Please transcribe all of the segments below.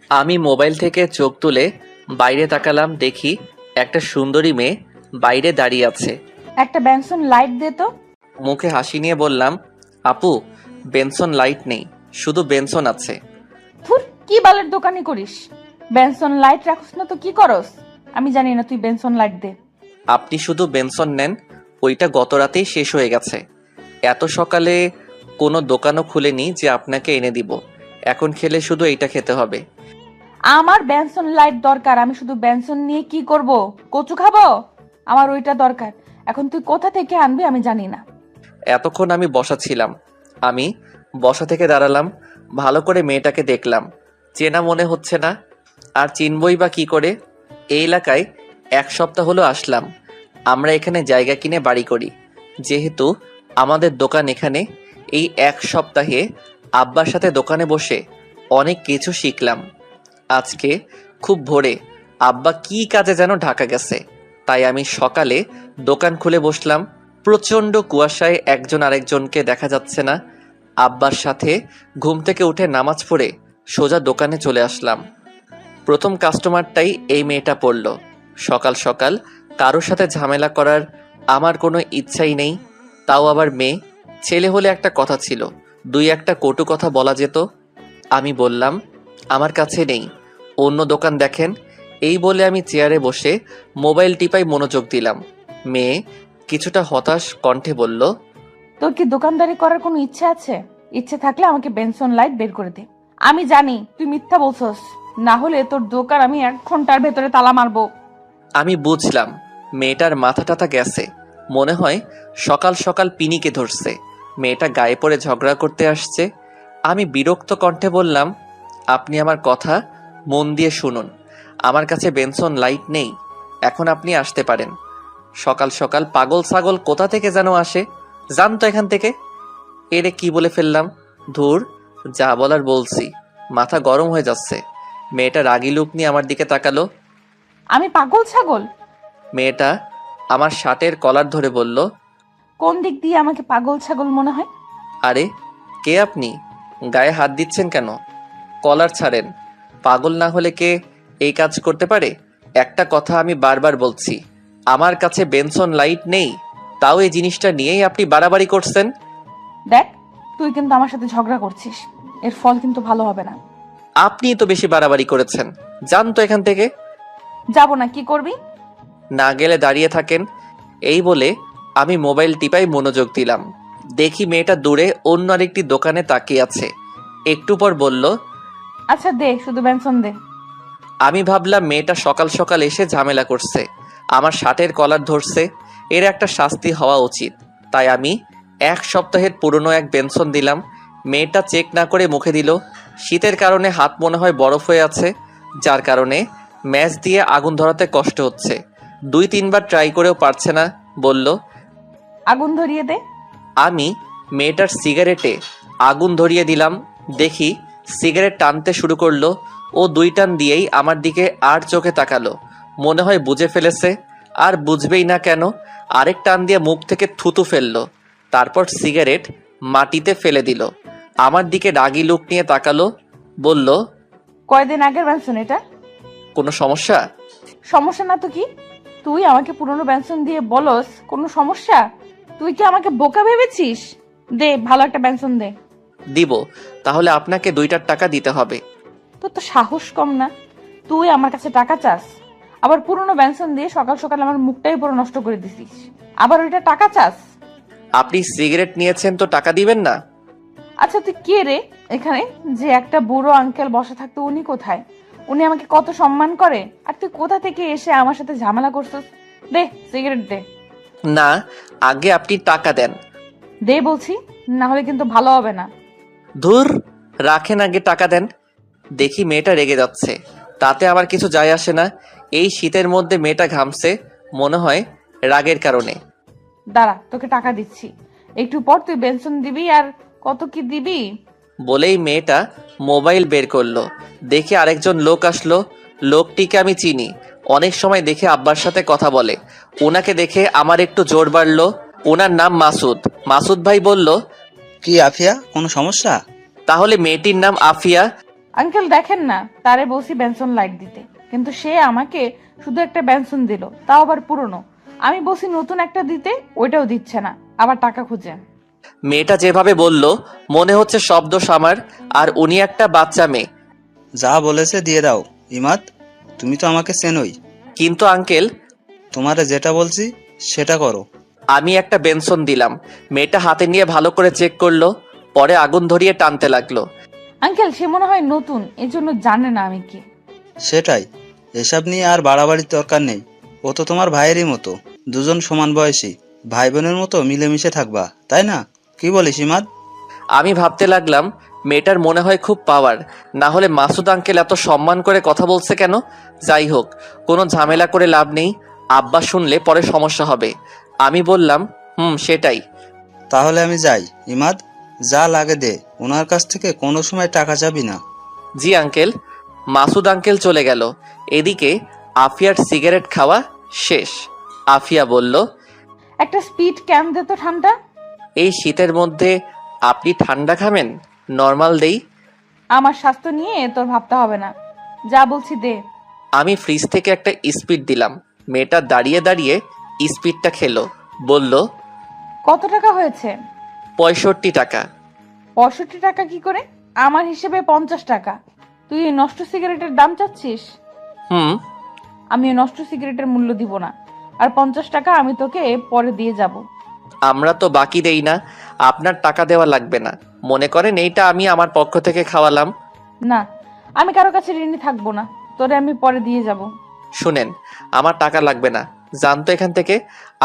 আমি মোবাইল থেকে চোখ তুলে বাইরে তাকালাম, দেখি একটা সুন্দরী মেয়ে বাইরে দাঁড়িয়ে আছে। একটা বেনসন লাইট দে তো। মুখে হাসি নিয়ে বললাম, আপু, বেনসন লাইট নেই, শুধু বেনসন আছে। ধুর, কি বালের দোকানি করিস? বেনসন লাইট রাখস না তো কি করস? আমি জানি না, তুই বেনসন লাইট দে। আপনি শুধু বেনসন নেন, ওইটা গত রাতেই শেষ হয়ে গেছে। এত সকালে কোনো দোকানও খুলেনি যে আপনাকে এনে দিব। এখন খেলে শুধু এইটা খেতে হবে। আমার বেনসন লাইট দরকার। আমি শুধু বেনসন নিয়ে কি করব? কচু খাবো? আমার ওইটা দরকার। এখন তুই কোথা থেকে আনবি আমি জানি না। এতক্ষণ আমি বসা ছিলাম। আমি বসা থেকে দাঁড়ালাম, ভালো করে মেয়েটাকে দেখলাম। চেনা মনে হচ্ছে না, আর চিনবই বা কি করে? এই এলাকায় 1 সপ্তাহ হলো আসলাম। আমরা এখানে জায়গা কিনে বাড়ি করি, যেহেতু আমাদের দোকান এখানে। এই 1 সপ্তাহে আব্বার সাথে দোকানে বসে অনেক কিছু শিখলাম। আজকে খুব ভোরে আব্বা কি কাজে যেন ঢাকা গেছে, তাই আমি সকালে দোকান খুলে বসলাম। প্রচণ্ড কুয়াশায় একজন আরেকজনকে দেখা যাচ্ছে না। আব্বার সাথে ঘুম থেকে উঠে নামাজ পড়ে সোজা দোকানে চলে আসলাম। প্রথম কাস্টমারটাই এই মেয়েটা পড়ল। সকাল সকাল কারোর সাথে ঝামেলা করার আমার কোনো ইচ্ছাই নেই, তাও আবার মেয়ে। ছেলে হলে একটা কথা ছিল, 2-1টা কটু কথা বলা যেত। আমি বললাম, আমার কাছে নেই, অন্য দোকান দেখেন। এই বলে আমি চেয়ারে বসে মোবাইল টিপাই মনোযোগ দিলাম। মেয়ে কিছুটা হতাশ কণ্ঠে বলল, তোর কি দোকানদারি করার কোনো ইচ্ছে আছে? ইচ্ছে থাকলে আমাকে বেনসন লাইট বের করে দে। আমি জানি তুই মিথ্যা বলছস, না হলে তোর দোকান আমি 1 ঘন্টার ভেতরে তালা মারবো। আমি বুঝলাম মেয়েটার মাথা টাথা গেছে, মনে হয় সকাল সকাল পিনিকে ধরছে। মেয়েটা গায়ে পড়ে ঝগড়া করতে আসছে। আমি বিরক্ত কণ্ঠে বললাম, আপনি আমার কথা মন দিয়ে শুনুন। আমার কাছে বেনসন লাইট নেই, এখন আপনি আসতে পারেন। সকাল সকাল পাগল ছাগল কোথা থেকে যেন আসে, যান তো এখান থেকে। এরে কি বলে ফেললাম, ধুর, যা বলার বলছি। মাথা গরম হয়ে যাচ্ছে। মেয়েটা রাগী লুক নিয়ে আমার দিকে তাকালো। আমি পাগল ছাগল? মেয়েটা আমার শার্টের কলার ধরে বলল, কোন দিক দিয়ে আমাকে পাগল ছাগল মনে হয়? আরে, কে আপনি? গায়ে হাত দিচ্ছেন কেন? কলার ছাড়েন। পাগল না হলে কে এই কাজ করতে পারে? একটা কথা আমি বারবার বলছি, আমার কাছে বেনসন লাইট নেই, তাও এই জিনিসটা নিয়েই আপনি বাড়াবাড়ি করছেন। দেখ, তুই কিন্তু আমার সাথে ঝগড়া করছিস, এর ফল কিন্তু ভালো হবে না। আপনি তো বেশি বাড়াবাড়ি করেছেন, যান তো এখান থেকে। যাবো না, কি করবি? না গেলে দাঁড়িয়ে থাকেন। এই বলে আমি মোবাইল টিপাই মনোযোগ দিলাম। দেখি মেয়েটা দূরে অন্য আরেকটি দোকানে তাকিয়ে আছে। একটু পর বলল, আচ্ছা দে, শুধু বেনসন দে। আমি ভাবলাম মেয়েটা সকাল সকাল এসে ঝামেলা করছে, আমার শার্টের কলার ধরছে, এর একটা শাস্তি হওয়া উচিত। তাই আমি 1 সপ্তাহের পুরনো এক বেনসন দিলাম। মেয়েটা চেক না করে মুখে দিল। শীতের কারণে হাত মনে হয় বরফ হয়ে আছে, যার কারণে ম্যাচ দিয়ে আগুন ধরাতে কষ্ট হচ্ছে। 2-3 বার ট্রাই করেও পারছে না, বলল। আগুন ধরিয়ে দে। আমি মেয়েটার সিগারেটে আগুন ধরিয়ে দিলাম। দেখি সিগারেট টানতে শুরু করলো। ও 2 টান দিয়েই আমার দিকে আর চোখে তাকালো। মনে হয় বুঝে ফেলেছে, আর বুঝবেই না কেন। আরেক টান দিয়ে মুখ থেকে থুতু ফেললো, তারপর সিগারেট মাটিতে ফেলে দিল। আমার দিকে রাগী লুক নিয়ে তাকালো, বলল, কয়দিন আগের বেনসন এটা। কোনো সমস্যা? সমস্যা না তো কি? তুই আমাকে পুরনো বেনসন দিয়ে বলস কোনো সমস্যা? তুই কি আমাকে বোকা ভেবেছিস? দে, ভালো একটা বেনসন দে। দিব, তাহলে আপনাকে 2টার টাকা দিতে হবে। তোর তো সাহস কম না, তুই আমার কাছে টাকা চাস? আবার পুরনো বেনসন দিয়ে সকাল সকাল আমার মুখটাই পুরো নষ্ট করে দিছিস, আবার ওইটা টাকা চাস? আপনি সিগারেট নিয়েছেন তো টাকা দিবেন না? আচ্ছা তুই কে রে এখানে? যে একটা বুড়ো আঙ্কেল বসে থাকতো, উনি কোথায়? উনি আমাকে কত সম্মান করে, আর তুই কোথা থেকে এসে আমার সাথে ঝামেলা করছিস? দে সিগারেট দে। না, আগে আপনি টাকা দেন। দে বলছি, না হলে কিন্তু ভালো হবে না। ধুর, রাখেন, আগে টাকা দেন। দেখি মেয়েটা রেগে যাচ্ছে, তাতে আমার কিছু যায় আসে না। এই শীতের মধ্যে মেয়েটা ঘামছে, মনে হয় রাগের কারণে। দাঁড়া, তোকে টাকা দিচ্ছি, একটু পর তুই বেনসন দিবি, আর কত কি দিবি? বলেই মেয়েটা মোবাইল বের করলো। দেখে আরেকজন লোক আসলো। লোকটিকে আমি চিনি, অনেক সময় দেখে আব্বার সাথে কথা বলে। ওনাকে দেখে আমার একটু জোর বাড়লো। ওনার নাম মাসুদ। মাসুদ ভাই বলল, কি আফিয়া, কোনো সমস্যা? তাহলে মেয়েটির নাম আফিয়া। আঙ্কেল দেখেন না, তারে বলছি বেনসন লাইট দিতে, কিন্তু সে আমাকে শুধু একটা বেনসন দিল, তাও আবার পুরনো। আমি বলছি নতুন একটা দিতে, ওইটাও দিচ্ছে না, আবার টাকা খুঁজে। মেয়েটা যেভাবে বলল মনে হচ্ছে সব দোষ আমার, আর উনি একটা বাচ্চা মেয়ে। যা বলেছে দিয়ে দাও ইমাদ, তুমি তো আমাকে চেনোই। কিন্তু আঙ্কেল, তোমারে যেটা বলছি সেটা করো। আমি একটা বেনসন দিলাম। মেয়েটা হাতে নিয়ে ভালো করে চেক করলো, পরে আগুন ধরিয়ে টানতে লাগলো। আঙ্কেল সে মনে হয় নতুন, এই জন্য জানে না আমি কি। সেটাই, এসব নিয়ে আর বাড়াবাড়ির দরকার নেই। ও তো তোমার ভাইয়েরই মতো, দুজন সমান বয়সী, ভাই বোনের মতো মিলেমিশে থাকবা, তাই না? কি বলিস ইমাদ? আমি ভাবতে লাগলাম মেয়েটার মনে হয় খুব পাওয়ার, না হলে মাসুদ আঙ্কেল এত সম্মান করে কথা বলছে কেন। যাই হোক, কোনো ঝামেলা করে লাভ নেই, আব্বা শুনলে পরে সমস্যা হবে। আমি বললাম, সেটাই। তাহলে আমি যাই ইমাদ, যা লাগে দে, ওনার কাছ থেকে কোনো সময় টাকা চাবি না। জি আঙ্কেল। মাসুদ আঙ্কেল চলে গেল। এদিকে আফিয়ার সিগারেট খাওয়া শেষ। আফিয়া বলল, একটা স্পিড ক্যান দে তো ঠান্ডা। এই শীতের মধ্যে আপনি ঠান্ডা খাবেন? নর্মাল দেই। আমার স্বাস্থ্য নিয়ে তোর ভাবতে হবে না, যা বলছি দে। আমি ফ্রিজ থেকে একটা স্পিড দিলাম। মেয়েটা দাঁড়িয়ে দাঁড়িয়ে স্পিডটা খেলো। বলল, কত টাকা হয়েছে? 65 টাকা। 65 টাকা কি করে? আমার হিসেবে 50 টাকা। তুই এই নষ্ট সিগারেটের দাম চাচ্ছিস? হুম। আমি এই নষ্ট সিগারেটের মূল্য দিব না, আর 50 টাকা আমি তোকে পরে দিয়ে যাব। আমরা তো বাকি দেই না, আপনার টাকা দেওয়া লাগবে না। মনে করেন এইটা আমি আমার পক্ষ থেকে খাওয়ালাম। না, আমি কারো কাছে ঋণী থাকবো না, তোরে আমি পরে দিয়ে যাব। শুনেন, আমার টাকা লাগবে না, জানতো এখান থেকে।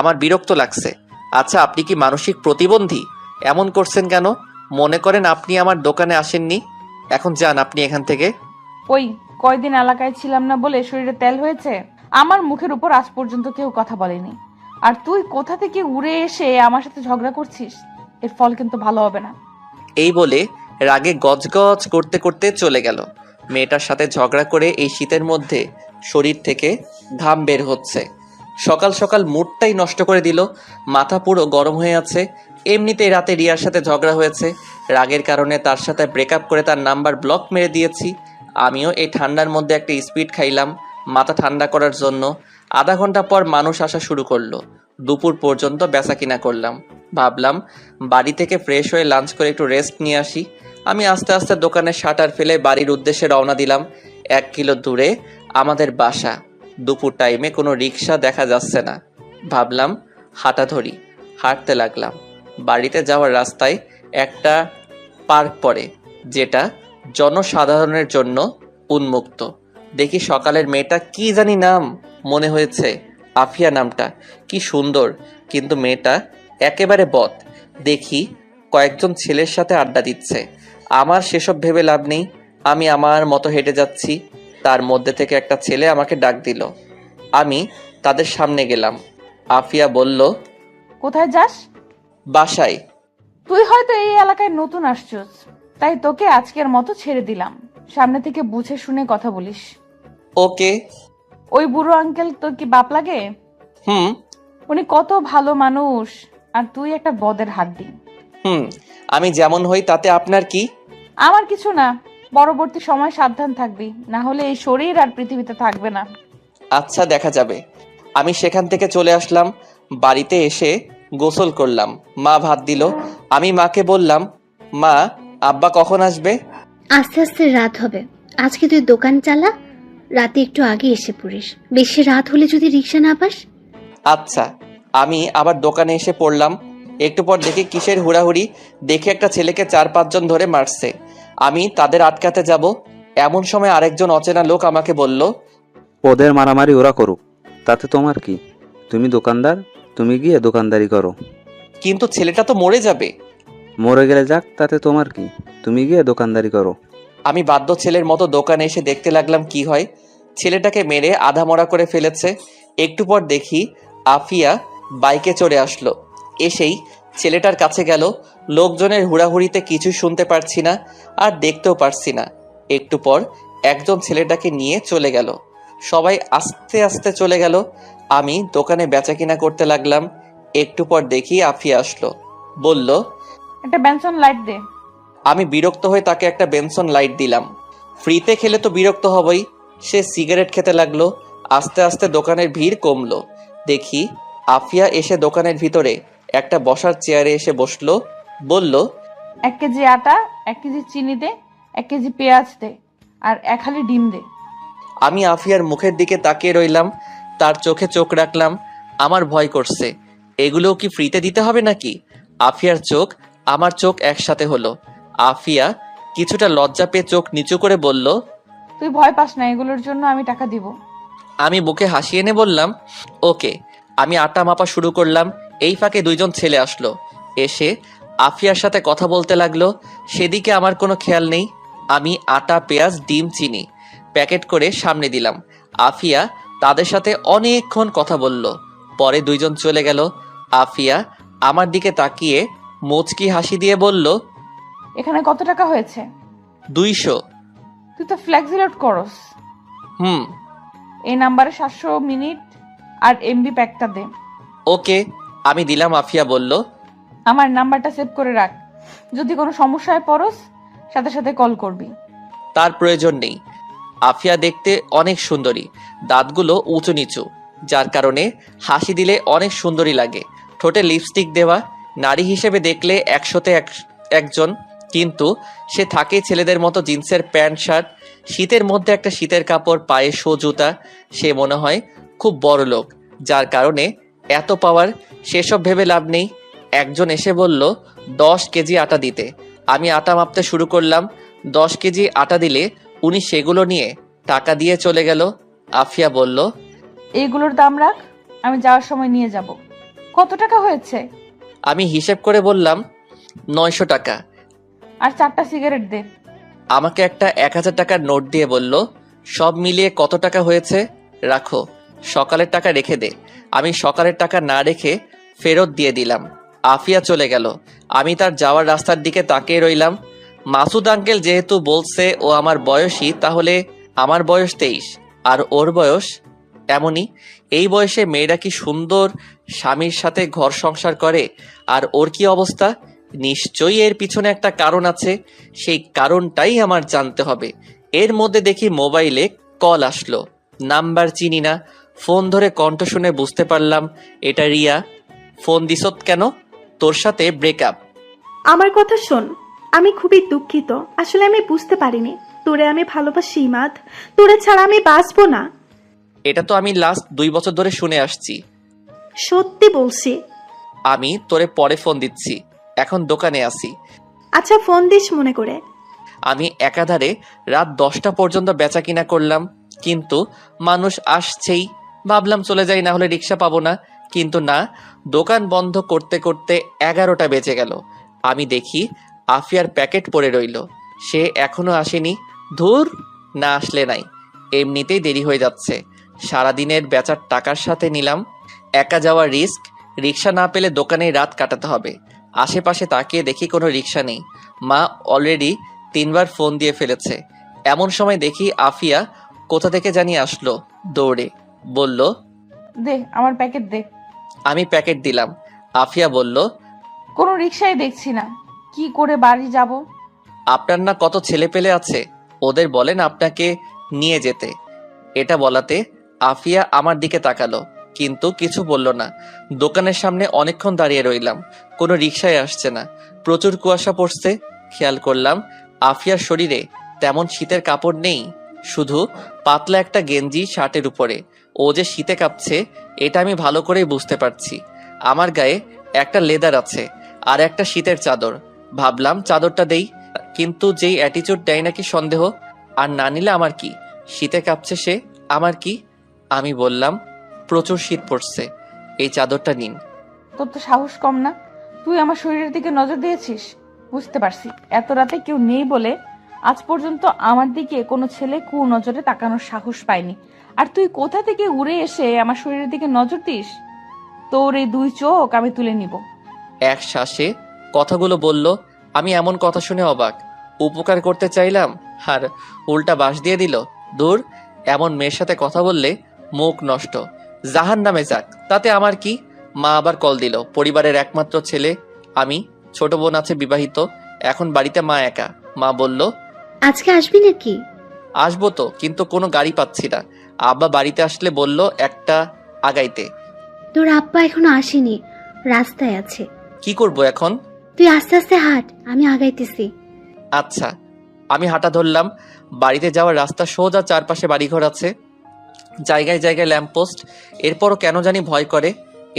আমার বিরক্ত লাগছে। আচ্ছা, আপনি কি মানসিক প্রতিবন্ধী? এমন করছেন কেন? মনে করেন আপনি আমার দোকানে আসেননি। এখন যান আপনি এখান থেকে। ওই কয়দিন এলাকায় ছিলাম না বলে শরীরে তেল হয়েছে। আমার মুখের উপর আজ পর্যন্ত কেউ কথা বলেনি, আর তুই কোথা থেকে উড়ে এসে আমার সাথে ঝগড়া করছিস। এর ফল কিন্তু ভালো হবে না। এই বলে রাগে গজগজ করতে করতে চলে গেল। মেয়েটার সাথে ঝগড়া করে এই শীতের মধ্যে শরীর থেকে ঘাম বের হচ্ছে। সকাল সকাল মুডটাই নষ্ট করে দিল। মাথা পুরো গরম হয়ে আছে। এমনিতেই রাতে রিয়ার সাথে ঝগড়া হয়েছে। রাগের কারণে তার সাথে ব্রেকআপ করে তার নাম্বার ব্লক মেরে দিয়েছি। আমিও এই ঠান্ডার মধ্যে একটা স্পিড খাইলাম মাথা ঠান্ডা করার জন্য। আধা ঘন্টা পর মানুষ আসা শুরু করলো। দুপুর পর্যন্ত বেচাকিনা করলাম। ভাবলাম বাড়ি থেকে ফ্রেশ হয়ে লাঞ্চ করে একটু রেস্ট নিয়ে আসি। আমি আস্তে আস্তে দোকানের শাটার ফেলে বাড়ির উদ্দেশ্যে রওনা দিলাম। 1 কিলো দূরে আমাদের বাসা। দুপুর টাইমে কোনো রিক্সা দেখা যাচ্ছে না। ভাবলাম হাঁটা ধরি। হাঁটতে লাগলাম। বাড়িতে যাওয়ার রাস্তায় একটা পার্ক পড়ে, যেটা জনসাধারণের জন্য উন্মুক্ত। দেখি সকালের মেয়েটা, কি জানি নাম, মনে হয়েছে আফিয়া নামটা। কি সুন্দর, কিন্তু মেয়েটা একেবারে বদ। দেখি কয়েকজন ছেলের সাথে আড্ডা দিচ্ছে। আমার সেসব ভেবে লাভ নেই। আমি আমার মতো হেঁটে যাচ্ছি। তার মধ্যে থেকে একটা ছেলে আমাকে ডাক দিল। আমি তাদের সামনে গেলাম। আফিয়া বলল, কোথায় যাস? বাসায়। তুই হয়তো এই এলাকায় নতুন আসছিস, তাই তোকে আজকের মতো ছেড়ে দিলাম। সামনে থেকে বুঝে শুনে কথা বলিস। ওকে। ওই বুড়ো আঙ্কেল তোর কি বাপ লাগে? হুম। উনি কত ভালো মানুষ, আর তুই একটা বদের হাড্ডি। আমি যেমন হই তাতে আপনার কি? আমার কিছু না, পরবর্তী সময় সাবধান থাকবি, না হলে এই শরীর আর পৃথিবীতে থাকবে না। আচ্ছা, দেখা যাবে। আমি সেখান থেকে চলে আসলাম। বাড়িতে এসে গোসল করলাম। মা ভাত দিল। আমি মাকে বললাম, মা, আব্বা কখন আসবে? আস্তে আস্তে রাত হবে, আজকে তুই দোকান চালা, রাতে একটু আগে এসে পড়িস। বেশি রাত হলে যদি রিক্সা না পাস। আচ্ছা। আমি আবার দোকানে এসে পড়লাম। একটু পর দেখি কিসের হুড়াহুড়ি। দেখে একটা ছেলেকে 4-5 জন ধরে মারছে। আমি তাদের আটকাতে যাব, এমন সময় আরেকজন অচেনা লোক আমাকে বলল, ওদের মারামারি ওরা করুক, তাতে তোমার কি? তুমি দোকানদার, তুমি গিয়ে দোকানদারি করো। কিন্তু ছেলেটা তো মরে যাবে। মরে গেলে যাক, তাতে তোমার কি? তুমি গিয়ে দোকানদারি করো। আমি বাধ্য ছেলের মতো দোকানে এসে দেখতে লাগলাম কি হয়। ছেলেটাকে মেরে আধা মরা করে ফেলেছে। একটু পর দেখি আফিয়া বাইকে চড়ে আসলো। এসেই ছেলেটার কাছে গেল। লোকজনের হুড়াহুড়িতে কিছুই শুনতে পারছি না, আর দেখতেও পারছি না। একটু পর একজন ছেলেটাকে নিয়ে চলে গেল। সবাই আস্তে আস্তে চলে গেল। আমি দোকানে বেচাকিনা করতে লাগলাম। একটু পর দেখি আফিয়া আসলো। বলল, একটা বেনসন লাইট দে। আমি বিরক্ত হয়ে তাকে একটা বেনসন লাইট দিলাম। ফ্রিতে খেলে তো বিরক্ত হবই। সে সিগারেট খেতে লাগলো। আস্তে আস্তে দোকানের ভিড় কমলো। দেখি আফিয়া এসে দোকানের ভিতরে একটা বসার চেয়ারে এসে বসলো। বলল, 1 কেজি আটা, 1 কেজি চিনি দে, 1 কেজি পেঁয়াজ দে, আর 1 হালি ডিম দে। আমি আফিয়ার মুখের দিকে তাকিয়ে রইলাম। তার চোখে চোখ রাখলাম। আমার ভয় করছে, এগুলোও কি ফ্রিতে দিতে হবে নাকি? আফিয়ার চোখ আমার চোখ একসাথে হলো। আফিয়া কিছুটা লজ্জা পেয়ে চোখ নিচু করে বলল, তুই ভয় পাস না, এগুলোর জন্য আমি টাকা দিব। আমি বুকে হাসি এনে বললাম, ওকে। আমি আটা মাপা শুরু করলাম। এই ফাঁকে 2 জন ছেলে আসলো। এসে আফিয়ার সাথে কথা বলতে লাগলো। সেদিকে আমার কোনো খেয়াল নেই। আমি আটা, পেঁয়াজ, ডিম, চিনি প্যাকেট করে সামনে দিলাম। আফিয়া তাদের সাথে অনেকক্ষণ কথা বলল। পরে 2 জন চলে গেল। আফিয়া আমার দিকে তাকিয়ে মুচকি হাসি দিয়ে বলল, এখানে কত টাকা হয়েছে? 200। তুই তো ফ্লেক্সি লোড করস। হুম। এই নাম্বারে 700 মিনিট আর এমবি প্যাকটা দে। ওকে, আমি দিলাম। আফিয়া বলল, আমার নাম্বারটা সেভ করে রাখ, যদি কোনো সমস্যায় পড়স সাথে সাথে কল করবি। তার প্রয়োজন নেই। আফিয়া দেখতে অনেক সুন্দরী, দাঁতগুলো উঁচু নিচু, যার কারণে হাসি দিলে অনেক সুন্দরী লাগে। ঠোঁটে লিপস্টিক দেওয়া। নারী হিসেবে দেখলে 100-তে 1 জন, কিন্তু সে থাকে ছেলেদের মতো জিন্সের প্যান্ট শার্ট, শীতের মধ্যে একটা শীতের কাপড়, পায়ে শো জুতা। সে মনে হয় খুব বড় লোক, যার কারণে এত পাওয়ার। সেসব ভেবে লাভ নেই। একজন এসে বলল 10 কেজি আটা দিতে। আমি আটা মাপতে শুরু করলাম। 10 কেজি আটা দিলে উনি সেগুলো নিয়ে টাকা দিয়ে চলে গেল। আফিয়া বলল, এইগুলোর দাম রাখ, আমি যাওয়ার সময় নিয়ে যাব। কত টাকা হয়েছে? আমি হিসেব করে বললাম 900 টাকা। আর 4টা সিগারেট দে। আমাকে একটা 1000 টাকার নোট দিয়ে বলল, সব মিলিয়ে কত টাকা হয়েছে রাখো, সকালের টাকা রেখে দে। আমি সকালের টাকা না রেখে ফেরত দিয়ে দিলাম। আফিয়া চলে গেল। আমি তার যাওয়ার রাস্তার দিকে তাকিয়ে রইলাম। মাসুদ আঙ্কেল যেহেতু বলছে ও আমার বয়সী, তাহলে আমার বয়স 23 আর ওর বয়স এমনই। এই বয়সে মেয়েরা কি সুন্দর স্বামীর সাথে ঘর সংসার করে, আর ওর কি অবস্থা? নিশ্চয়ই এর পিছনে একটা কারণ আছে। সেই কারণটাই আমার জানতে হবে। এর মধ্যে দেখি মোবাইলে কল আসলো। নাম্বার চিনি না। ফোন ধরে কণ্ঠ শুনে বুঝতে পারলাম এটা রিয়া। ফোন দিছত কেন? তোর সাথে ব্রেকআপ। আমার কথা শোন, আমি খুবই দুঃখিত। আসলে আমি বুঝতে পারিনি তোরে আমি ভালোবাসি ইমাদ। তোরে ছাড়া আমি বাঁচবো না। এটা তো আমি লাস্ট 2 বছর ধরে শুনে আসছি। সত্যি বলছি। আমি তোরে পরে ফোন দিচ্ছি, এখন দোকানে আসি। আচ্ছা, ফোন দিস মনে করে। আমি একাধারে রাত 10টা পর্যন্ত বেচা কিনা করলাম, কিন্তু মানুষ আসছেই। ভাবলাম চলে যাই, না হলে রিক্সা পাবো না। কিন্তু না, দোকান বন্ধ করতে করতে 11টা বেজে গেল। আমি দেখি আফিয়ার প্যাকেট পড়ে রইল। সে এখনো আসেনি। ধুর, না আসলে নাই, এমনিতেই দেরি হয়ে যাচ্ছে। সারাদিনের বেচার টাকার সাথে নিলাম একা যাওয়ার রিস্ক। রিক্সা না পেলে দোকানেই রাত কাটাতে হবে। আশেপাশে তাকিয়ে দেখি কোনো রিক্সা নেই। মা অলরেডি 3বার ফোন দিয়ে ফেলেছে। এমন সময় দেখি আফিয়া কোথা থেকে জানি আসলো দৌড়ে। বলল, দে আমার প্যাকেট দে। আমি প্যাকেট দিলাম। আফিয়া বলল, কোনো রিক্সাই দেখছি না, কি করে বাড়ি যাব? আপনার না কত ছেলে পেলে আছে, ওদের বলেন আপনাকে নিয়ে যেতে। এটা বলাতে আফিয়া আমার দিকে তাকালো, কিন্তু কিছু বলল না। দোকানের সামনে অনেকক্ষণ দাঁড়িয়ে রইলাম, কোনো রিক্সায় আসছে না। প্রচুর কুয়াশা পড়ছে। খেয়াল করলাম আফিয়ার শরীরে তেমন শীতের কাপড় নেই, শুধু পাতলা একটা গেঞ্জি শার্টের উপরে। ও যে শীতে কাঁপছে এটা আমি ভালো করেই বুঝতে পারছি। আমার গায়ে একটা লেদার আছে আর একটা শীতের চাদর। ভাবলাম চাদরটা দেই, কিন্তু যেই অ্যাটিচিউড দেয় নাকি সন্দেহ। আর না নিলে আমার কি, শীতে কাঁপছে সে, আমার কি? আমি বললাম, প্রচুর শীত পড়ছে, এই চাদরটা নিন। তোর তো সাহস কম না, তুই আমার শরীরের দিকে নজর দিয়েছিস। বুঝতে পারছি, এত রাতে কেউ নেই বলে আজ পর্যন্ত আমার দিকে কোনো ছেলে নজরে তাকানোর সাহস পায়নি। আর তুই কোথা থেকে উড়ে এসে আমার শরীরের দিকে নজর দিস? তোর এই 2 চোখ আমি তুলে নিব। এক শ্বাসে কথাগুলো বলল। আমি এমন কথা শুনে অবাক। উপকার করতে চাইলাম আর উল্টা বাঁশ দিয়ে দিল। দূর, এমন মেয়ের সাথে কথা বললে মুখ নষ্ট, জাহান্নামে যাক, তাতে আমার কি? মা আবার কল দিল। পরিবারের একমাত্র ছেলে আমি, ছোট বোন আছে বিবাহিত। এখন বাড়িতে মা একা। মা বলল, আজকে আসবি নাকি? আসবো তো, কিন্তু কোনো গাড়ি পাচ্ছি না। আব্বা বাড়িতে আসলে বলল একটা আগাইতে। তোর আব্বা এখনো আসেনি, রাস্তায় আছে। কি করব এখন? তুই আস্তে আস্তে হাঁট, আমি আগাইতেছি। আচ্ছা। আমি হাঁটা ধরলাম। বাড়িতে যাওয়ার রাস্তা সোজা, চারপাশে বাড়িঘর আছে, জায়গায় জায়গায় ল্যাম্পপোস্ট। এরপরও কেন জানি ভয় করে।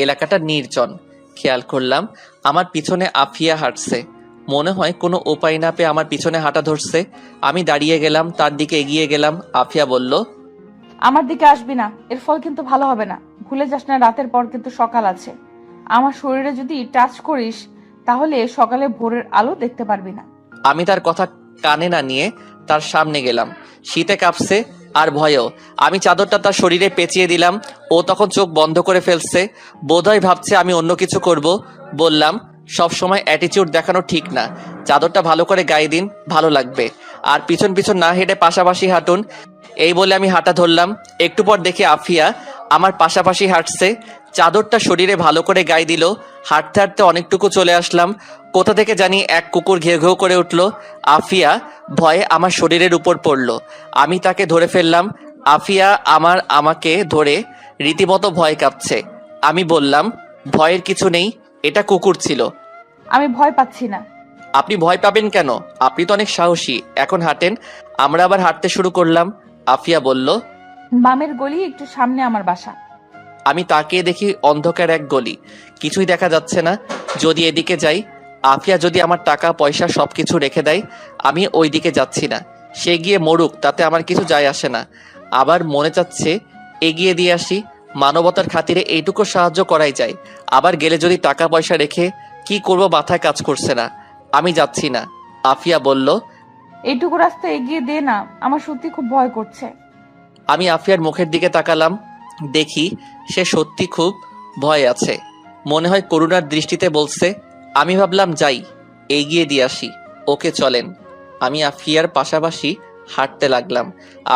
এলাকাটা নির্জন। খেয়াল করলাম আমার পিছনে আফিয়া হাঁটছে। মনে হয় কোনো উপায় না পেয়ে আমার পিছনে হাঁটা ধরছে। আমি দাঁড়িয়ে গেলাম, তার দিকে এগিয়ে গেলাম। আফিয়া বলল, আমার দিকে আসবি না, এর ফল কিন্তু ভালো হবে না। ভুলে যাস না, রাতের পর কিন্তু সকাল আছে। আমার শরীরে যদি টাচ করিস তাহলে সকালে ভোরের আলো দেখতে পারবি না। আমি তার কথা কানে না নিয়ে তার সামনে গেলাম। শীতে কাঁপছে আর ভয়েও। আমি চাদরটা তার শরীরে পেঁচিয়ে দিলাম। ও তখন চোখ বন্ধ করে ফেলছে, বোধহয় ভাবছে আমি অন্য কিছু করব। বললাম, সব সময় অ্যাটিটিউড দেখানো ঠিক না, চাদরটা ভালো করে গায়ে দিন, ভালো লাগবে। আর পিছন পিছন না হেঁটে পাশাপাশি হাঁটুন। এই বলে আমি হাঁটা ধরলাম। একটু পর দেখি আফিয়া আমার পাশাপাশি হাঁটছে, চাদরটা শরীরে ভালো করে গায়ে দিল। হাঁটতে হাঁটতে অনেকটুকু চলে আসলাম। কোথা থেকে জানি এক কুকুর ঘেউ ঘেউ করে উঠল। আফিয়া ভয়ে আমার শরীরের উপর পড়ল। আমি তাকে ধরে ফেললাম। আফিয়া আমাকে ধরে রীতিমতো ভয় কাঁপছে। আমি বললাম, ভয়ের কিছু নেই, এটা কুকুর ছিল। আমি ভয় পাচ্ছি না। আপনি ভয় পাবেন কেন? আপনি তো অনেক সাহসী। এখন হাঁটেন। আমরা আবার হাঁটতে শুরু করলাম। আফিয়া বলল, বামের গলি একটু সামনে আমার বাসা। আমি তাকিয়ে দেখি অন্ধকার এক গলি, কিছুই দেখা যাচ্ছে না। যদি এদিকে যাই, আফিয়া যদি আমার টাকা পয়সা সবকিছু রেখে দেয়। আমি ওই দিকে যাচ্ছি না। সে গিয়ে মরুক, তাতে আমার কিছু যায় আসে না। আবার মনে চাচ্ছে এগিয়ে দিয়ে আসি, মানবতার খাতিরে এইটুকু সাহায্য করাই যায়। আবার গেলে যদি টাকা পয়সা রেখে কি করব মাথায় কাজ করছে না। আমি যাচ্ছি না। আফিয়া বলল, এইটুকু রাস্তা এগিয়ে দে না, আমার সত্যি খুব ভয় করছে। আমি আফিয়ার মুখের দিকে তাকালাম। দেখি সে সত্যি খুব ভয় আছে, মনে হয় করুণার দৃষ্টিতে বলছে। আমি ভাবলাম যাই, এগিয়ে দিয়ে আসি। ওকে চলেন। আমি আফিয়ার পাশাপাশি হাঁটতে লাগলাম।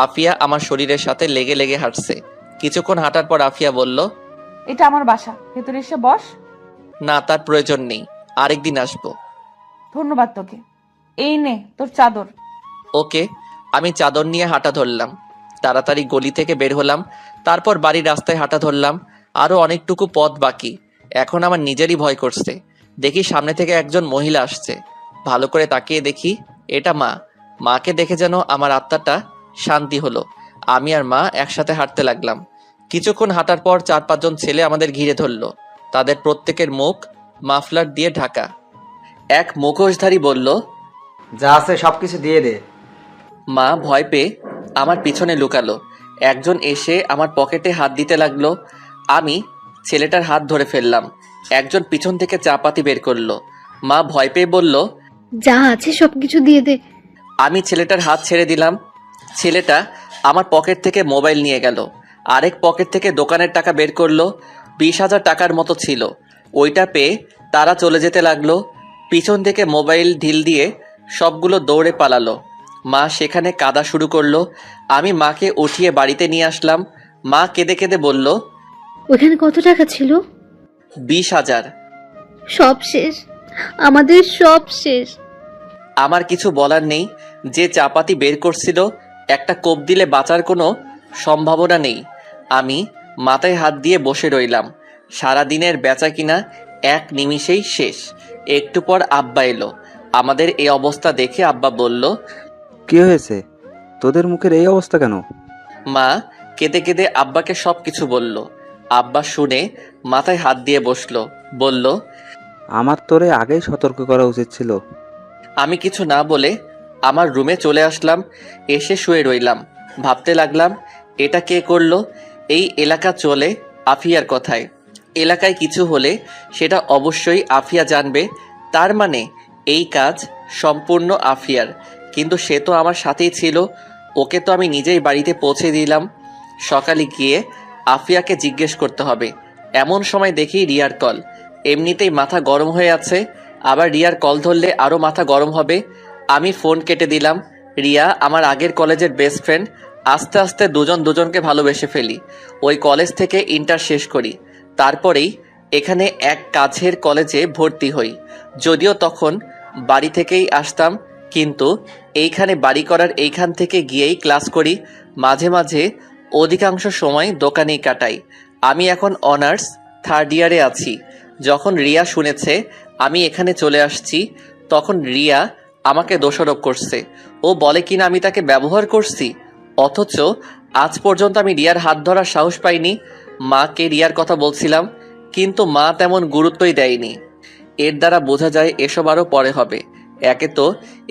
আফিয়া আমার শরীরের সাথে লেগে লেগে হাঁটছে। কিছুক্ষণ হাঁটার পর আফিয়া বলল, এটা আমার বাসা, ভেতরে এসে বস। না, তার প্রয়োজন নেই, আরেকদিন আসবো। ধন্যবাদ তোকে। এই নে তোর চাদর। ওকে। আমি চাদর নিয়ে হাঁটা ধরলাম। তাড়াতাড়ি গলি থেকে বের হলাম। তারপর বাড়ির রাস্তায় হাঁটা ধরলাম। আরো অনেকটুকু পথ বাকি। এখন আমার নিজেরই ভয় করছে। দেখি সামনে থেকে একজন মহিলা আসছে। ভালো করে তাকিয়ে দেখি এটা মা। মাকে দেখে যেন আমার আত্মাটা শান্তি হলো। আমি আর মা একসাথে হাঁটতে লাগলাম। কিছুক্ষণ হাঁটার পর 4-5 জন ছেলে আমাদের ঘিরে ধরলো। তাদের প্রত্যেকের মুখ মাফলার দিয়ে ঢাকা। এক মুখোশধারী বলল, যা আছে সবকিছু দিয়ে দে। মা ভয় পেয়ে আমার পিছনে লুকালো। একজন এসে আমার পকেটে হাত দিতে লাগলো। আমি ছেলেটার হাত ধরে ফেললাম। একজন পিছন থেকে চাপাতি বের করলো। মা ভয় পেয়ে বলল, যা আছে সবকিছু দিয়ে দে। আমি ছেলেটার হাত ছেড়ে দিলাম। ছেলেটা আমার পকেট থেকে মোবাইল নিয়ে গেল। আরেক পকেট থেকে দোকানের টাকা বের করলো। 20,000 টাকার মতো ছিল। ওইটা পেয়ে তারা চলে যেতে লাগলো। পিছন থেকে মোবাইল ঢিল দিয়ে সবগুলো দৌড়ে পালালো। মা সেখানে কাঁদা শুরু করলো। আমি মাকে উঠিয়ে বাড়িতে নিয়ে আসলাম। মা কেঁদে কেঁদে বলল, ওখানে কত টাকা ছিল? 20,000। সব শেষ, আমাদের সব শেষ। আমার কিছু বলার নেই। যে চাপাতি বের করছিল, একটা কোপ দিলে বাঁচার কোনো সম্ভাবনা নেই। আমি মাথায় হাত দিয়ে বসে রইলাম। সারাদিনের বেচা কিনা এক নিমিষেই শেষ। একটু পর আব্বা এলো। আমাদের এই অবস্থা দেখে আব্বা বলল, কি হয়েছে? তোদের মুখের এই অবস্থা কেন? মা কেঁদে কেঁদে আব্বাকে সব কিছু বলল। আব্বা শুনে মাথায় হাত দিয়ে বসলো। বলল, আমার তোরে আগেই সতর্ক করা উচিত ছিল। আমি কিছু না বলে আমার রুমে চলে আসলাম। এসে শুয়ে রইলাম। ভাবতে লাগলাম, এটা কে করলো? এই এলাকা চলে আফিয়ার কথায়। এলাকায় কিছু হলে সেটা অবশ্যই আফিয়া জানবে। তার মানে এই কাজ সম্পূর্ণ আফিয়ার। কিন্তু সে তো আমার সাথেই ছিল। ওকে তো আমি নিজেই বাড়িতে পৌঁছে দিলাম। সকালে গিয়ে আফিয়াকে জিজ্ঞেস করতে হবে। এমন সময় দেখি রিয়ার কল। এমনিতেই মাথা গরম হয়ে আছে, আবার রিয়ার কল ধরলে আরও মাথা গরম হবে। আমি ফোন কেটে দিলাম। রিয়া আমার আগের কলেজের বেস্ট ফ্রেন্ড। আস্তে আস্তে দুজন দুজনকে ভালোবেসে ফেলি। ওই কলেজ থেকে ইন্টার শেষ করি। তারপরেই এখানে এক কাছের কলেজে ভর্তি হই। যদিও তখন বাড়ি থেকেই আসতাম, কিন্তু এইখানে বাড়ি করার এইখান থেকে গিয়েই ক্লাস করি, মাঝে মাঝে অধিকাংশ সময় দোকানেই কাটাই। আমি এখন অনার্স 3rd ইয়ারে আছি। যখন রিয়া শুনেছে আমি এখানে চলে আসছি, তখন রিয়া আমাকে দোষারোপ করছে। ও বলে কিনা আমি তাকে ব্যবহার করছি, অথচ আজ পর্যন্ত আমি রিয়ার হাত ধরার সাহস পাইনি। মাকে রিয়ার কথা বলছিলাম, কিন্তু মা তেমন গুরুত্বই দেয়নি। এর দ্বারা বোঝা যায় এসব আরও পরে হবে। একে তো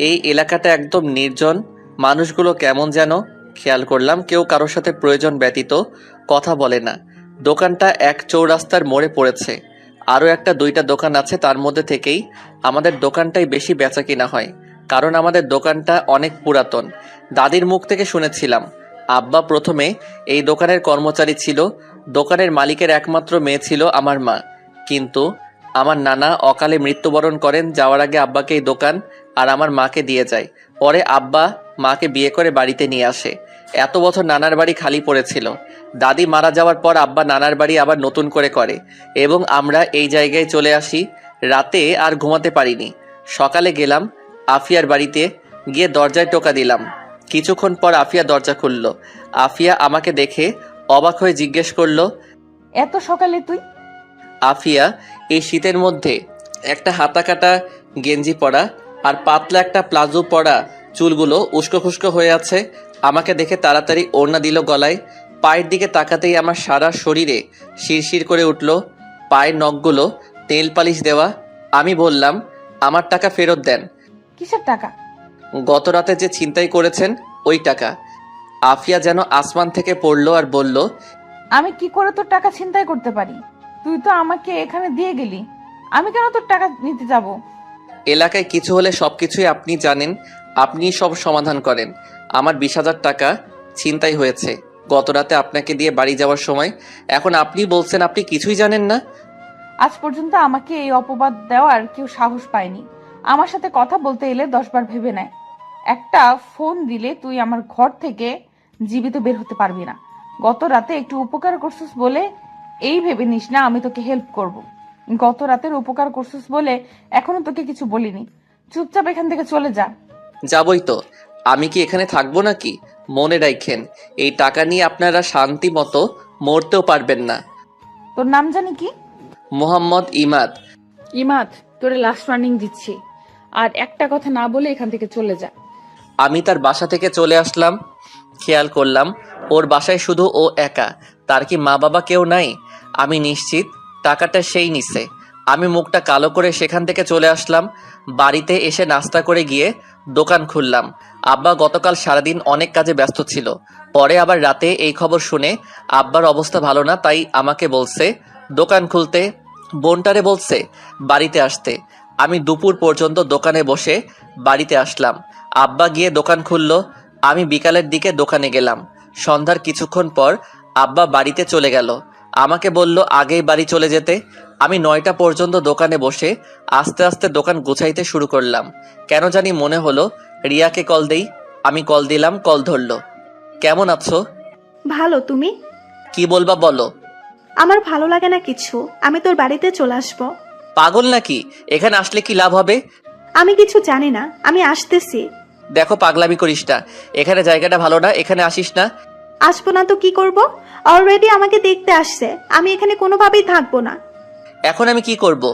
এই এলাকাটা একদম নির্জন, মানুষগুলো কেমন যেন। খেয়াল করলাম কেউ কারোর সাথে প্রয়োজন ব্যতীত কথা বলে না। দোকানটা এক চৌরাস্তার মোড়ে পড়েছে। আরও একটা 2টা দোকান আছে, তার মধ্যে থেকেই আমাদের দোকানটাই বেশি বেচা কিনা হয়, কারণ আমাদের দোকানটা অনেক পুরাতন। দাদির মুখ থেকে শুনেছিলাম আব্বা প্রথমে এই দোকানের কর্মচারী ছিল। দোকানের মালিকের একমাত্র মেয়ে ছিল আমার মা, কিন্তু আমার নানা অকালে মৃত্যুবরণ করেন। যাওয়ার আগে আব্বাকে এই দোকান আর আমার মাকে দিয়ে যায়। পরে আব্বা মাকে বিয়ে করে বাড়িতে নিয়ে আসে। এত বছর নানার বাড়ি খালি পড়েছিল। দাদি মারা যাওয়ার পর আব্বা নানার বাড়ি আবার নতুন করে এবং আমরা এই জায়গায় চলে আসি। রাতে আর ঘুমাতে পারিনি। সকালে গেলাম আফিয়ার বাড়িতে, গিয়ে দরজায় টোকা দিলাম। কিছুক্ষণ পর আফিয়া দরজা খুলল। আফিয়া আমাকে দেখে অবাক হয়ে জিজ্ঞেস করলো, এত সকালে তুই? আফিয়া এই শীতের মধ্যে একটা হাতা কাটা গেঞ্জি পরা আর পাতলা একটা প্লাজো পরা, চুলগুলো উস্কো খুস্কো হয়ে আছে। আমাকে দেখে তাড়াতাড়ি ওড়না দিল গলায়। পায়ের দিকে তাকাতেই আমার সারা শরীরে শিরশির করে উঠল। পায়ের নখগুলো তেল পালিশ দেওয়া। আমি বললাম, আমার টাকা ফেরত দেন। কিসের টাকা? গত রাতে যে ছিনতাই করেছেন ওই টাকা। আফিয়া যেন আসমান থেকে পড়লো আর বলল, আমি কি করে তোর টাকা ছিনতাই করতে পারি? তুই তো আমাকে এখানে দিয়ে গেলি, আমি কেন তোর টাকা নিতে যাব? এলাকায় কিছু হলে সবকিছুই আপনি জানেন, আপনি সব সমাধান করেন। আমার 20,000 টাকা ছিনতাই হয়েছে গত রাতে আপনাকে দিয়ে বাড়ি যাওয়ার সময়। এখন আপনি বলছেন আপনি কিছুই জানেন না। আজ পর্যন্ত আমাকে এই অপবাদ দেওয়ার কেউ সাহস পায়নি। আমার সাথে কথা বলতে এলে 10 বার ভেবে নেয়। একটা ফোন দিলে তুই আমার ঘর থেকে জীবিত বের হতে পারবি না। গত রাতে একটু উপকার করছিস বলে এই ভেবে নিস না আমি তোকে হেল্প করব। গত রাতের উপকার করছিস বলে এখনো তোকে কিছু বলিনি। চুপচাপ এখান থেকে চলে যা। যাবই তো, আমি কি এখানে থাকবো নাকি? মনে রাখেন, এই টাকা নিয়ে আপনারা শান্তি মতো মরতেও পারবেন না। তোর নাম জানি কি? মোহাম্মদ ইমাদ। ইমাদ, তোরে লাস্ট ওয়ার্নিং দিচ্ছি, আর একটা কথা না বলে এখান থেকে চলে যা। আমি তার বাসা থেকে চলে আসলাম। খেয়াল করলাম ওর বাসায় শুধু ও একা। তার কি মা বাবা কেউ নাই? আমি নিশ্চিত টাকাটা সেই নিছে। আমি মুখটা কালো করে সেখান থেকে চলে আসলাম। বাড়িতে এসে নাস্তা করে গিয়ে দোকান খুললাম। আব্বা গতকাল সারাদিন অনেক কাজে ব্যস্ত ছিল। পরে আবার রাতে এই খবর শুনে আব্বার অবস্থা ভালো না, তাই আমাকে বলছে দোকান খুলতে, বোনটারে বলছে বাড়িতে আসতে। আমি দুপুর পর্যন্ত দোকানে বসে বাড়িতে আসলাম। আব্বা গিয়ে দোকান খুলল। আমি বিকালের দিকে দোকানে গেলাম। সন্ধ্যার কিছুক্ষণ পর আব্বা বাড়িতে চলে গেল। আমাকে বলল আগেই বাড়ি চলে যেতে। আমি 9টা পর্যন্ত দোকানে বসে আস্তে আস্তে দোকান গুছাইতে শুরু করলাম। কেন জানি মনে হলো রিয়াকে কল দেই। আমি কল দিলাম, কল ধরলো। কেমন আছো? ভালো, তুমি? কি বলবা বলো। আমার ভালো লাগে না কিছু, আমি তোর বাড়িতে চলে আসবো। পাগল নাকি? এখানে আসলে কি লাভ হবে? আমি কিছু জানি না, আমি আসতেছি। দেখো পাগলামি করিস না, এখানে জায়গাটা ভালো না, এখানে আসিস না। আসবো না তো কি করব? অলরেডি আমাকে দেখতে আসছে, আমি এখানে কোনোভাবেই থাকবো না। এখন আমি কি করব?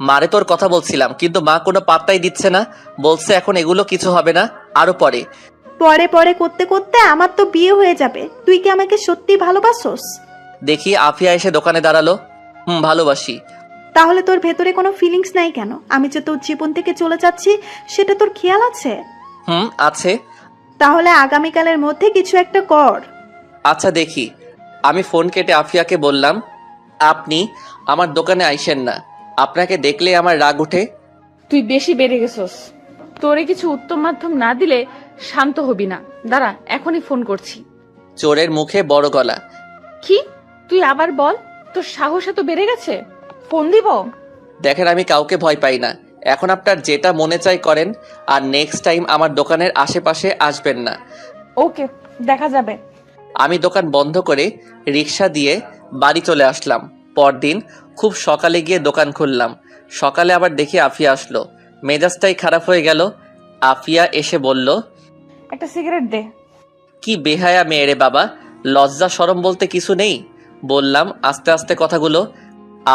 মারে তোর কথা বলছিলাম, কিন্তু মা কোনো পাত্তাই দিচ্ছে না। বলছে এখন এগুলো কিছু হবে না, আরো পরে। পরে পরে করতে করতে আমার তো বিয়ে হয়ে যাবে। তুই কি আমাকে সত্যি ভালোবাসোস? দেখি আফিয়া এসে দোকানে দাঁড়ালো। ভালোবাসি। তাহলে তোর ভেতরে কোনো ফিলিংস নাই কেন? আমি যে তোর জীবন থেকে চলে যাচ্ছি সেটা তোর খেয়াল আছে? আছে। তাহলে আগামীকালের মধ্যে কিছু একটা কর। আচ্ছা দেখি। আমি ফোন কেটে আফিয়াকে বললাম, আপনি আমার দোকানে আইসেন না, আপনাকে দেখলে আমার রাগ উঠে। তুই বেশি বেড়ে গেছস। তোরে কিছু উত্তম মাধ্যম না দিলে শান্ত হবি না। দাঁড়া, এখনই ফোন করছি। চোরের মুখে বড় গলা। কি? তুই আবার বল, তোর সাহস এত বেড়ে গেছে? ফোন দিব? দেখেন আমি কাউকে ভয় পাই না। এখন আপনার যেটা মনে চাই করেন, আর নেক্সট টাইম আমার দোকানের আশেপাশে আসবেন না। ওকে, দেখা যাবে। আমি দোকান বন্ধ করে রিক্সা দিয়ে বাড়ি চলে আসলাম। পরদিন খুব সকালে গিয়ে দোকান খুললাম। সকালে আবার দেখি আফিয়া আসলো। মেজাজটাই খারাপ হয়ে গেল। আফিয়া এসে বলল, একটা সিগারেট দে। কি বেহায়া মেয়ে রে বাবা, লজ্জা শরম বলতে কিছু নেই। বললাম আস্তে আস্তে কথাগুলো।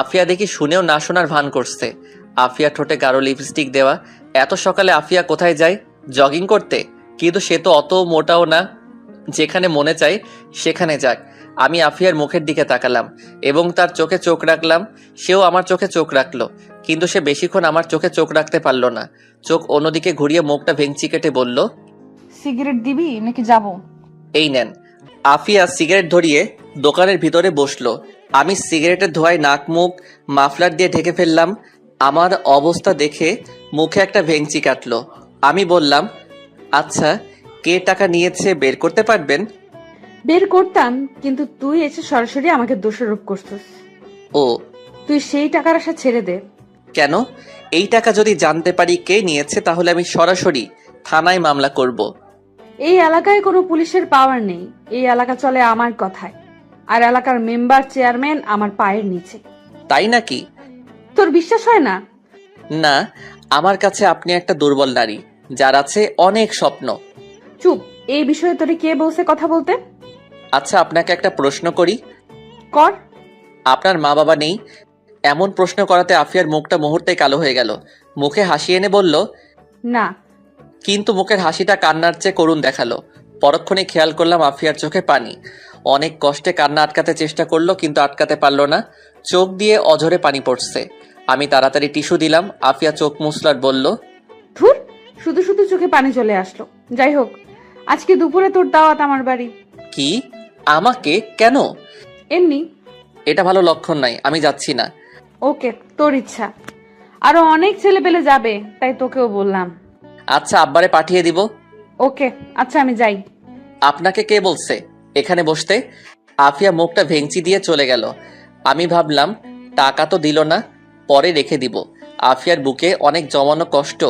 আফিয়া দেখি শুনেও না শোনার ভান করছে। আফিয়া ঠোঁটে গাঢ় লিপস্টিক দেওয়া। এত সকালে আফিয়া কোথায় যায়? জগিং করতে? কিন্তু সে তো অত মোটাও না, যেখানে মনে চায় সেখানে যাক। আমি আফিয়ার মুখের দিকে তাকালাম এবং তার চোখে চোখ রাখলাম। সেও আমার চোখে চোখ রাখলো, কিন্তু সে বেশিক্ষণ আমার চোখে চোখ রাখতে পারল না। চোখ অন্যদিকে ঘুরিয়ে মুখটা ভেঙচি কেটে বলল, সিগারেট দিবি নাকি যাব? এই নেন। আফিয়া সিগারেট ধরিয়ে দোকানের ভিতরে বসলো। আমি সিগারেটের ধোঁয়ায় নাক মুখ মাফলার দিয়ে ঢেকে ফেললাম। আমার অবস্থা দেখে মুখে একটা ভেঙচি কাটলো। আমি বললাম, আচ্ছা, কে টাকা নিয়েছে বের করতে পারবেন? বের করতাম, কিন্তু তুই এসে সরাসরি আমাকে দোষারোপ করছিস। ও, তুই সেই টাকার আশা ছেড়ে দে। কেন? এই টাকা যদি জানতে পারি কে নিয়েছে তাহলে আমি সরাসরি থানায় মামলা করব। এই এলাকায় কোনো পুলিশের পাওয়ার নেই। এই এলাকা চলে আমার কথায়, আর এলাকার মেম্বার চেয়ারম্যান আমার পায়ের নিচে। তাই নাকি? তোর বিশ্বাস হয় না? না, আমার কাছে আপনি একটা দুর্বল নারী, যার আছে অনেক স্বপ্ন। চুপ। এই বিষয়ে তোরে কে বলছে কথা বলতে? আচ্ছা, আপনাকে একটা প্রশ্ন করি। কর। আপনার মা বাবা নেই? এমন প্রশ্ন করাতে আফিয়ার মুখটা মুহূর্তে কালো হয়ে গেল। মুখে হাসি এনে বলল, না। কিন্তু মুখের হাসিটা কান্নার চেয়ে করুণ দেখালো। পরক্ষণে খেয়াল করলাম আফিয়ার চোখে পানি। অনেক কষ্টে কান্না আটকাতে চেষ্টা করলো, কিন্তু আটকাতে পারলো না। চোখ দিয়ে অঝরে পানি পড়ছে। আমি তাড়াতাড়ি টিস্যু দিলাম। আফিয়া চোখ মুছলার বলল, ধুর, শুধু শুধু চোখে পানি চলে আসলো। যাই হোক, আজকে দুপুরে তোর দাওয়াত আমার বাড়ি। কি? আমাকে? কেন? এমনি। এটা ভালো লক্ষণ নাই, আমি যাচ্ছি না। ওকে, তোর ইচ্ছা। আরো অনেক ছেলে পেলে যাবে, তাই তোকেও বললাম। আচ্ছা, আব্বারে পাঠিয়ে দিব। ওকে, আচ্ছা আমি যাই। আপনাকে কে বলছে এখানে বসতে? আফিয়া মুখটা ভেঙচি দিয়ে চলে গেল। আমি ভাবলাম টাকা তো দিল না, পরে রেখে দিব। আফিয়ার বুকে অনেক জমানো কষ্ট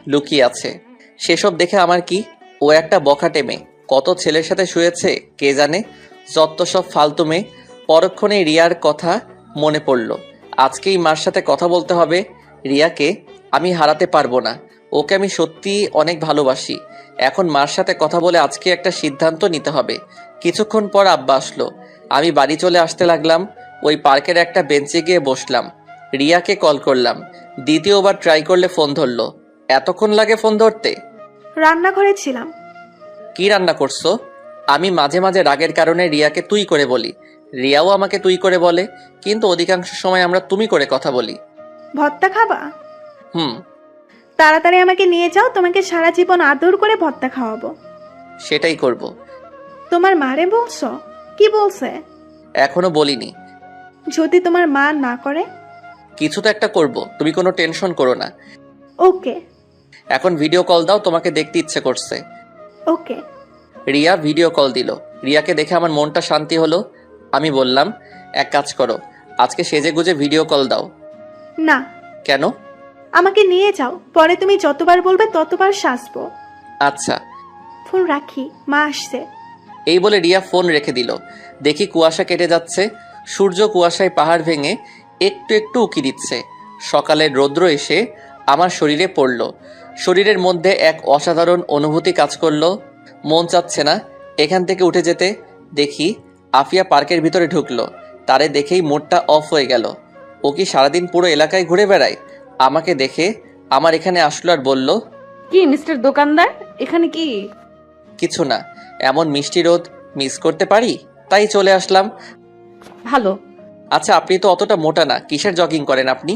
লুকিয়ে আছে। সেসব দেখে আমার কি? ও একটা বখাটে মেয়ে, কত ছেলের সাথে শুয়েছে কে জানে। যত সব ফালতু মেয়ে। পরক্ষণে রিয়ার কথা মনে পড়ল। আজকেই মার সাথে কথা বলতে হবে। রিয়াকে আমি হারাতে পারবো না। ওকে আমি সত্যিই অনেক ভালোবাসি। এখন মার সাথে কথা বলে আজকে একটা সিদ্ধান্ত নিতে হবে। কিছুক্ষণ পর আব্বা আসলো। আমি বাড়ি চলে আসতে লাগলাম। ওই পার্কের একটা বেঞ্চে গিয়ে বসলাম। রিয়াকে কল করলাম। দ্বিতীয়বার ট্রাই করলে ফোন ধরলো। এতক্ষণ লাগে ফোন ধরতে? রান্নাঘরে ছিলাম। কি রান্না করছো? আমি মাঝে মাঝে রাগের কারণে রিয়াকে তুই করে বলি। রিয়াও আমাকে তুই করে বলে, কিন্তু অধিকাংশ সময় আমরা তুমি করে কথা বলি। ভর্তা খাবা? হুম। তাড়াতাড়ি আমাকে নিয়ে যাও, তোমাকে সারা জীবন আদর করে ভর্তা খাওয়াবো। সেটাই করব। তোমার মারে বলছো? কি বলছে? এখনো বলিনি। যদি তোমার মা না করে? কিছু তো একটা করব, তুমি কোনো টেনশন করো না। ওকে। এখন ভিডিও কল দাও, তোমাকে দেখতে ইচ্ছে করছে। ওকে। রিয়া ভিডিও কল দিল। রিয়াকে দেখে আমার মনটা শান্তি হলো। আমি বললাম, এক কাজ করো, আজকে সেজে গুজে ভিডিও কল দাও। না। কেন? আমাকে নিয়ে যাও, পরে তুমি যতবার বলবে ততবার সাজবো। আচ্ছা। ফোন রাখি, মা আসছে। এই বলে রিয়া ফোন রেখে দিল। দেখি কুয়াশা কেটে যাচ্ছে। সূর্য কুয়াশায় পাহাড় ভেঙে একটু একটু উকি দিচ্ছে। সকালের রৌদ্র এসে আমার শরীরে পড়ল। শরীরের মধ্যে এক অসাধারণ অনুভূতি কাজ করলো। মন চাচ্ছে না এখান থেকে উঠে যেতে। দেখি আফিয়া পার্কের ভিতরে ঢুকলো। তারে দেখেই মুডটা অফ হয়ে গেল। ও কি সারাদিন পুরো এলাকায় ঘুরে বেড়ায়? আমাকে দেখে আমার এখানে আসলো আর বলল, কি মিস্টার দোকানদার, এখানে কি? কিছু না, এমন মিষ্টি রোদ মিস করতে পারি, তাই চলে আসলাম। ভালো। আচ্ছা, আপনি তো অতটা মোটা না, কিসের জগিং করেন আপনি?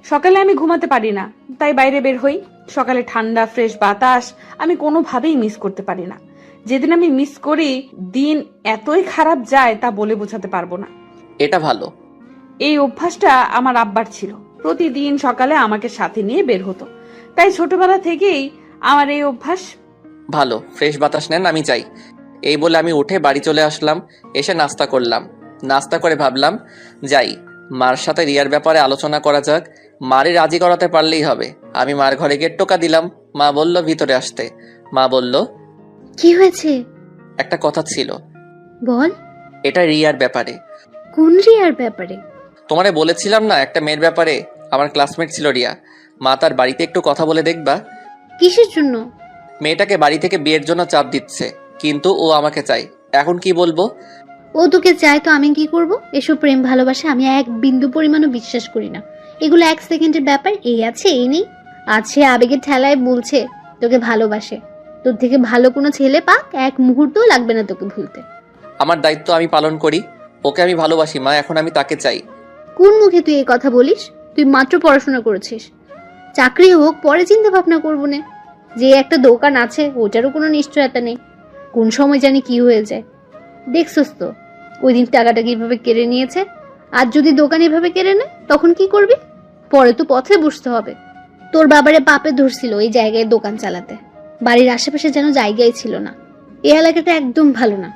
সকালে আমি ঘুমাতে পারি না, তাই বাইরে বের হই। সকালে ঠান্ডা ফ্রেশ বাতাস আমি কোনোভাবেই মিস করতে পারি না। যেদিন আমি মিস করি, দিন এতই খারাপ যায় তা বলে বোঝাতে পারবো না। এটা ভালো। এই অভ্যাসটা আমার আব্বার ছিল। প্রতিদিন সকালে আমাকে সাথে নিয়ে বের হতো, তাই ছোটবেলা থেকেই আমার এই অভ্যাস। ভালো, ফ্রেশ বাতাস নেন, আমি চাই। এই বলে আমি উঠে বাড়ি চলে আসলাম। এসে নাস্তা করলাম। নাস্তা করে ভাবলাম যাই, মার সাথে রিয়ার ব্যাপারে আলোচনা করা যাক। মারে রাজি করাতে পারলেই হবে। আমি মার ঘরে গিয়ে টোকা দিলাম। মা বলল ভিতরে আসতে। মা বলল, কি হয়েছে? একটা কথা ছিল। বল। এটা রিয়ার ব্যাপারে। কোন রিয়ার ব্যাপারে? তোমারে বলেছিলাম না একটা মেয়ের ব্যাপারে? আমার ক্লাসমেট ছিল রিয়া। মা তার বাড়িতে একটু কথা বলে দেখবা। কিসের জন্য? মেয়েটাকে বাড়ি থেকে বিয়ের জন্য চাপ দিচ্ছে, কিন্তু ও আমাকে চাই। এখন কি বলবো? ও তোকে চায় তো আমি কি করব? এসব প্রেম ভালোবাসা আমি এক বিন্দু পরিমাণও বিশ্বাস করি না। এগুলো এক সেকেন্ডের ব্যাপার, এই আছে এই নেই। আছে আবেগের ঠেলায় বলছে তোকে ভালোবাসে। তোর থেকে ভালো কোনো ছেলে পাক, এক মুহূর্তও লাগবে না তোকে ভুলতে। আমার দায়িত্ব আমি পালন করি। ওকে আমি ভালোবাসি মা, এখন আমি তাকে চাই। কোন মুখে তুই এই কথা বলিস? তুই মাত্র পড়াশোনা করেছিস। চাকরি হোক পরে চিন্তা ভাবনা করবো না। যে একটা দোকান আছে ওটারও কোনো নিশ্চয়তা নেই, কোন সময় জানি কি হয়ে যায়। দেখছস তো ওই দিন টাকাটা কিভাবে কেড়ে নিয়েছে। আর যদি দোকান এভাবে কেড়ে নেয় তখন কি করবি? পরে তো পথে বসতে হবে। তোর বাবারে পাপে ধরছিল এই জায়গায় দোকান চালাতে। বাড়ির আশেপাশে যেন জায়গায় ছিল না। এই এলাকাটা একদম ভালো না।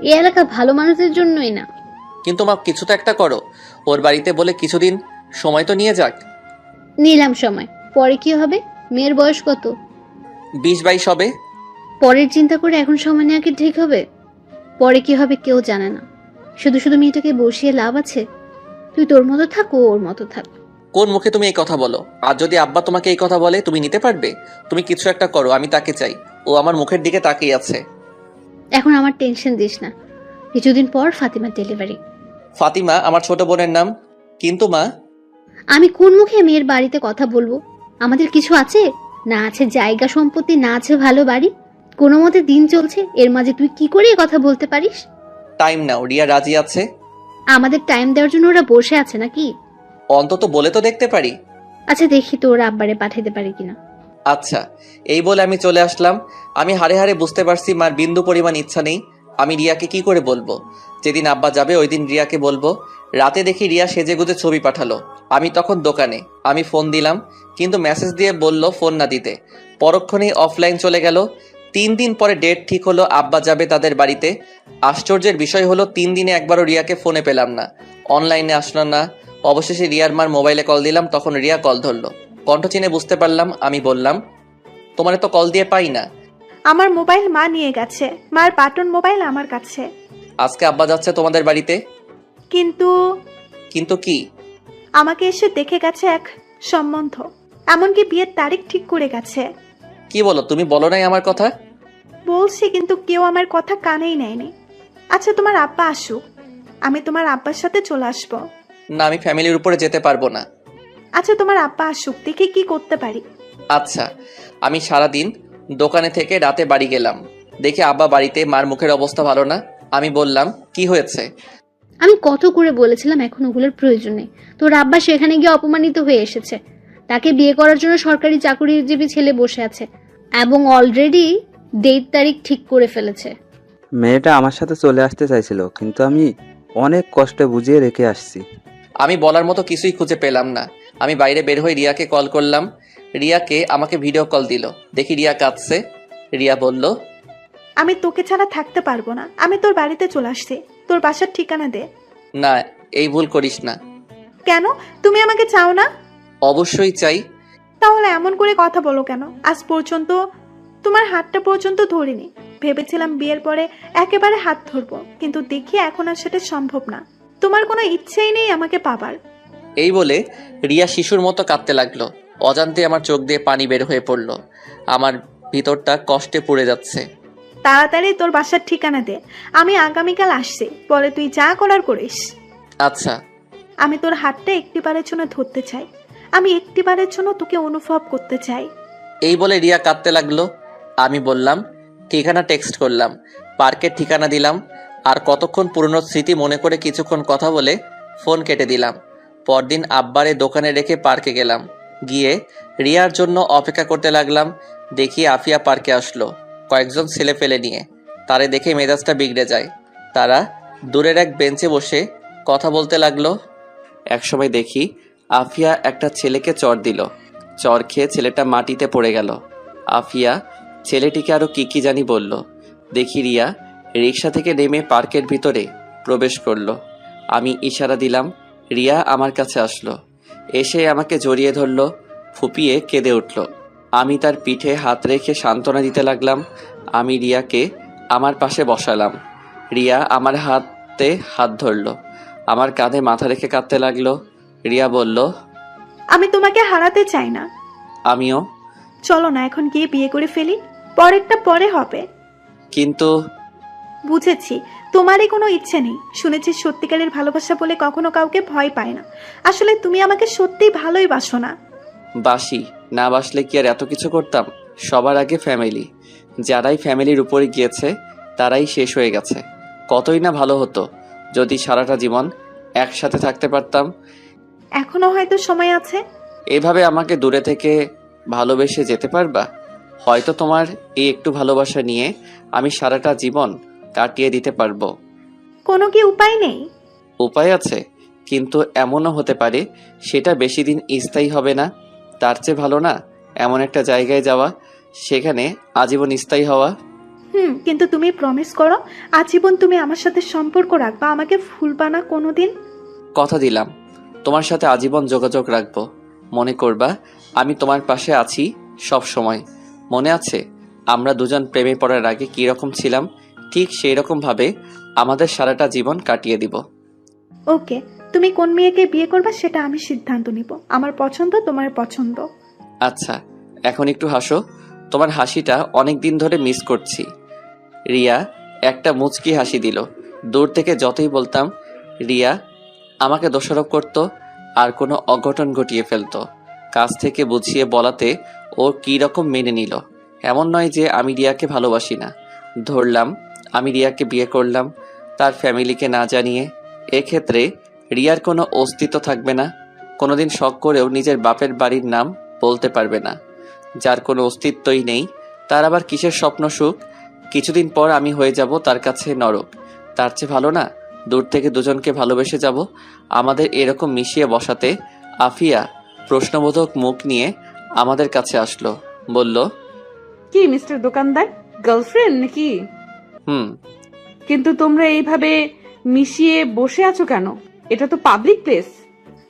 এই এলাকা ভালো মানুষের জন্যই না। কিন্তু মা, কিছু তো একটা করো। ওর বাড়িতে বলে কিছুদিন সময় তো নিয়ে যাক। নিলাম সময়, পরে কি হবে? মেয়ের বয়স কত? 20-22 হবে। পরের চিন্তা করে এখন সময় নেওয়া কি ঠিক হবে? পরে কি হবে কেউ জানে না। শুধু শুধু মেয়েটাকে বসিয়ে লাভ আছে? তুই তোর মতো থাক, ও ওর মতো থাক। কোন মুখে তুমি এই কথা বলো? আর যদি আব্বা তোমাকে এই কথা বলে, তুমি নিতে পারবে? তুমি কিছু একটা করো, আমি তাকে চাই। ও আমার মুখের দিকে তাকিয়ে আছে। এখন আমার টেনশন দিস না। কিছুদিন পর ফাতিমার ডেলিভারি। ফাতিমা আমার ছোট বোনের নাম। কিন্তু মা, আমি কোন মুখে মেয়ের বাড়িতে কথা বলবো? আমাদের কিছু আছে? না আছে জায়গা সম্পত্তি, না আছে ভালো বাড়ি। কোনো মতে দিন চলছে, এর মাঝে তুই কি করে এ কথা বলতে পারিস? টাইম নাও। রিয়া রাজি আছে। আমাদের টাইম দেওয়ার জন্য ওরা বসে আছে নাকি? অন্তত বলে তো দেখতে পারি। আচ্ছা দেখি তো ওরা আব্বারে পাঠাইতে পারি কিনা। আচ্ছা, এই বলে আমি চলে আসলাম। আমি হাড়ে হাড়ে বুঝতে পারছি মার বিন্দু পরিমাণ ইচ্ছা নেই। আমি রিয়াকে কি করে বলবো? যেদিন আব্বা যাবে ওই দিন রিয়াকে বলবো। রাতে দেখি রিয়া সেজেগুজে ছবি পাঠালো। আমি তখন দোকানে। আমি ফোন দিলাম, কিন্তু মেসেজ দিয়ে বলল ফোন না দিতে। পরক্ষণেই অফলাইন চলে গেল। 3 দিন পরে ডেট ঠিক হলো, আব্বা যাবে তাদের বাড়িতে। আশ্চর্যের বিষয় হলো 3 দিনে একবারও রিয়াকে ফোনে পেলাম না, অনলাইনে আসলো না। অবশেষে রিয়ার মার মোবাইলে কল দিলাম, তখন রিয়া কল ধরলো। কণ্ঠ চিনে বুঝতে পারলাম। আমি বললাম, তোমারে তো কল দিয়ে পাই না। আমার মোবাইল মা নিয়ে গেছে, মার বাটন মোবাইল আমার কাছে। আজকে আব্বা যাচ্ছে তোমাদের বাড়িতে। কিন্তু কিন্তু কি? আমাকে এসে দেখে গেছে এক সম্বন্ধ, এমনকি বিয়ের তারিখ ঠিক করে গেছে। কি বলো? তুমি বলো নাই আমার কথা? বলছি, কিন্তু কেউ আমার কথা কানেই নেয়নি। আচ্ছা তোমার আব্বা আসুক, আমি তোমার আব্বার সাথে চলে আসবো। না, আমি ফ্যামিলির উপরে যেতে পারবো না। আচ্ছা তোমার আব্বা আসুক, দেখে কি করতে পারি। আচ্ছা। আমি সারাদিন দোকানে থেকে রাতে বাড়ি গেলাম। দেখে আব্বা বাড়িতে, মার মুখের অবস্থা ভালো না। আমি বললাম, কি হয়েছে? আমি কত করে বলেছিলাম এখন ওগুলোর প্রয়োজন নেই। তোর আব্বা সেখানে গিয়ে অপমানিত হয়ে এসেছে। তাকে বিয়ে করার জন্য সরকারি চাকরিজীবী ছেলে বসে আছে এবং অলরেডি ডেট তারিখ ঠিক করে ফেলেছে। মেয়েটা আমার সাথে চলে আসতে চাইছিল, কিন্তু আমি অনেক কষ্টে বুঝিয়ে রেখে আসছি। আমি বলার মতো কিছুই খুঁজে পেলাম না। আমি বাইরে বের হয়ে রিয়াকে কল করলাম। রিয়াকে আমাকে ভিডিও কল দিল। দেখি রিয়া কাঁদছে। রিয়া বলল, আমি তোকে ছাড়া থাকতে পারবো না, আমি তোর বাড়িতে চলে আসছি, তোর বাসার ঠিকানা দে। না, এই ভুল করিস না। কেন? তুমি আমাকে চাও না? অবশ্যই চাই। তাহলে এমন করে কথা বলো কেন? আজ পর্যন্ত তোমার হাতটা পর্যন্ত ধরিনি। ভেবেছিলাম বিয়ের পরে একেবারে হাত ধরবো, কিন্তু দেখি এখন আর সেটা সম্ভব না। তোমার কোনো ইচ্ছেই নেই আমাকে পাবার। এই বলে রিয়া শিশুর মতো কাঁদতে লাগলো। অজান্তে আমার চোখ দিয়ে পানি বের হয়ে পড়লো। আমার ভিতরটা কষ্টে পুড়ে যাচ্ছে। তাড়াতাড়ি তোর বাসার ঠিকানা দে, আমি আগামীকাল আসছি, পরে তুই যা করার করিস। আচ্ছা। আমি তোর হাতটা একটিবারের জন্য ধরতে চাই, আমি একটিবারের জন্য তোকে অনুভব করতে চাই। এই বলে রিয়া কাঁদতে লাগলো। আমি বললাম, ঠিকানা টেক্সট করলাম। পার্কের ঠিকানা দিলাম। আর কতক্ষণ পুরনো স্মৃতি মনে করে কিছুক্ষণ কথা বলে ফোন কেটে দিলাম। পরদিন আব্বারে দোকানে রেখে পার্কে গেলাম। গিয়ে রিয়ার জন্য অপেক্ষা করতে লাগলাম। দেখি আফিয়া পার্কে আসলো কয়েকজন ছেলে ফেলে নিয়ে। তারে দেখে মেজাজটা বিগড়ে যায়। তারা দূরের এক বেঞ্চে বসে কথা বলতে লাগলো। একসময় দেখি আফিয়া একটা ছেলেকে চর দিল। চর খেয়ে ছেলেটা মাটিতে পড়ে গেল। আফিয়া ছেলেটিকে আরো কি জানি বলল। দেখি রিয়া রিক্সা থেকে নেমে পার্কের ভিতরে প্রবেশ করলো। আমি ইশারা দিলাম। রিয়া আমার কাছে আসলো। এসে আমাকে জড়িয়ে ধরলো, ফুপিয়ে কেঁদে উঠল। আমি তার পিঠে হাত রেখে সান্ত্বনা দিতে লাগলাম। আমি রিয়াকে আমার পাশে বসালাম। রিয়া আমার হাতে হাত ধরলো, আমার কাঁধে মাথা রেখে কাঁদতে লাগলো। রিয়া বলল, আমি তোমাকে হারাতে চাই না। আমিও। চলো না এখন গিয়ে বিয়ে করে ফেলি, পরেরটা পরে হবে। কিন্তু বুঝেছি, তোমারই কোনো ইচ্ছে নেই। শুনেছি সত্যিকারের ভালোবাসা বলে কখনো কাউকে ভয় পায় না। আসলে তুমি আমাকে সত্যিই ভালোই বাসো না। বাসি না বাসলে কি আর এত কিছু করতাম? সবার আগে ফ্যামিলি। যারাই ফ্যামিলির উপরে গিয়েছে তারাই শেষ হয়ে গেছে। কতই না ভালো হতো যদি সারাটা জীবন একসাথে থাকতে পারতাম। এখনো হয়তো সময় আছে। এভাবে আমাকে দূরে থেকে ভালোবেসে যেতে পারবা? হয়তো তোমার এই একটু ভালোবাসা নিয়ে আমি সারাটা জীবন কাটিয়ে দিতে পারবো। কোনো কি উপায় নেই? উপায় আছে, কিন্তু এমনও হতে পারে সেটা বেশি দিন স্থায়ী হবে না। তার চেয়ে ভালো না এমন একটা জায়গায় যাওয়া, সেখানে আজীবন স্থায়ী হওয়া। কিন্তু তুমি প্রমিস করো আজীবন তুমি আমার সাথে সম্পর্ক রাখবা, আমাকে ভুলবা না কোনোদিন। কথা দিলাম তোমার সাথে আজীবন যোগাযোগ রাখবো। মনে করবা আমি তোমার পাশে আছি সব সময়। মনে আছে আমরা দুজন প্রেমে পড়ার আগে কি রকম ছিলাম? ঠিক সেই রকম ভাবে আমাদের সারাটা জীবন কাটিয়ে দিব। ওকে, তুমি কোন মেয়েকে বিয়ে করবা সেটা আমি সিদ্ধান্ত নিব। আমার পছন্দ, তোমার পছন্দ। আচ্ছা এখন একটু হাসো, তোমার হাসিটা অনেক দিন ধরে মিস করছি। রিয়া একটা মুচকি হাসি দিল। দূর থেকে যতই বলতাম রিয়া আমাকে দোষারোপ করত আর কোনো অঘটন ঘটিয়ে ফেলতো। কাছ থেকে বুঝিয়ে বলাতে ও কী রকম মেনে নিল। এমন নয় যে আমি রিয়াকে ভালোবাসি না। ধরলাম আমি রিয়াকে বিয়ে করলাম তার ফ্যামিলিকে না জানিয়ে। এক্ষেত্রে রিয়ার কোনো অস্তিত্ব থাকবে না। কোনোদিন শখ করেও নিজের বাপের বাড়ির নাম বলতে পারবে না। যার কোনো অস্তিত্বই নেই তার আবার কিসের স্বপ্ন সুখ? কিছুদিন পর আমি হয়ে যাব তার কাছে নরক। তার চেয়ে ভালো না দূর থেকে দুজনকে ভালোবেসে যাব। আমাদের এরকম মিশিয়ে বসাতে আফিয়া প্রশ্নবোধক মুখ নিয়ে আমাদের কাছে আসলো, বলল, কি মিস্টার দোকানদার, গার্লফ্রেন্ড নাকি? হুম। কিন্তু তোমরা এইভাবে মিশিয়ে বসে আছো কেন? এটা তো পাবলিক প্লেস।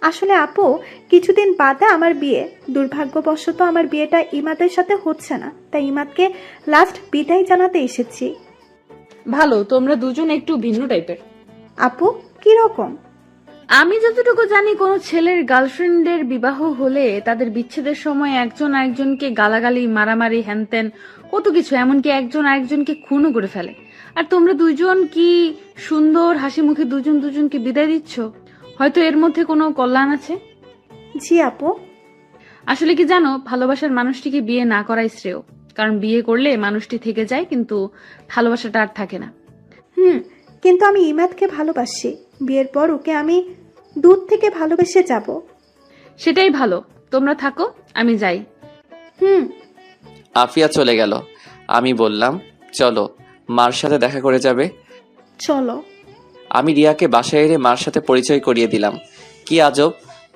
আসলে আপু, কিছুদিন বাদে আমার বিয়ে। দুর্ভাগ্যবশত আমার বিয়েটা ইমাদের সাথে হচ্ছে না, তাই ইমাদকে লাস্ট বিদায় জানাতে এসেছি। ভালো, তোমরা দুজন একটু ভিন্ন টাইপের। আপু কিরকম? আমি যতটুকু জানি কোনো ছেলের গার্লফ্রেন্ডের বিবাহ হলে তাদের বিচ্ছেদের সময় একজন আরেকজনকে গালাগালি, মারামারি, হ্যানত্যান কত কিছু, এমনকি একজন আরেকজনকে খুনও করে ফেলে। আর তোমরা দুজন কি সুন্দর হাসি মুখে দুজন দুজনকে বিদায় দিচ্ছ। হয়তো এর মধ্যে কোনো কল্যাণ আছে। জি আপু। আসলে কি জানো, ভালোবাসার মানুষটিকে বিয়ে না করাই শ্রেয়। কারণ বিয়ে করলে মানুষটি থেকে যায় কিন্তু ভালোবাসাটা আর থাকে না। কিন্তু আমি ইমাদকে ভালোবাসি। বিয়ের পর ওকে আমি দূর থেকে ভালোবেসে যাব। সেটাই ভালো, তোমরা থাকো, আমি যাই। আফিয়া চলে গেল। আমি বললাম, চলো মার সাথে দেখা করে যাবে। চলো। আমি রিয়াকে বাসায় এনে মার সাথে পরিচয় করিয়ে দিলাম। কি আজব,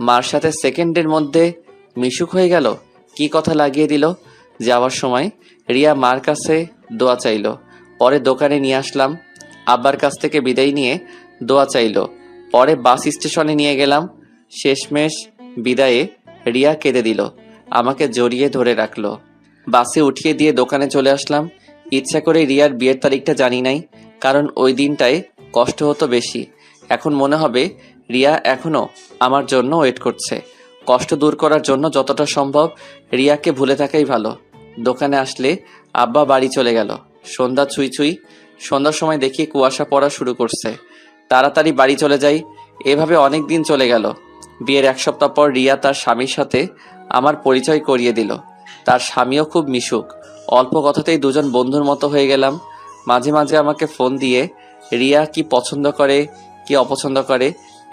মার সাথে সেকেন্ডের মধ্যে মিশুক হয়ে গেল। কি কথা লাগিয়ে দিল। যাওয়ার সময় রিয়া মার কাছে দোয়া চাইল। পরে দোকানে নিয়ে আসলাম। আব্বার কাছ থেকে বিদায় নিয়ে দোয়া চাইল। পরে বাস স্টেশনে নিয়ে গেলাম। শেষমেশ বিদায়ে রিয়া কেঁদে দিল, আমাকে জড়িয়ে ধরে রাখলো। বাসে উঠিয়ে দিয়ে দোকানে চলে আসলাম। ইচ্ছা করে রিয়ার বিয়ের তারিখটা জানি নাই, কারণ ওই দিনটায় কষ্ট হতো বেশি। এখন মনে হবে রিয়া এখনো আমার জন্য ওয়েট করছে। কষ্ট দূর করার জন্য যতটা সম্ভব রিয়াকে ভুলে থাকাই ভালো। দোকানে আসলে আব্বা বাড়ি চলে গেল। সন্ধ্যা ছুঁই ছুঁই। সন্ধ্যার সময় দেখি কুয়াশা পড়া শুরু করছে। তাড়াতাড়ি বাড়ি চলে যাই। এভাবে অনেক দিন চলে গেল। বিয়ের 1 সপ্তাহ পর রিয়া তার স্বামীর সাথে আমার পরিচয় করিয়ে দিল। তার স্বামীও খুব মিশুক। অল্প কথাতেই দুজন বন্ধুর মতো হয়ে গেলাম। মাঝে মাঝে আমাকে ফোন দিয়ে রিয়া কি পছন্দ করে কি অপছন্দ করে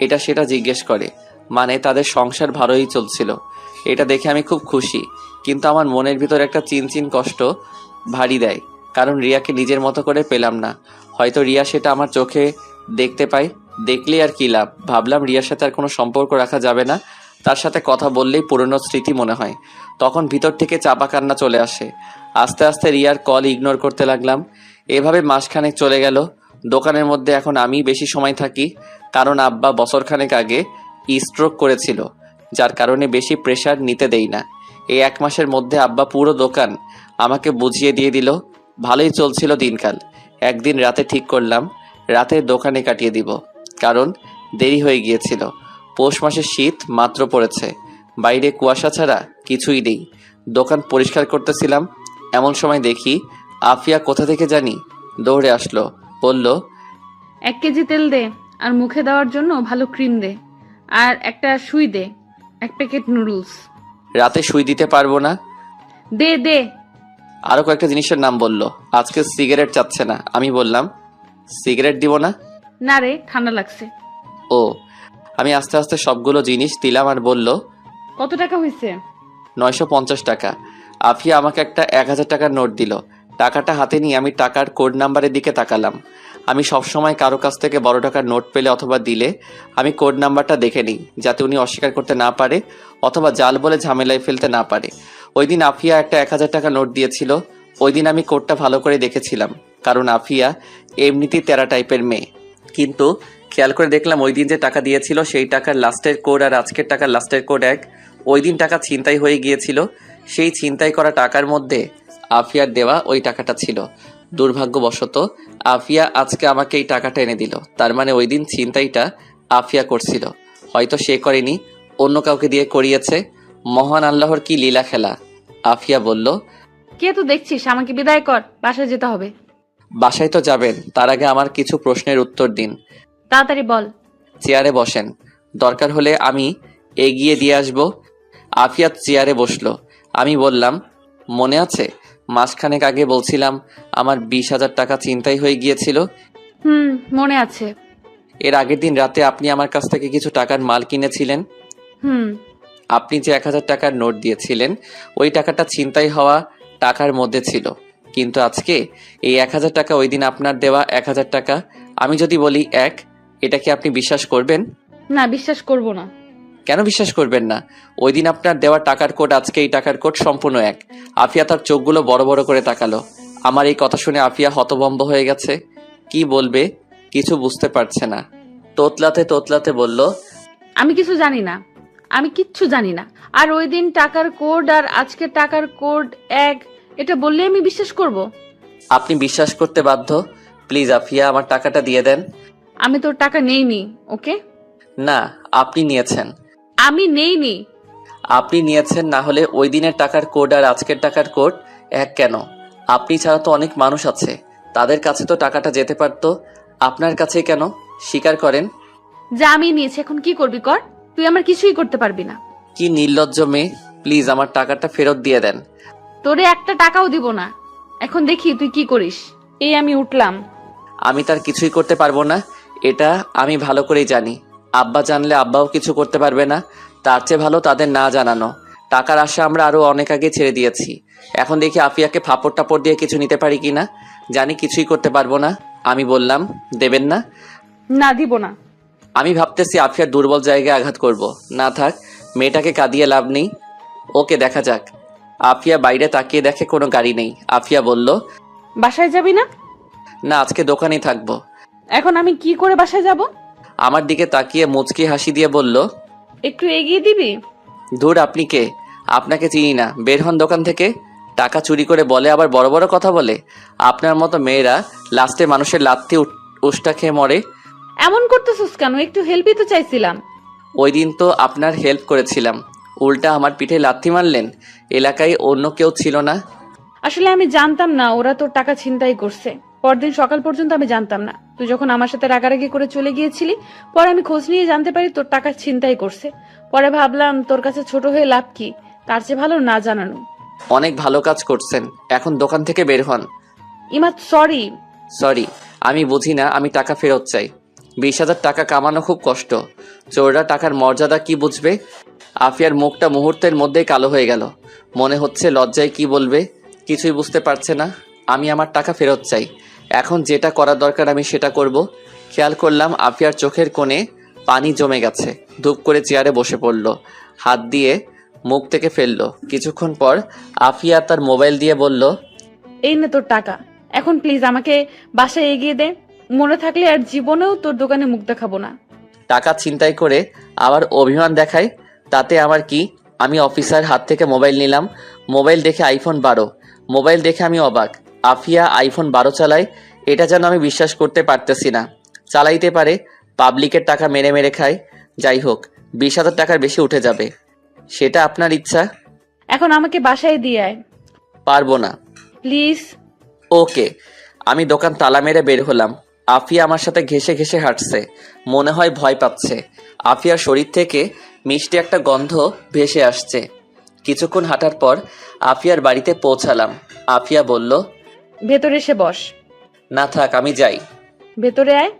এটা সেটা জিজ্ঞেস করে। মানে তাদের সংসার ভালোই চলছিল। এটা দেখে আমি খুব খুশি, কিন্তু আমার মনের ভিতর একটা চিনচিন কষ্ট ভারী দেয়, কারণ রিয়াকে নিজের মতো করে পেলাম না। হয়তো রিয়া সেটা আমার চোখে দেখতে পায়। দেখলে আর কি লাভ। ভাবলাম রিয়ার সাথে আর কোনো সম্পর্ক রাখা যাবে না। তার সাথে কথা বললেই পুরনো স্মৃতি মনে হয়। তখন ভিতর থেকে চাপা কান্না চলে আসে। আস্তে আস্তে রিয়ার কল ইগনোর করতে লাগলাম। এভাবে মাসখানেক চলে গেল। দোকানের মধ্যে এখন আমি বেশি সময় থাকি, কারণ আব্বা বছরখানেক আগে স্ট্রোক করেছিল, যার কারণে বেশি প্রেশার নিতে দেই না। এই 1 মাসের মধ্যে আব্বা পুরো দোকান আমাকে বুঝিয়ে দিয়ে দিল। ভালোই চলছিল দিনকাল। একদিন রাতে ঠিক করলাম রাতে দোকানে কাটিয়ে দিব, কারণ দেরি হয়ে গিয়েছিল। পৌষ মাসের শীত মাত্র পড়েছে, বাইরে কুয়াশা ছাড়া কিছুই নেই। দোকান পরিষ্কার করতেছিলাম, এমন সময় দেখি আফিয়া কোথা থেকে জানি দৌড়ে আসলো। বলল, 1 কেজি তেল দে, আর মুখে দেওয়ার জন্য ভালো ক্রিম দে, আর একটা সুই দে, 1 প্যাকেট নুডলস। রাতে সুই দিতে পারবো না। দে দে। আরও কয়েকটা জিনিসের নাম বলল। আজকে সিগারেট চাচ্ছে না। আমি বললাম, সিগারেট দিব না। না রে, ঠান্ডা লাগছে। ও। আমি আস্তে আস্তে সবগুলো জিনিস দিলাম আর বলল, কত টাকা হয়েছে? 950 টাকা। আফিয়া আমাকে একটা 1000 টাকার নোট দিল। টাকাটা হাতে নিয়ে আমি টাকার কোড নাম্বারের দিকে তাকালাম। আমি সবসময় কারো কাছ থেকে বড় টাকার নোট পেলে অথবা দিলে আমি কোড নাম্বারটা দেখে নিই, যাতে উনি অস্বীকার করতে না পারে অথবা জাল বলে ঝামেলায় ফেলতে না পারে। ওই দিন আফিয়া একটা 1000 টাকা নোট দিয়েছিল। ওই দিন আমি কোডটা ভালো করে দেখেছিলাম, কারণ আফিয়া এমনিতেই তেরা টাইপের মেয়ে। কিন্তু খেয়াল করে দেখলাম ওই দিন যে টাকা দিয়েছিল সেই টাকার লাস্টের কোড আর আজকের টাকার লাস্টের কোড এক। ওই দিন টাকা ছিনতাই হয়ে গিয়েছিল, সেই ছিনতাই করা টাকার মধ্যে আফিয়ার দেওয়া ওই টাকাটা ছিল। দুর্ভাগ্যবশত আফিয়া আজকে আমাকে এই টাকাটা এনে দিল। তার মানে ওই দিন ছিনতাইটা আফিয়া করছিল, হয়তো সে করেনি, অন্য কাউকে দিয়ে করিয়েছে। মহান আল্লাহর কি লীলা খেলা। আফিয়া বলল, কে তো দেখছিস, আমাকে বিদায় কর, বাসায় যেতে হবে। বাসায় তো যাবেন, তার আগে আমার কিছু প্রশ্নের উত্তর দিন। তাড়াতাড়ি বল। চেয়ারে বসেন, দরকার হলে আমি এগিয়ে দিয়ে আসব। আফিয়া চেয়ারে বসলো। আমি বললাম, মনে আছে মাসখানেক আগে বলছিলাম আমার 20,000 টাকা ছিনতাই হয়ে গিয়েছিল? মনে আছে। এর আগের দিন রাতে আপনি আমার কাছ থেকে কিছু টাকার মাল কিনেছিলেন। আপনি যে 1000 টাকার নোট দিয়েছিলেন ওই টাকাটা ছিনতাই হওয়া টাকার মধ্যে ছিল। কিন্তু আজকে এই 1000 টাকা ওই দিন আপনার দেওয়া 1000 টাকা। আমি যদি বলি এক, এটা কি আপনি বিশ্বাস করবেন? না, বিশ্বাস করব না। কেন বিশ্বাস করবেন না? ওই দিন আপনার দেওয়া টাকার কোড আজকে এই টাকার কোড সম্পূর্ণ এক। আফিয়া তার চোখগুলো বড় বড় করে তাকালো। আমার এই কথা শুনে আফিয়া হতভম্ব হয়ে গেছে। কি বলবে কিছু বুঝতে পারছে না। তোতলাতে তোতলাতে বলল, আমি কিছু জানি না, আমি কিচ্ছু জানি না। আর ওই দিন টাকার কোড আর আজকের টাকার কোড এক, এটা বললে আমি বিশ্বাস করব? আপনি বিশ্বাস করতে বাধ্য। প্লিজ আফিয়া, আমার টাকাটা দিয়ে দেন। আমি তোর টাকা নেইনি। ওকে? না, আপনি নিয়েছেন। আমি নেইনি। আপনি নিয়েছেন, না হলে ওই দিনের টাকার কোড আর আজকের টাকার কোড এক কেন? আপনি ছাড়া তো অনেক মানুষ আছে, তাদের কাছে তো টাকাটা যেতে পারতো, আপনার কাছে কেন? স্বীকার করেন। যা, আমি নিয়েছি, এখন কি করবি কর, তুই আমার কিছুই করতে পারবি না। কি নির্লজ্জ মেয়ে। প্লিজ আমার টাকাটা ফেরত দিয়ে দেন। তোরে একটা টাকাও দিব না। এখন দেখি তুই কি করিস। এই আমি উঠলাম। আমি তার কিছুই করতে পারবো না, এটা আমি ভালো করেই জানি। আব্বা জানলে আব্বাও কিছু করতে পারবে না, তার চেয়ে ভালো তাদের না জানানো। টাকার আশা আমরা আরো অনেক আগে ছেড়ে দিয়েছি। এখন দেখি আফিয়াকে ফাপড় টাপড় দিয়ে কিছু নিতে পারি কিনা। জানি কিছুই করতে পারবো না। আমি বললাম, দেবেন না? না, দিব না। আমি ভাবতেছি আফিয়ার দুর্বল জায়গায় আঘাত করব। না থাক, মেয়েটাকে কাঁদিয়ে লাভ নেই। ওকে, দেখা যাক। আফিয়া বাইরে তাকিয়ে দেখে কোনো গাড়ি নেই। আফিয়া বলল, বাসায় যাবি না? না, আজকে দোকানেই থাকবো। এখন আমি কি করে বাসায় যাব? আমার দিকে তাকিয়ে মুচকি হাসি দিয়ে বলল, একটু এগিয়ে দিবি? ধুর, আপনি কে? আপনাকে চিনি না, বের হন দোকান থেকে। টাকা চুরি করে বলে আবার বড় বড় কথা বলে। আপনার মতো মেয়েরা লাস্টে মানুষের লাথি উষ্টা খেয়ে মরে। এমন করতেছিস কেন? একটু হেল্পই তো চাইছিলাম। ওই দিন তো আপনার হেল্প করেছিলাম, উল্টা আমার পিঠে লাথি মারলেন। এলাকায় অন্য কেউ ছিল না? আসলে আমি জানতাম না ওরা তোর টাকা ছিনতাই করছে। পরদিন সকাল পর্যন্ত আমি জানতাম না। তুই যখন আমার সাথে রাগারাগি করে চলে গিয়েছিলি, পরে আমি খোঁজ নিয়ে জানতে পারি তোর টাকা ছিনতাই করছে। পরে ভাবলাম তোর কাছে ছোট হয়ে লাভ কি, তার চেয়ে ভালো না জানানো। অনেক ভালো কাজ করছেন, এখন দোকান থেকে বের হন। ইমাদ, সরি। সরি? আমি বুঝি না, আমি টাকা ফেরত চাই। 20,000 টাকা কামানো খুব কষ্ট, চোররা টাকার মর্যাদা কি বুঝবে? আফিয়ার মুখটা মুহূর্তের মধ্যেই কালো হয়ে গেল। মনে হচ্ছে লজ্জায় কি বলবে, কিছুই বুঝতে পারছে না। আমি আমার টাকা ফেরত চাই। এখন যেটা করার দরকার আমি সেটা করব। খেয়াল করলাম আফিয়ার চোখের কোণে পানি জমে গেছে। ধূপ করে চেয়ারে বসে পড়ল, হাত দিয়ে মুখ থেকে ফেললো। কিছুক্ষণ পর আফিয়া তার মোবাইল দিয়ে বলল, এই নে তোর টাকা, এখন প্লিজ আমাকে বাসায় এগিয়ে দে। মনে থাকলে আর জীবনেও তোর দোকানে মুখ দেখাবো না। টাকা ছিনতাই করে আবার অভিমান দেখায়, তাতে আমার কি? আমি অফিসার হাত থেকে মোবাইল নিলাম। মোবাইল দেখে iPhone 12। মোবাইল দেখে আমি অবাক, আফিয়া iPhone 12 চালায়, এটা যেন আমি বিশ্বাস করতে পারতেছি না। চালাইতে পারে, পাবলিকের টাকা মেরে মেরে খায়। যাই হোক, 20,000 টাকার বেশি উঠে যাবে, সেটা আপনার ইচ্ছা। এখন আমাকে বাসায় দিয়ে আয় পারবো না। প্লিজ। ওকে। আমি দোকান তালা মেরে বের হলাম। আফিয়া আমার সাথে ঘেঁষে ঘেঁষে হাঁটছে, মনে হয় ভয় পাচ্ছে। আফিয়ার শরীর থেকে মিষ্টি একটা গন্ধ ভেসে আসছে। কিছুক্ষণ হাঁটার পর আফিয়ার বাড়িতে পৌঁছালাম। আফিয়া বলল, ভেতরে এসে বস। না থাক, আমি যাই। ভেতরে আয়।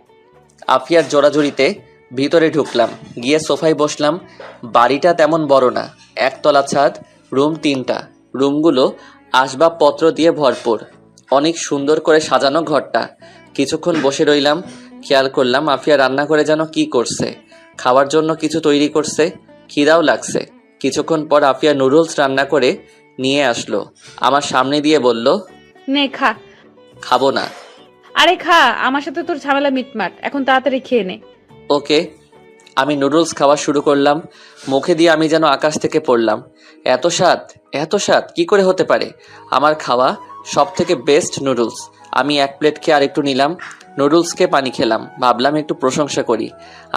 আফিয়ার জোড়াজুড়িতে ভিতরে ঢুকলাম, গিয়ে সোফায় বসলাম। বাড়িটা তেমন বড় না, একতলা ছাদ, রুম 3টা। রুমগুলো আসবাবপত্র দিয়ে ভরপুর, অনেক সুন্দর করে সাজানো ঘরটা। কিছুক্ষণ বসে রইলাম, খেয়াল করলাম আফিয়া রান্না করে যেন কি করছে, খাওয়ার জন্য কিছু তৈরি করছে। খিদাও লাগছে। কিছুক্ষণ পর আফিয়া নুডলস রান্না করে নিয়ে আসলো, আমার সামনে দিয়ে বলল, নে খা। খাবো না। আরে খা, আমার সাথে তোর ঝামেলা মিটমাট, এখন তাড়াতাড়ি খেয়ে নে। ওকে। আমি নুডলস খাওয়া শুরু করলাম। মুখে দিয়ে আমি যেন আকাশ থেকে পড়লাম। এত স্বাদ, এত স্বাদ কি করে হতে পারে? আমার খাওয়া সব থেকে বেস্ট নুডলস। আমি 1 প্লেট খেয়ে আরেকটু নিলাম। নুডলসকে পানি খেলাম, ভাবলাম একটু প্রশংসা করি।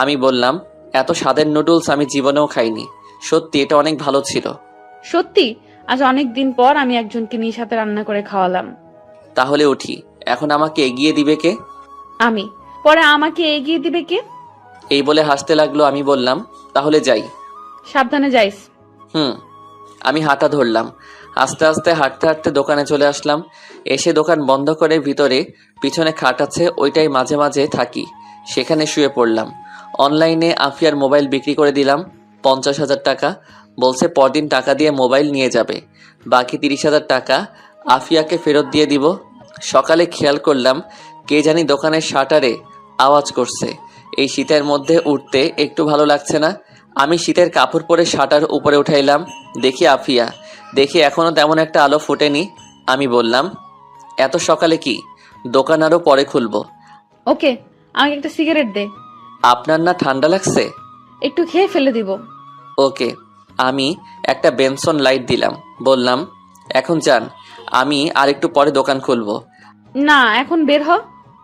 আমি বললাম, এত স্বাদের নুডলস আমি জীবনেও খাইনি। সত্যি এটা অনেক ভালো ছিল। সত্যি? আজ অনেক দিন পর আমি একজনকে নিজ হাতে রান্না করে খাওয়ালাম। তাহলে উঠি, এখন আমাকে এগিয়ে দিবে কে? আমি। পরে আমাকে এগিয়ে দিবে কে? এই বলে হাসতে লাগলো। আমি বললাম, তাহলে যাই। সাবধানে যাইস। আমি হাঁটা ধরলাম। আস্তে আস্তে হাঁটতে হাঁটতে দোকানে চলে আসলাম। এসে দোকান বন্ধ করে ভিতরে পিছনে খাট আছে, ওইটাই মাঝে মাঝে থাকি, সেখানে শুয়ে পড়লাম। অনলাইনে আফিয়ার মোবাইল বিক্রি করে দিলাম 50,000 টাকা। বলছে পরদিন টাকা দিয়ে মোবাইল নিয়ে যাবে, বাকি 30,000 টাকা আফিয়াকে ফেরত দিয়ে দিব। সকালে খেয়াল করলাম কে জানি দোকানের শাটারে আওয়াজ করছে। এই শীতের মধ্যে উঠতে একটু ভালো লাগছে না। আমি শীতের কাপড় পরে শাটার উপরে উঠাইলাম। দেখি আফিয়া, দেখি এখনো তেমন একটা আলো ফোটেনি। আমি বললাম, এত সকালে কি? দোকান আরো পরে খুলবো। ওকে, আমাকে একটা সিগারেট দে। আপনার না ঠান্ডা লাগছে? একটু খেয়ে ফেলে দিব। ওকে। আমি একটা বেনসন লাইট দিলাম, বললাম, এখন যান, আমি আর একটু পরে দোকান খুলবো। না, এখন বের হ,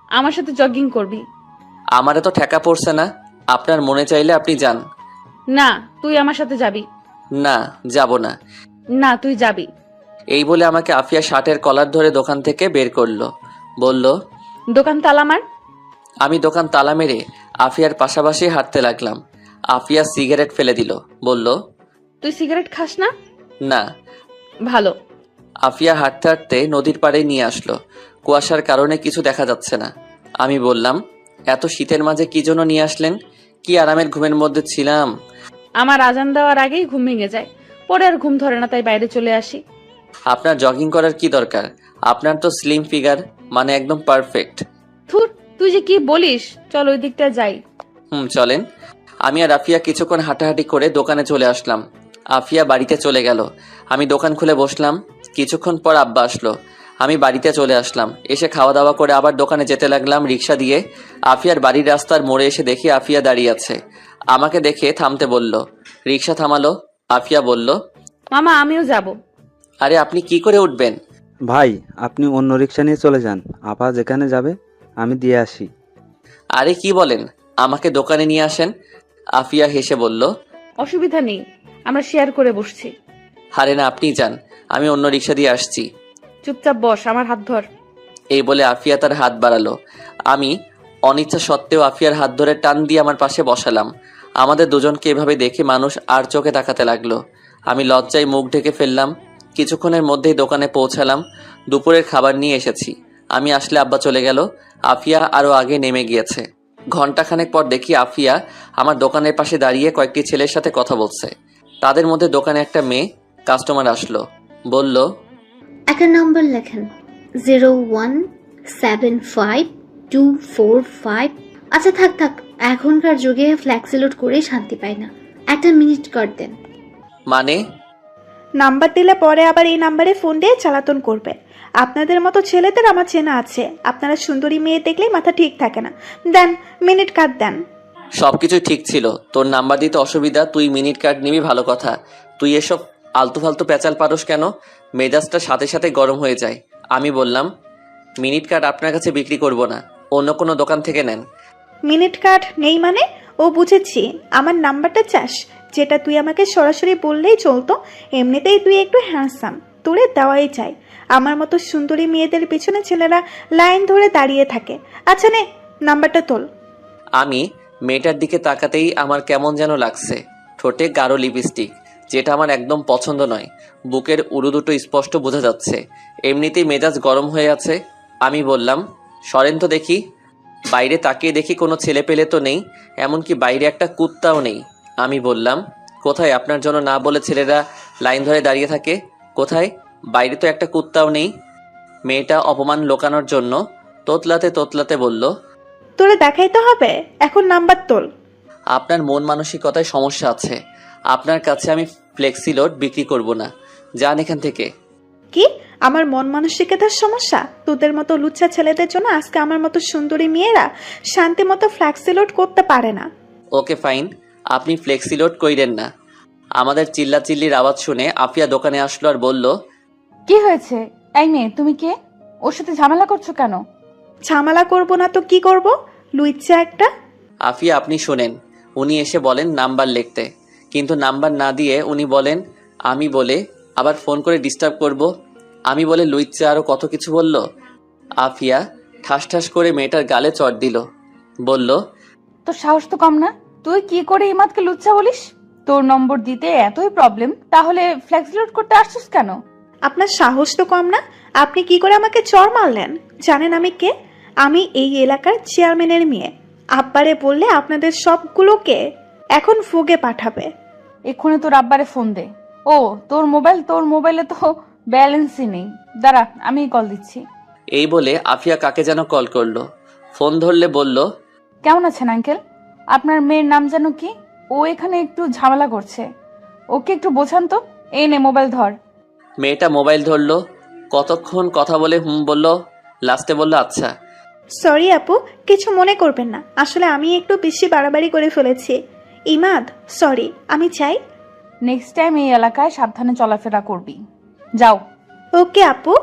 আমার সাথে জগিং করবি। আমার এত ঠেকা পড়ছে না, আপনার মনে চাইলে আপনি যান। না, তুই আমার সাথে যাবি। না, যাব না। না, তুই যাবি। এই বলে আমাকে আফিয়া শার্টের কলার ধরে দোকান থেকে বের করলো। বলল, দোকান তালা মার। আমি দোকান তালা মেরে আফিয়ার পাশাপাশি হাঁটতে লাগলাম। আফিয়া সিগারেট ফেলে দিল, বলল, তুই সিগারেট খাস না? না। ভালো। আফিয়া হাঁটতে হাঁটতে নদীর পাড়ে নিয়ে আসলো। কুয়াশার কারণে কিছু দেখা যাচ্ছে না। আমি বললাম, এত শীতের মাঝে কি জন্য নিয়ে আসলেন? কি আরামের ঘুমের মধ্যে ছিলাম। আমার আজান দেওয়ার আগেই ঘুম ভেঙে যায়, পরে আর ঘুম ধরে না, তাই বাইরে চলে আসি। আপনার জগিং করার কি দরকার? আপনার তো স্লিম ফিগার, মানে একদম পারফেক্ট। থুর, তুই যে কি বলিস, চল ওই দিকটা যাই। চলেন। আমি আর আফিয়া কিছুক্ষণ হাঁটাহাঁটি করে দোকানে চলে আসলাম। আফিয়া বাড়িতে চলে গেল। আমি দোকান খুলে বসলাম। কিছুক্ষণ পর আব্বা আসলো। আমি বাড়িতে চলে আসলাম। এসে খাওয়া দাওয়া করে আবার দোকানে যেতে লাগলাম রিক্সা দিয়ে। আফিয়ার বাড়ির রাস্তার মোড়ে এসে দেখি আফিয়া দাঁড়িয়ে আছে। আমাকে দেখে থামতে বলল। রিক্সা থামালো। আফিয়া বলল, মামা, আমিও যাব। আরে আপনি কি করে উঠবেন? ভাই, আপনি অন্য রিক্সা নিয়ে চলে যান, আপা যেখানে যাবে আমি দিয়ে আসি। আরে কি বলেন, আমাকে দোকানে নিয়ে আসেন। আফিয়া হেসে বলল, অসুবিধা নেই, আমরা শেয়ার করে বসছি। আরে না, আপনি যান, আমি অন্য রিক্সা দিয়ে আসছি। চুপচাপ বস, আমার হাত ধর। এই বলে আফিয়া তার হাত বাড়ালো। আমি অনিচ্ছা সত্ত্বেও আফিয়ার হাত ধরে টান দিয়ে আমার পাশে বসালাম। আমাদের দুজনকে এভাবে দেখে মানুষ আর চোখে তাকাতে লাগলো। আমি লজ্জায় মুখ ঢেকে ফেললাম। কিছুক্ষণের মধ্যেই দোকানে পৌঁছালাম। দুপুরের খাবার নিয়ে এসেছি। আমি আসলে আব্বা চলে গেল। আফিয়া আরো আগে নেমে গিয়েছে। ঘন্টাখানেক পর দেখি আফিয়া আমার দোকানের পাশে দাঁড়িয়ে কয়েকটি ছেলের সাথে কথা বলছে। তাদের মধ্যে দোকানে একটা মেয়ে কাস্টমার আসলো। বলল, একটা নাম্বার লেখেন, 0175245। আচ্ছা থাক থাক, এখনকার যুগে ফ্ল্যাক্সিলোড করে শান্তি পায় না, একটা মিনিট কার্ড দেন। মানে? নাম্বার দিলে পরে আবার এই নাম্বারে ফোন দিয়ে চালাতন করবে। আপনাদের মতো ছেলেদের আমার চেনা আছে, আপনারা সুন্দরী মেয়ে দেখলেই মাথা ঠিক থাকে না। দেন, মিনিট কার্ড দেন। সবকিছুই ঠিক ছিল, তোর নাম্বার দিতে অসুবিধা, তুই মিনিট কার্ড নিবি ভালো কথা। তুই এসব আলতু ফালতু প্যাচাল পারস কেন? মেজাজটা সাথে সাথে গরম হয়ে যায়। আমি বললাম, মিনিট কার্ড আপনার কাছে বিক্রি করব না, অন্য কোনো দোকান থেকে নেন। মিনিট কার্ড নেই মানে? ও বুঝেছি, আমার নাম্বারটা চাস, যেটা তুই আমাকে সরাসরি বললেই চলতো। এমনিতেই তুই একটু হ্যান্ডসাম, তোরে দেওয়াই চাই। আমার মতো সুন্দরী মেয়েদের পিছনে ছেলেরা লাইন ধরে দাঁড়িয়ে থাকে। আচ্ছা নে, নাম্বারটা তোল। আমি মেয়েটার দিকে তাকাতেই আমার কেমন যেন লাগছে। ঠোঁটে গাঢ় লিপস্টিক, যেটা আমার একদম পছন্দ নয়। বুকের উরু দুটো স্পষ্ট বোঝা যাচ্ছে। এমনিতেই মেজাজ গরম হয়ে আছে। আমি বললাম, সরেন তো দেখি। বাইরে তাকিয়ে দেখি কোনো ছেলে পেলে তো নেই, এমনকি বাইরে একটা কুত্তাও নেই। আমি বললাম, কোথায়? আপনার জন্য না বলে ছেলেরা লাইন ধরে দাঁড়িয়ে থাকে, কোথায়? বাইরে তো একটা কুত্তাও নেই। মেয়েটা অপমান লোকানোর জন্য তোতলাতে তোতলাতে বলল, তোরে দেখাইতে হবে, এখন নাম্বার তোল। আপনার মন মানসিকতায় সমস্যা আছে। আপনার কাছে আমি ফ্লেক্সি লোড বিক্রি করব না, যান এখান থেকে। কি? আমার মন মানসিকতার সমস্যা? তোদের মতো লুচ্ছা ছেলেদের জন্য আজকে আমার মতো সুন্দরী মেয়েরা শান্তি মতো ফ্ল্যাক্সি লোড করতে পারে না। ওকে ফাইন, আপনি ফ্লেক্সি লোড কইরেন না। আমাদের চিল্লাচিল্লির আওয়াজ শুনে আফিয়া দোকানে আসলো আর বলল, কি হয়েছে? এই মেয়ে, তুমি কে? ওর সাথে ঝামেলা করছো কেন? ঝামেলা করব না তো কি করব? লুইচ্ছা একটা। আফিয়া আপনি শোনেন, উনি এসে বলেন নাম্বার লিখতে, কিন্তু নাম্বার না দিয়ে উনি বলেন আমি বলে আবার ফোন করে ডিস্টার্ব করব। আমি বলে লুইচ্ছা আরও কত কিছু বলল। আফিয়া ঠাস ঠাস করে মেয়েটার গালে চড় দিল, বলল, তোর সাহস তো কম না? তুই কি করে ইমাদকে লুচ্চা বলিস? তোর নম্বর দিতে এতই প্রবলেম, তাহলে ফ্লেক্স লোড করতে আসছিস কেন? আপনার সাহস তো কম না? আপনি কি করে আমাকে চড় মারলেন? জানেন আমি কে? আমি এই এলাকার চেয়ারম্যানের মেয়ে। আব্বারে বললে আপনাদের সবগুলোকে এখন ফুগে পাঠাবে। এক্ষুনি তোর আব্বারে ফোন দে। ও তোর মোবাইলে তো ব্যালেন্সই নেই। দাঁড়া, আমি কল দিচ্ছি। এই বলে আফিয়া কাকে যেন কল করলো। ফোন ধরলে বলল, কেমন আছেন আঙ্কেল? আপনার মেয়ের নাম যেন কি? ও এখানে একটু ঝামেলা করছে, ওকে একটু বোঝান তো। এই নে মোবাইল ধর। মেয়েটা মোবাইল ধরলো, কতক্ষণ কথা বলে বলল, লাস্টে বলল, আচ্ছা। সরি আপু, কিছু মনে করবেন না, আসলে আমি একটু বেশি বাড়াবাড়ি করে ফেলেছি। ইমাদ, সরি, আমি চাই। নেক্সট টাইম এই এলাকায় সাবধানে চলাফেরা করবি। যাও। ওকে আপু।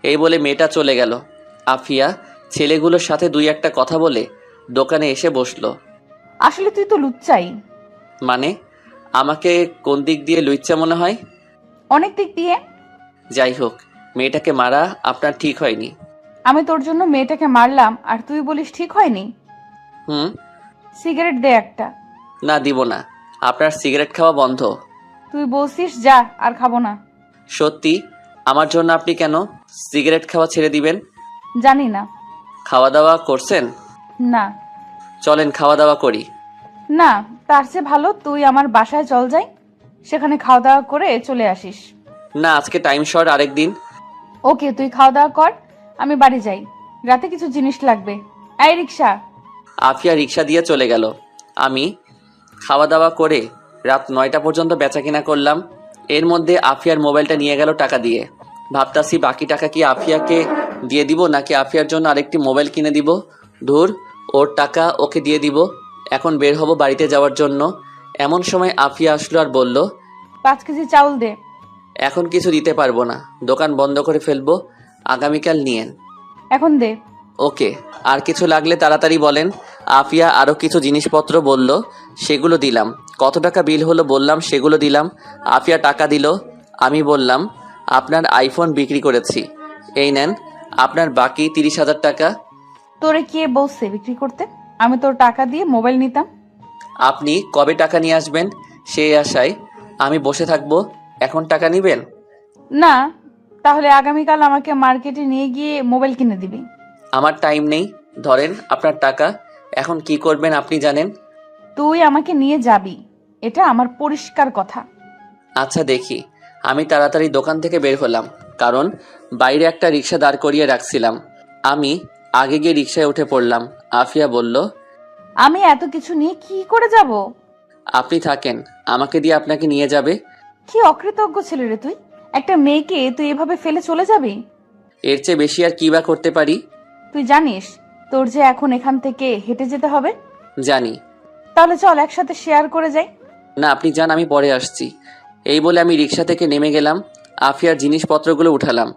এই বলে মেয়েটা চলে গেল। আফিয়া ছেলেগুলোর সাথে দুই একটা কথা বলে দোকানে এসে বসলো। আসলে তুই তো লুচ্চাই। মানে আমাকে কোন দিক দিয়ে লুইচ্ছা মনে হয়? অনেক দিক দিয়ে। যাই হোক, মেয়েটাকে মারা আপনার ঠিক হয়নি। আমি তোর জন্য মেয়েটাকে মারলাম আর তুই বলিস ঠিক হয়নি? হুম। সিগারেট দে একটা। না, দিব না। আপনার সিগারেট খাওয়া বন্ধ। তুই বলছিস যা, আর খাবো না। সত্যি? আমার জন্য আপনি কেন সিগারেট খাওয়া ছেড়ে দিবেন? জানি না। খাওয়া দাওয়া করছেন? না। চলেন খাওয়া দাওয়া করি। না, তার চেয়ে ভালো তুই আমার বাসায় চল যাই, সেখানে খাওয়া দাওয়া করে চলে আসিস। না, আজকে টাইম শর্ট, আরেকদিন। ওকে, তুই খাওয়া দাওয়া কর, আমি বাড়ি যাই, রাতে কিছু জিনিস লাগবে। এই রিক্সা। আফিয়া রিক্সা দিয়ে চলে গেল। আমি খাওয়া দাওয়া করে রাত 9টা পর্যন্ত বেচাকেনা করলাম। এর মধ্যে আফিয়ার মোবাইলটা নিয়ে গেল টাকা দিয়ে। ভাবতাছি বাকি টাকা কি আফিয়াকে দিয়ে দিব নাকি আফিয়ার জন্য আরেকটি মোবাইল কিনে দিব। ধুর, ওর টাকা ওকে দিয়ে দিব। এখন বের হব বাড়িতে যাওয়ার জন্য। এমন সময় আফিয়া আসলো আর বলল, 5 কেজি চাউল দে। এখন কিছু দিতে পারবো না, দোকান বন্ধ করে ফেলবো, আগামীকাল নিয়েন। এখন দে। ওকে, আর কিছু লাগলে তাড়াতাড়ি বলেন। আফিয়া আরও কিছু জিনিসপত্র বলল, সেগুলো দিলাম। কত টাকা বিল হলো বললাম, সেগুলো দিলাম। আফিয়া টাকা দিল। আমি বললাম, আপনার আইফোন বিক্রি করেছি, এই নেন আপনার বাকি 30,000 টাকা। তোরে কে বলছে বিক্রি করতে? আমি তোর টাকা দিয়ে মোবাইল নিতাম। আপনি কবে টাকা নিয়ে আসবেন সেই আশায় আমি বসে থাকবো, এখন টাকা নেবেন? না, তাহলে আগামীকাল আমাকে মার্কেটে নিয়ে গিয়ে মোবাইল কিনে দিবি। আমার টাইম নেই, ধরেন আপনার টাকা। এখন কি করবেন আপনি জানেন। তুই আমাকে নিয়ে যাবি, এটা আমার পরিষ্কার কথা। আচ্ছা দেখি। আমি তাড়াতাড়ি দোকান থেকে বের হলাম, কারণ বাইরে একটা রিক্সা দাঁড় করিয়ে রাখছিলাম। আমি আগে গিয়ে রিক্সায় উঠে পড়লাম। আফিয়া বলল, আমি এত কিছু নিয়ে কি করে যাব? আপনি থাকেন, আমাকে দিয়ে আপনাকে নিয়ে যাবে। কি অকৃতজ্ঞ ছেলে রে তুই! একটা মেয়েকে তুই এভাবে ফেলে চলে যাবি? এর চেয়ে বেশি আর কি বা করতে পারি? তুই জানিস তোর যে এখন এখান থেকে হেঁটে যেতে হবে? জানি। তাহলে চল একসাথে শেয়ার করে যাই। না, আপনি যান, আমি পরে আসছি। এই বলে আমি রিক্সা থেকে নেমে গেলাম। আফিয়ার জিনিসপত্রগুলো উঠালাম।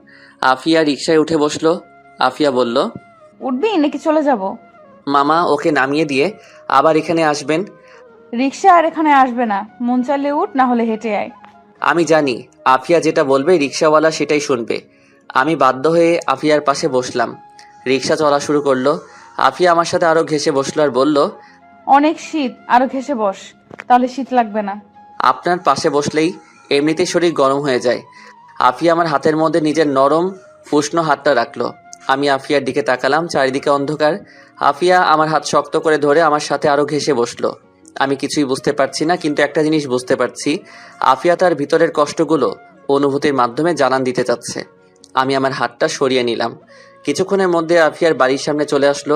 আফিয়া রিক্সায় উঠে বসলো। আফিয়া বলল, উঠবি নাকি চলে যাব? মামা ওকে নামিয়ে দিয়ে আবার এখানে আসবেন। রিক্সা আর এখানে আসবে না, মন চাইলে উঠ, না হলে হেঁটে আয়। আমি জানি আফিয়া যেটা বলবে রিক্সাওয়ালা সেটাই শুনবে। আমি বাধ্য হয়ে আফিয়ার পাশে বসলাম। রিক্সা চলা শুরু করলো। আফিয়া আমার সাথে আরো ঘেঁষে বসলো আর বলল, অনেক শীত, আরো ঘেসে বস, তাহলে শীত লাগবে না। আপনার পাশে বসলেই এমনিতেই শরীর গরম হয়ে যায়। আফিয়া আমার হাতের মধ্যে নিজের নরম উষ্ণ হাতটা রাখলো। আমি আফিয়ার দিকে তাকালাম, চারিদিকে অন্ধকার। আফিয়া আমার হাত শক্ত করে ধরে আমার সাথে আরো ঘেঁষে বসলো। আমি কিছুই বুঝতে পারছি না, কিন্তু একটা জিনিস বুঝতে পারছি, আফিয়া তার ভিতরের কষ্টগুলো অনুভূতির মাধ্যমে জানান দিতে চাচ্ছে। আমি আমার হাতটা সরিয়ে নিলাম। কিছুক্ষণের মধ্যে আফিয়ার বাড়ির সামনে চলে আসলো।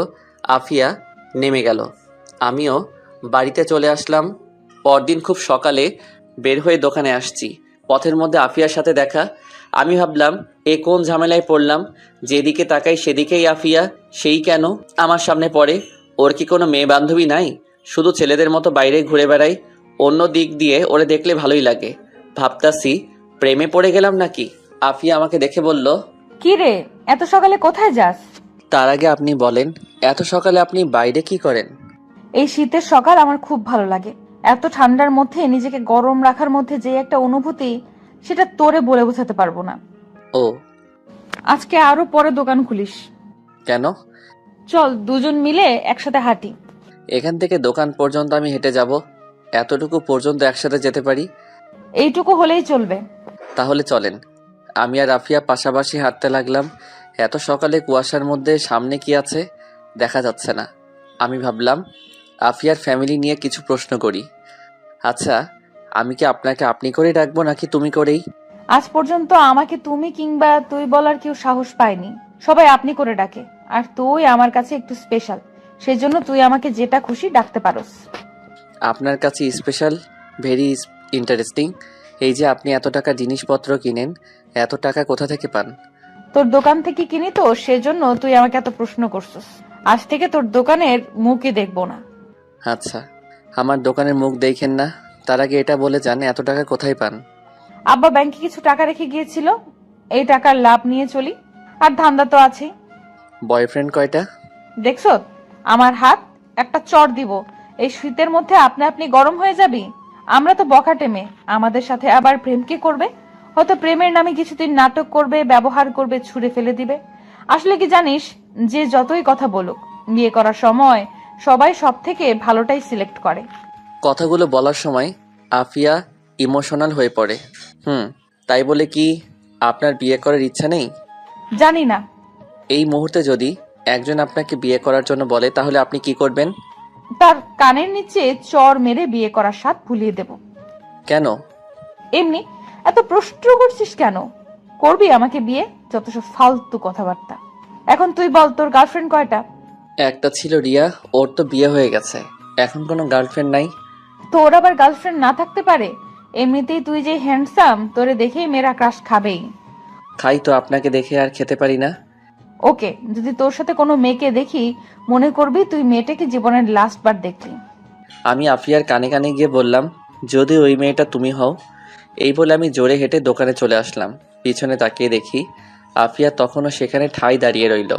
আফিয়া নেমে গেল। আমিও বাড়িতে চলে আসলাম। পরদিন খুব সকালে বের হয়ে দোকানে আসছি। পথের মধ্যে আফিয়ার সাথে দেখা। আমি ভাবলাম এ কোন ঝামেলায় পড়লাম, যেদিকে তাকাই সেদিকেই আফিয়া, সেই কেন আমার সামনে পড়ে? ওর কি কোনো মেয়ে বান্ধবী নাই? শুধু ছেলেদের মতো বাইরে ঘুরে বেড়াই। অন্য দিক দিয়ে ওরে দেখলে ভালোই লাগে। ভাবতাছি প্রেমে পড়ে গেলাম নাকি। আফিয়া আমাকে দেখে বলল, কি রে, এত সকালে কোথায় যাস? তার আগে আপনি বলেন, এত সকালে আপনি বাইরে কি করেন? এই শীতের সকাল আমার খুব ভালো লাগে। এত ঠান্ডার মধ্যে নিজেকে গরম রাখার মধ্যে যে একটা অনুভূতি, সেটা তোরে বলে বোঝাতে পারবো না। ও, আজকে আরো পরে দোকান খুলিস। কেন? চল দুজন মিলে একসাথে হাঁটি। এখান থেকে দোকান পর্যন্ত আমি হেঁটে যাব। এতটুকু পর্যন্ত একসাথে যেতে পারি। এইটুকু হলেই চলবে। তাহলে চলেন। আমি আর আফিয়া পাশাপাশি হাঁটতে লাগলাম। এত সকালে কুয়াশার মধ্যে সামনে কি আছে দেখা যাচ্ছে না। আমি ভাবলাম আফিয়ার ফ্যামিলি নিয়ে কিছু প্রশ্ন করি। আচ্ছা, আমি কি আপনাকে আপনি করেই ডাকবো নাকি তুমি করেই? আজ পর্যন্ত আমাকে তুমি কিংবা তুই বলার কেউ সাহস পায়নি, সবাই আপনি করে ডাকে। আর তুই আমার কাছে একটু স্পেশাল, সেই জন্য তুই আমাকে যেটা খুশি ডাকতে পারোস। আপনার কাছে স্পেশাল, ভেরি ইন্টারেস্টিং। এই যে আপনি এত টাকা জিনিসপত্র কিনেন, এত টাকা কোথা থেকে পান? তোর দোকান থেকে কিনি তো, সেজন্য তুই আমাকে এত প্রশ্ন করছিস। আজ থেকে তোর দোকানের মুখই দেখবো না। আচ্ছা, আমার দোকানের মুখ দেখেন না, তার আগে এটা বলে যান এত টাকা কোথায় পান? আব্বা ব্যাংকে কিছু টাকা রেখে গিয়েছিল, এই টাকার লাভ নিয়ে চলি। আর ধান্দা তো আছে। বয়ফ্রেন্ড কয়টা? দেখছো আমার হাত, একটা চড় দিব, এই শীতের মধ্যে আপনি আপনি গরম হয়ে যাবি। আমরা তো বখাটে মেয়ে, আমাদের সাথে আবার প্রেম কে করবে? হয়তো প্রেমের নামে কিছুদিন নাটক করবে, ব্যবহার করবে, ছুঁড়ে ফেলে দিবে। আসলে কি জানিস, যে যতই কথা বলুক, বিয়ে করার সময় সবাই সব থেকে ভালোটাই সিলেক্ট করে। কথাগুলো বলার সময় আফিয়া ইমোশনাল হয়ে পড়ে। তাই বলে কি আপনার বিয়ে করার ইচ্ছা নেই? জানি না। এই মুহূর্তে যদি একজন আপনাকে বিয়ে করার জন্য বলে, তাহলে আপনি কি করবেন? তার কানের নিচে চড় মেরে বিয়ে করার স্বাদ ভুলিয়ে দেব। কেন? এমনি। এত প্রশ্ন করছিস কেন? করবি আমাকে বিয়ে? যত সব ফালতু কথাবার্তা। এখন তুই বল, তোর গার্লফ্রেন্ড কয়টা? একটা ছিল রিয়া, ওর তো বিয়ে হয়ে গেছে, এখন কোনো গার্লফ্রেন্ড নাই। তোর আবার গার্লফ্রেন্ড না থাকতে পারে? এমনিতেই তুই যে হ্যান্ডসাম, তোরে দেখেই মেয়েরা ক্রাশ খাবেই। খাই তো, আপনাকে দেখে আর খেতে পারি না। ওকে, যদি তোর সাথে কোনো মেয়েকে দেখি, মনে করবি তুই মেয়েটাকে জীবনের লাস্ট বার দেখলি। আমি আফিয়ার কানে কানে গিয়ে বললাম, যদি ওই মেয়েটা তুমি হও। এই বলে আমি জোরে হেঁটে দোকানে চলে আসলাম। পিছনে তাকিয়ে দেখি আফিয়া তখনও সেখানে ঠাই দাঁড়িয়ে রইল।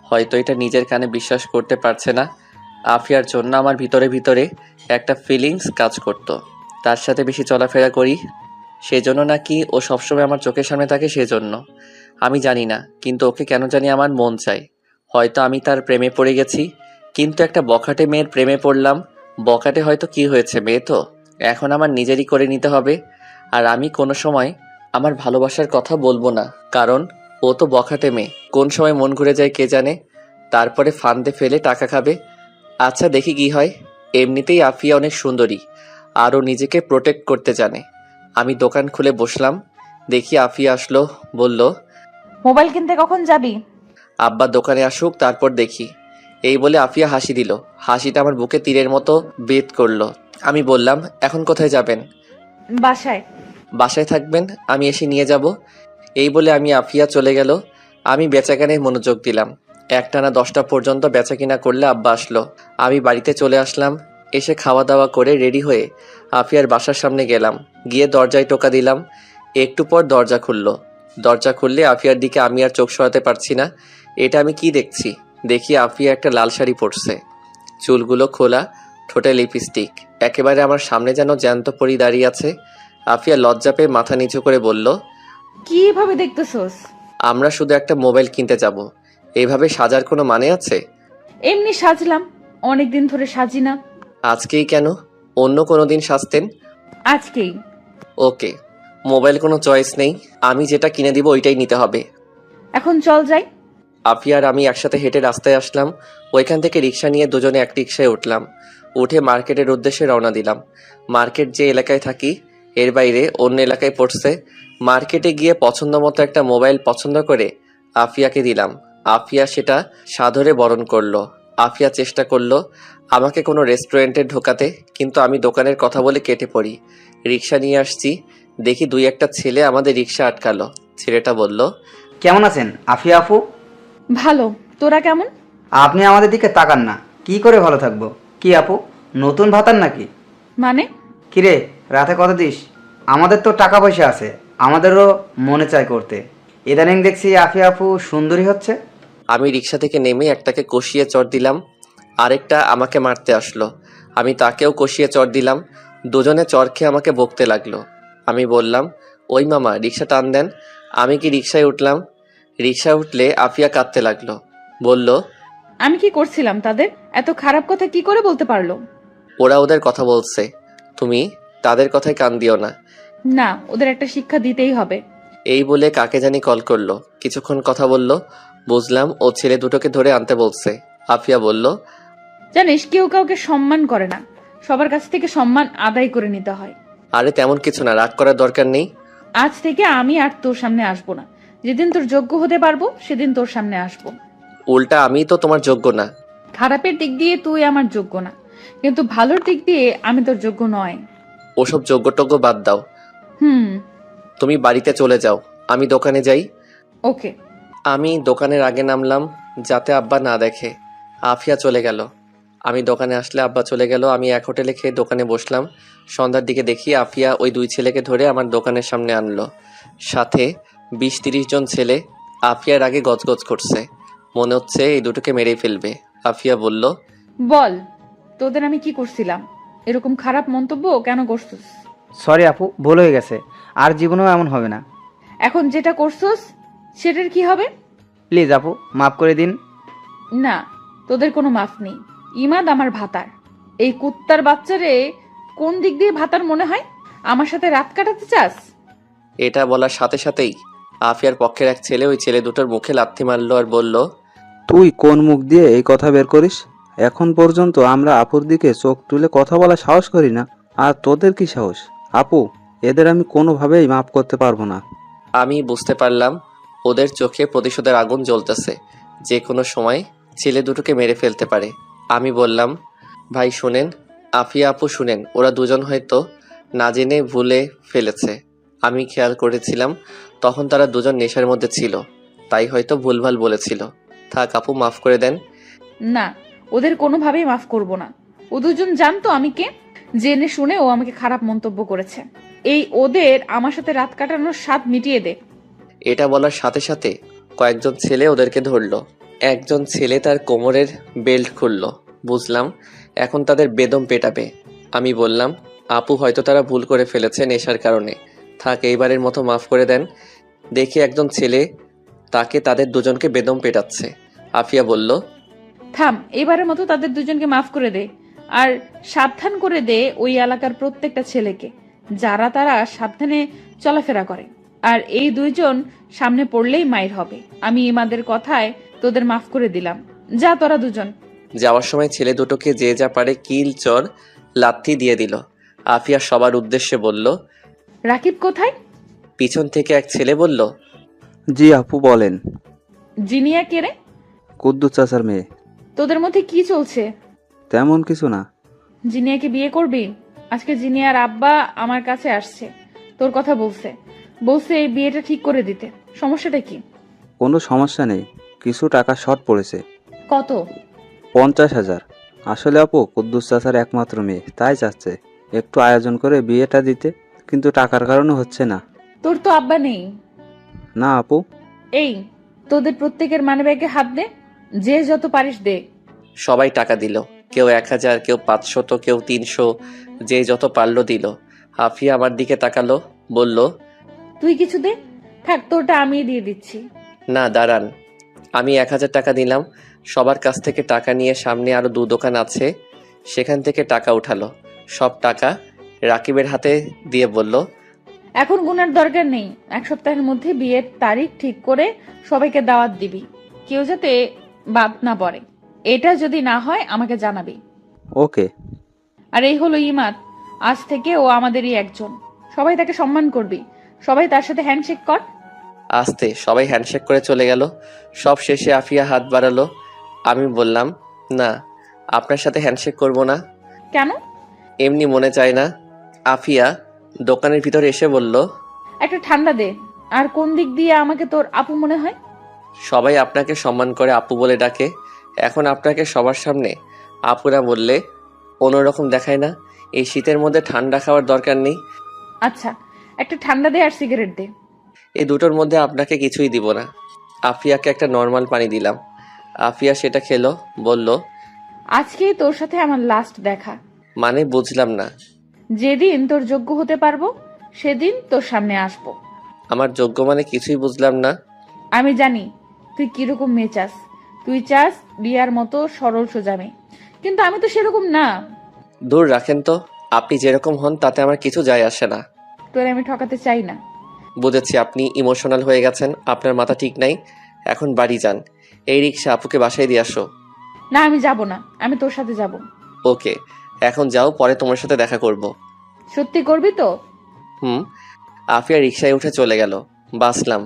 হয়তো এটা নিজের কানে বিশ্বাস করতে পারছে না। আফিয়ার জন্য আমার ভিতরে ভিতরে একটা ফিলিংস কাজ করত। তার সাথে বেশি চলাফেরা করি সেজন্য নাকি ও সবসময় আমার চোখের সামনে থাকে সেজন্য, আমি জানি না, কিন্তু ওকে কেন জানি আমার মন চাই। হয়তো আমি তার প্রেমে পড়ে গেছি, কিন্তু একটা বখাটে মেয়ের প্রেমে পড়লাম। বখাটে হয়তো কি হয়েছে, মেয়ে তো, এখন আমার নিজেরই করে নিতে হবে। আর আমি কোনো সময় আমার ভালোবাসার কথা বলবো না, কারণ ও তো বখাটে মেয়ে, কোন সময় মন ঘুরে যায় কে জানে, তারপরে ফান্দে ফেলে টাকা খাবে। আচ্ছা দেখি কি হয়। এমনিতেই আফিয়া অনেক সুন্দরী, আরও নিজেকে প্রোটেক্ট করতে জানে। আমি দোকান খুলে বসলাম। দেখি আফিয়া আসলো, বলল, মোবাইল কিনতে কখন যাবি? আব্বা দোকানে আসুক তারপর দেখি। এই বলে আফিয়া হাসি দিল। হাসিটা আমার বুকে তীরের মতো বেদ করলো। আমি বললাম, এখন কোথায় যাবেন? বাসায়। বাসায় থাকবেন, আমি এসে নিয়ে যাব। এই বলে আমি আফিয়া চলে গেল। আমি বেচাকেনায় মনোযোগ দিলাম। একটানা 10টা পর্যন্ত বেচাকেনা করলে আব্বা আসলো। আমি বাড়িতে চলে আসলাম। এসে খাওয়া দাওয়া করে রেডি হয়ে আফিয়ার বাসার সামনে গেলাম। গিয়ে দরজায় টোকা দিলাম। একটু পর দরজা খুললো। দরজা খুললে আফিয়ার দিকে আমি আর চোখ সরাতে পারছি না। এটা আমি কি দেখছি? দেখি আফিয়া একটা লাল শাড়ি পরছে, চুলগুলো খোলা, ঠোঁটে লিপস্টিক, একেবারে আমার সামনে যেন জ্যান্ত পরি দাঁড়িয়ে আছে। আফিয়া লজ্জা পেয়ে মাথা নিচু করে বলল, কিভাবে দেখতেছোস? আমরা শুধু একটা মোবাইল কিনতে যাব, এইভাবে সাজার কোনো মানে আছে? এমনি সাজলাম, অনেকদিন ধরে সাজি না। আজকেই কেন? অন্য কোনো দিন সাজতেন। আজকেই। ওকে, মোবাইল কোনো চয়েস নেই, আমি যেটা কিনে দিব ওইটাই নিতে হবে। এখন চল যাই। আফিয়া আর আমি একসাথে হেঁটে রাস্তায় আসলাম। ওইখান থেকে রিক্সা নিয়ে দুজনে এক রিক্সায় উঠলাম। উঠে মার্কেটের উদ্দেশ্যে রওনা দিলাম। মার্কেট যে এলাকায় থাকি এর বাইরে অন্য এলাকায় পড়ছে। মার্কেটে গিয়ে পছন্দ মতো একটা মোবাইল পছন্দ করে আফিয়াকে দিলাম। আফিয়া সেটা সাদরে বরণ করলো। আফিয়া চেষ্টা করলো আমাকে কোনো রেস্টুরেন্টে ঢোকাতে, কিন্তু আমি দোকানের কথা বলে কেটে পড়ি। রিক্সা নিয়ে আসছি, দেখি দুই একটা ছেলে আমাদের রিক্সা আটকালো। ছেলেটা বলল, কেমন আছেন আফিয়া আপু? ভালো, তোরা কেমন? আপনি আমাদের দিকে তাকান না, কি করে ভালো থাকবো? কি আপু, নতুন ভাতার নাকি? মানে? কিরে, রাতে কত দিস? আমাদের তো টাকা পয়সা আছে, আমাদেরও মনে চায় করতে। ইদানিং দেখছি আফিয়া আপু সুন্দরী হচ্ছে। আমি রিক্সা থেকে নেমে একটাকে কষিয়ে চড় দিলাম, আরেকটা আমাকে মারতে আসলো। আমি তাকেও কষিয়ে চড় দিলাম। দুজনে চড় খেয়ে আমাকে বকতে লাগলো। আমি বললাম, ওই মামা রিক্সা টান দেন। আমি কি রিক্সায় উঠলাম। রিক্সা উঠলে আফিয়া কাঁদতে লাগলো। বলল, আমি কি করছিলাম তাদের? এত খারাপ কথা কি করে বলতে পারলো? ওরা ওদের কথা বলছে, তুমি তাদের কথায় কান দিও না। না, ওদের একটা শিক্ষা দিতেই হবে। এই বলে কাকে জানি কল করলো। কিছুক্ষণ কথা বলল, বুঝলাম ও ছেলে দুটোকে ধরে আনতে বলছে। আফিয়া বলল, জানিস, কেউ কাউকে সম্মান করে না, সবার কাছ থেকে সম্মান আদায় করে নিতে হয়। আরে তেমন কিছু না, রাগ করার দরকার নেই। আজ থেকে আমি আর তোর সামনে আসবো না। যেদিন তোর যোগ্য হতে পারবো সেদিন তোর সামনে আসবো। উল্টা আমি তো তোমার যোগ্য না। খারাপের দিক দিয়ে তুই আমার যোগ্য না, কিন্তু ভালোর দিক দিয়ে আমি তোর যোগ্য নয়। ওসব যোগ্য টোগ্য বাদ দাও। হুম। তুমি বাড়িতে চলে যাও, আমি দোকানে যাই। ওকে। আমি দোকানের আগে নামলাম যাতে আব্বা না দেখে। আফিয়া চলে গেল। আমি দোকানে আসলে আব্বা চলে গেল। আমি এক হোটেলে খেয়ে দোকানে বসলাম। সন্ধ্যার দিকে দেখি আফিয়া ওই দুই ছেলেকে ধরে আমার দোকানের সামনে আনলো। সাথে 20-30 জন ছেলে। আফিয়ার আগে গজগজ করছে, মনে হচ্ছে এই দুটোকে মেরেই ফেলবে। আফিয়া বলল, বল, তোদের আমি কি করছিলাম? এরকম খারাপ মন্তব্য কেন করছিস? সরি আপু, ভুল হয়ে গেছে, আর জীবনেও এমন হবে না। এখন যেটা করছিস সেটার কি হবে? প্লিজ আপু, মাফ করে দিন। না, তোদের কোনো মাফ নেই। ইমাদ আমার ভাতার। এই কুত্তার বাচ্চারে কোন দিক দিয়ে ভাতার মনে হয়? আমার সাথে রাত কাটাতে চাস? এটা বলার সাথে সাথেই আফিয়ার পক্ষের এক ছেলে ওই ছেলে দুটোর মুখে লাথি মারলো আর বলল, তুই কোন মুখ দিয়ে এই কথা বের করিস? এখন পর্যন্ত আমরা আপুর দিকে চোখ তুলে কথা বলা সাহস করি না, আর তোদের কি সাহস? আপু, এদের আমি কোনোভাবেই মাফ করতে পারবো না। আমি বুঝতে পারলাম ওদের চোখে প্রতিশোধের আগুন জ্বলতেছে, যে কোনো সময় ছেলে দুটোকে মেরে ফেলতে পারে। আমি বললাম, ভাই শুনেন, আফিয়া আপু শুনেন, ওরা দুজন হয়তো না জেনে ভুলে ফেলেছে। আমি খেয়াল করেছিলাম তখন তারা দুজন নেশার মধ্যে ছিল, তাই হয়তো ভুলভাল বলেছিল। থাক আপু, মাফ করে দেন। না, ওদের কোনোভাবেই মাফ করব না। ও দুজন জানতো আমি কে। জেনে শুনে ও আমাকে খারাপ মন্তব্য করেছে। এই ওদের আমার সাথে রাত কাটানোর স্বাদ মিটিয়ে দে। এটা বলার সাথে সাথে কয়েকজন ছেলে ওদেরকে ধরলো। একজন ছেলে তার কোমরের বেল্ট খুললো। বুঝলাম এখন তাদের বেদম পেটাবে। আমি বললাম, আপু হয়তো তারা ভুল করে ফেলেছে নেশার কারণে, থাক এইবারের মতো মাফ করে দেন। দেখি একজন ছেলে তাকে তাদের দুজনকে বেদম পেটাচ্ছে। আফিয়া বলল, থাম, এবারের মতো তাদের দুজনকে মাফ করে দে। আর সাবধান করে দে ওই এলাকার প্রত্যেকটা ছেলেকে, যারা তারা সাবধানে চলাফেরা করে। আর এই দুইজন সামনে পড়লেই মাইর হবে। আমি ইমাদের কথায় তোদের মাফ করে দিলাম। যা তোরা দুজন। যাওয়ার সময় ছেলে দুটোকে যে যা পারে কিল চর লাথি দিয়ে দিল। আফিয়া সবার উদ্দেশ্যে বলল, রাকিব কোথায়? পিছন থেকে এক ছেলে বলল, জি আপু বলেন। জিনিয়া কে রে? কুদ্দুস চাচার মেয়ে। তোদের মধ্যে কি চলছে? তেমন কিছু না। জিনিয়াকে বিয়ে করবি? আজকে জিনিয়ার আব্বা আমার কাছে আসছে, তোর কথা বলছে এই বিয়েটা ঠিক করে দিতে। সমস্যাটা কি? কোনো সমস্যা নেই, কিছু টাকা শর্ট পড়েছে। কত? 50,000। আসলে আপু কুদ্দুস চাচার একমাত্র মেয়ে, তাই চাচ্ছে একটু আয়োজন করে বিয়েটা দিতে, কিন্তু টাকার কারণে হচ্ছে না। তোর তো আব্বা নেই। না আপু। এই, তোদের প্রত্যেকের মানিব্যাগে হাত দে, যে যত পারিস দে। সবাই টাকা দিল। কেউ 1000, কেউ 500, কেউ 300, যে যত পারলো দিল। আফিয়া আমার দিকে তাকালো, বলল, তুই কিছু দে, থাক তোরটা আমি দিয়ে দিচ্ছি। না দাঁড়ান। আমি 1000 টাকা দিলাম। সবার কাছ থেকে টাকা নিয়ে সামনে আরো 2 দোকান আছে, সেখান থেকে টাকা উঠালো। সব টাকা রাকিবের হাতে দিয়ে বলল, এখন গুনার দরকার নেই, 1 সপ্তাহের মধ্যে বিয়ের তারিখ ঠিক করে সবাইকে দাওয়াত দিবি, কেউ যাতে বাদ না পড়ে। এটা যদি না হয় আমাকে জানাবি। ওকে। আর এই হলো ইমাদ, আজ থেকে ও আমাদেরই একজন। সবাই তাকে সম্মান করবি, সবাই তার সাথে হ্যান্ডশেক কর। আস্তে সবাই হ্যান্ডশেক করে চলে গেল। সব শেষে আফিয়া হাত বাড়ালো। আমি বললাম, না, আপনার সাথে হ্যান্ডশেক করব না। কেন? এমনি মনে চায় না। আফিয়া দোকানের ভিতরে এসে বলল, একটা ঠান্ডা দে। আর কোন দিক দিয়ে আমাকে তোর আপু মনে হয়? সবাই আপনাকে সম্মান করে আপু বলে ডাকে, এখন আপনাকে সবার সামনে আপুরা বললে অন্যরকম দেখায় না? এই শীতের মধ্যে ঠান্ডা খাওয়ার দরকার নেই। আচ্ছা, একটা ঠান্ডা দে আর সিগারেট দে। এই দুটোর মধ্যে আপনাকে কিছুই দিব না। আফিয়াকে একটা নর্মাল পানি দিলাম। আফিয়া সেটা খেলো, বলল, আজকেই তোর সাথে আমার লাস্ট দেখা। মানে বুঝলাম না। যেদিন তোর যোগ্য হতে পারবো সেদিন তোর সামনে আসবো। আমার যোগ্য মানে কিছুই বুঝলাম না। আমি জানি তুই কিরকম মেয়ে চাস। তুই চাস বিয়ার মতো সরল সোজা মেয়ে, কিন্তু আমি তো সেরকম না। দূর রাখেন তো, আপনি যেরকম হন তাতে আমার কিছু যায় আসে না। তোর আমি ঠকাতে চাই না। বুঝেছি আপনি ইমোশনাল হয়ে গেছেন, আপনার মাথা ঠিক নাই। এখন বাড়ি যান, এই রিক্সা আপুকে বাসায় দিয়ে আসো। না, আমি যাব না, আমি তোর সাথে যাব। ওকে, এখন যাও, পরে তোমার সাথে দেখা করব। সত্যি করবি তো? হুম। আফিয়া রিক্সায় উঠে চলে গেল। বাসলাম,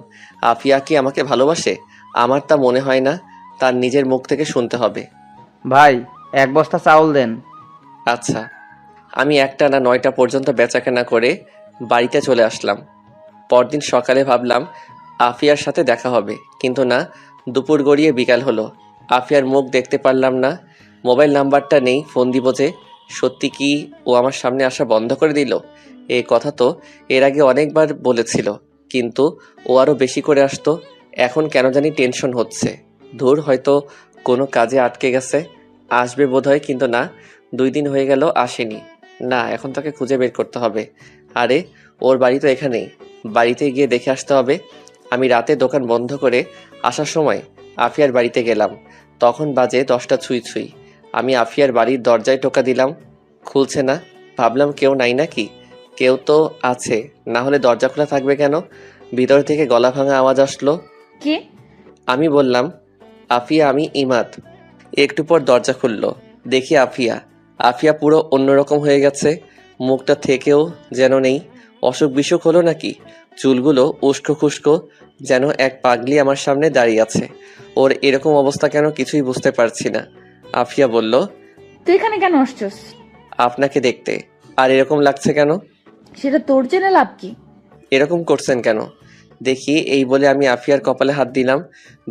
আফিয়া কি আমাকে ভালোবাসে? আমার তা মনে হয় না, তার নিজের মুখ থেকে শুনতে হবে। ভাই 1 বস্তা চাউল দেন। আচ্ছা। আমি 1টা না 9টা পর্যন্ত বেচাকেনা করে বাড়িতে চলে আসলাম। পরদিন সকালে ভাবলাম আফিয়ার সাথে দেখা হবে, কিন্তু না, দুপুর গড়িয়ে বিকাল হলো। আফিয়ার মুখ দেখতে পারলাম না। মোবাইল নাম্বারটা নেই, ফোন দিব যে। সত্যি কি ও আমার সামনে আসা বন্ধ করে দিল? এই কথা তো এর আগে অনেকবার বলেছিল, কিন্তু ও আরও বেশি করে আসতো। এখন কেন জানি টেনশন হচ্ছে। ধুর, হয়তো কোনো কাজে আটকে গেছে, আসবে বোধহয়, কিন্তু না, 2 দিন হয়ে গেল আসেনি। না, এখন তাকে খুঁজে বের করতে হবে। আরে, ওর বাড়ি তো এখানেই, বাড়িতে গিয়ে দেখে আসতে হবে। আমি রাতে দোকান বন্ধ করে আসার সময় আফিয়ার বাড়িতে গেলাম। তখন বাজে 10টা ছুঁই ছুঁই। আমি আফিয়ার বাড়ির দরজায় টোকা দিলাম, খুলছে না। ভাবলাম কেউ নাই নাকি। কেউ তো আছে, না হলে দরজা খোলা থাকবে কেন? ভিতর থেকে গলা ভাঙা আওয়াজ আসলো। কে? আমি বললাম, আফিয়া, আমি ইমাদ। একটু পর দরজা খুললো, দেখি আফিয়া। আফিয়া পুরো অন্যরকম হয়ে গেছে, মুখটা থেকেও যেন নেই। অসুখ বিসুখ হলো নাকি? চুলগুলো উস্কো খুস্কো, যেন এক পাগলি আমার সামনে দাঁড়িয়ে আছে। ওর এরকম অবস্থা কেন কিছুই বুঝতে পারছি না। আফিয়া বলল, তুই এখানে কেন আসছস? আপনাকে দেখতে। আর এরকম লাগছে কেন? সেটা তোর জেনে লাভ কি? এরকম করছেন কেন? দেখি, এই বলে আমি আফিয়ার কপালে হাত দিলাম।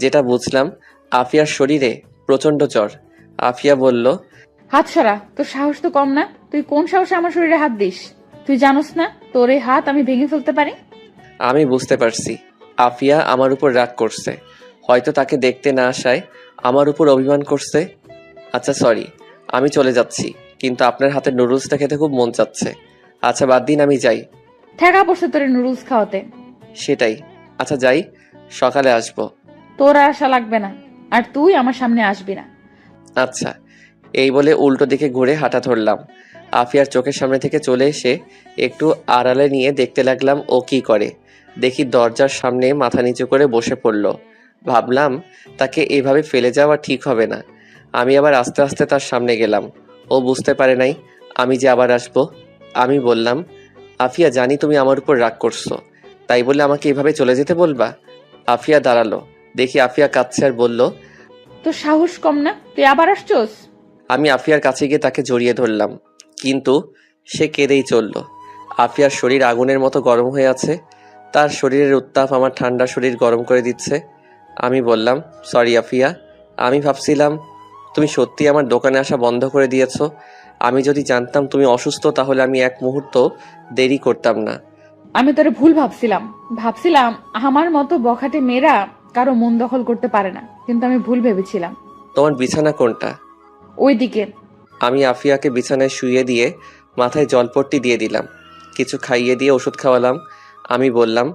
যেটা বুঝলাম, আফিয়ার শরীরে প্রচণ্ড জ্বর। আফিয়া বলল, হাত সরা, তোর সাহস তো কম না। তুই কোন সাহসে আমার শরীরে হাত দিস? তুই জানোস না তোর এই হাত আমি ভেঙে ফেলতে পারি? আমি বুঝতে পারছি আফিয়া আমার উপর রাগ করছে, হয়তো তাকে দেখতে না আসায় আমার উপর অভিমান করছে। আচ্ছা সরি, আমি চলে যাচ্ছি, কিন্তু আপনার হাতের নুডলসটা খেতে খুব মন চাচ্ছে। আচ্ছা বাদ দিন, আমি যাই। ঠেকা পড়ছে তোর নুডলস খাওয়াতে। সেটাই। আচ্ছা যাই, সকালে আসবো। তোর আর আশা লাগবে না, আর তুই আমার সামনে আসবি না। আচ্ছা। এই বলে উল্টো দিকে ঘুরে হাঁটা ধরলাম। আফিয়ার চোখের সামনে থেকে চলে এসে একটু আড়ালে নিয়ে দেখতে লাগলাম ও কি করে। দেখি দরজার সামনে মাথা নিচু করে বসে পড়ল। ভাবলাম তাকে এভাবে ফেলে যাওয়া ঠিক হবে না। আমি আবার আস্তে আস্তে তার সামনে গেলাম। ও বুঝতে পারে নাই আমি যে আবার আসবো। আমি বললাম, আফিয়া, জানি তুমি আমার উপর রাগ করছো, তাই বলে আমাকে এভাবে চলে যেতে বলবা? আফিয়া দাঁড়ালো, দেখি আফিয়া কাঁদছে আর বলল, তোর সাহস কম না, তুই আবার আসছস? আমি আফিয়ার কাছে গিয়ে তাকে জড়িয়ে ধরলাম, কিন্তু সে কেঁদেই চলল। আফিয়ার শরীর আগুনের মতো গরম হয়ে আছে, তার শরীরের উত্তাপ আমার ঠান্ডা শরীর গরম করে দিচ্ছে। আমি বললাম, সরি আফিয়া, আমি ভাবছিলাম তুমি সত্যি আমার দোকানে আসা বন্ধ করে দিয়েছো। আমি যদি জানতাম তুমি অসুস্থ, তাহলে আমি এক মুহূর্ত দেরি করতাম না। আমি তোরে ভুল ভাবছিলাম আমার মতো বখাটে মেয়েরা কারো মন দখল করতে পারে না, কিন্তু আমি ভুল ভেবেছিলাম। তোমার বিছানা কোনটা? ওইদিকে। আমি আফিয়াকে বিছানায় শুইয়ে দিয়ে মাথায় জলপট্টি দিয়ে দিলাম, কিছু খাইয়ে দিয়ে ওষুধ খাওয়ালাম। আমি বললাম,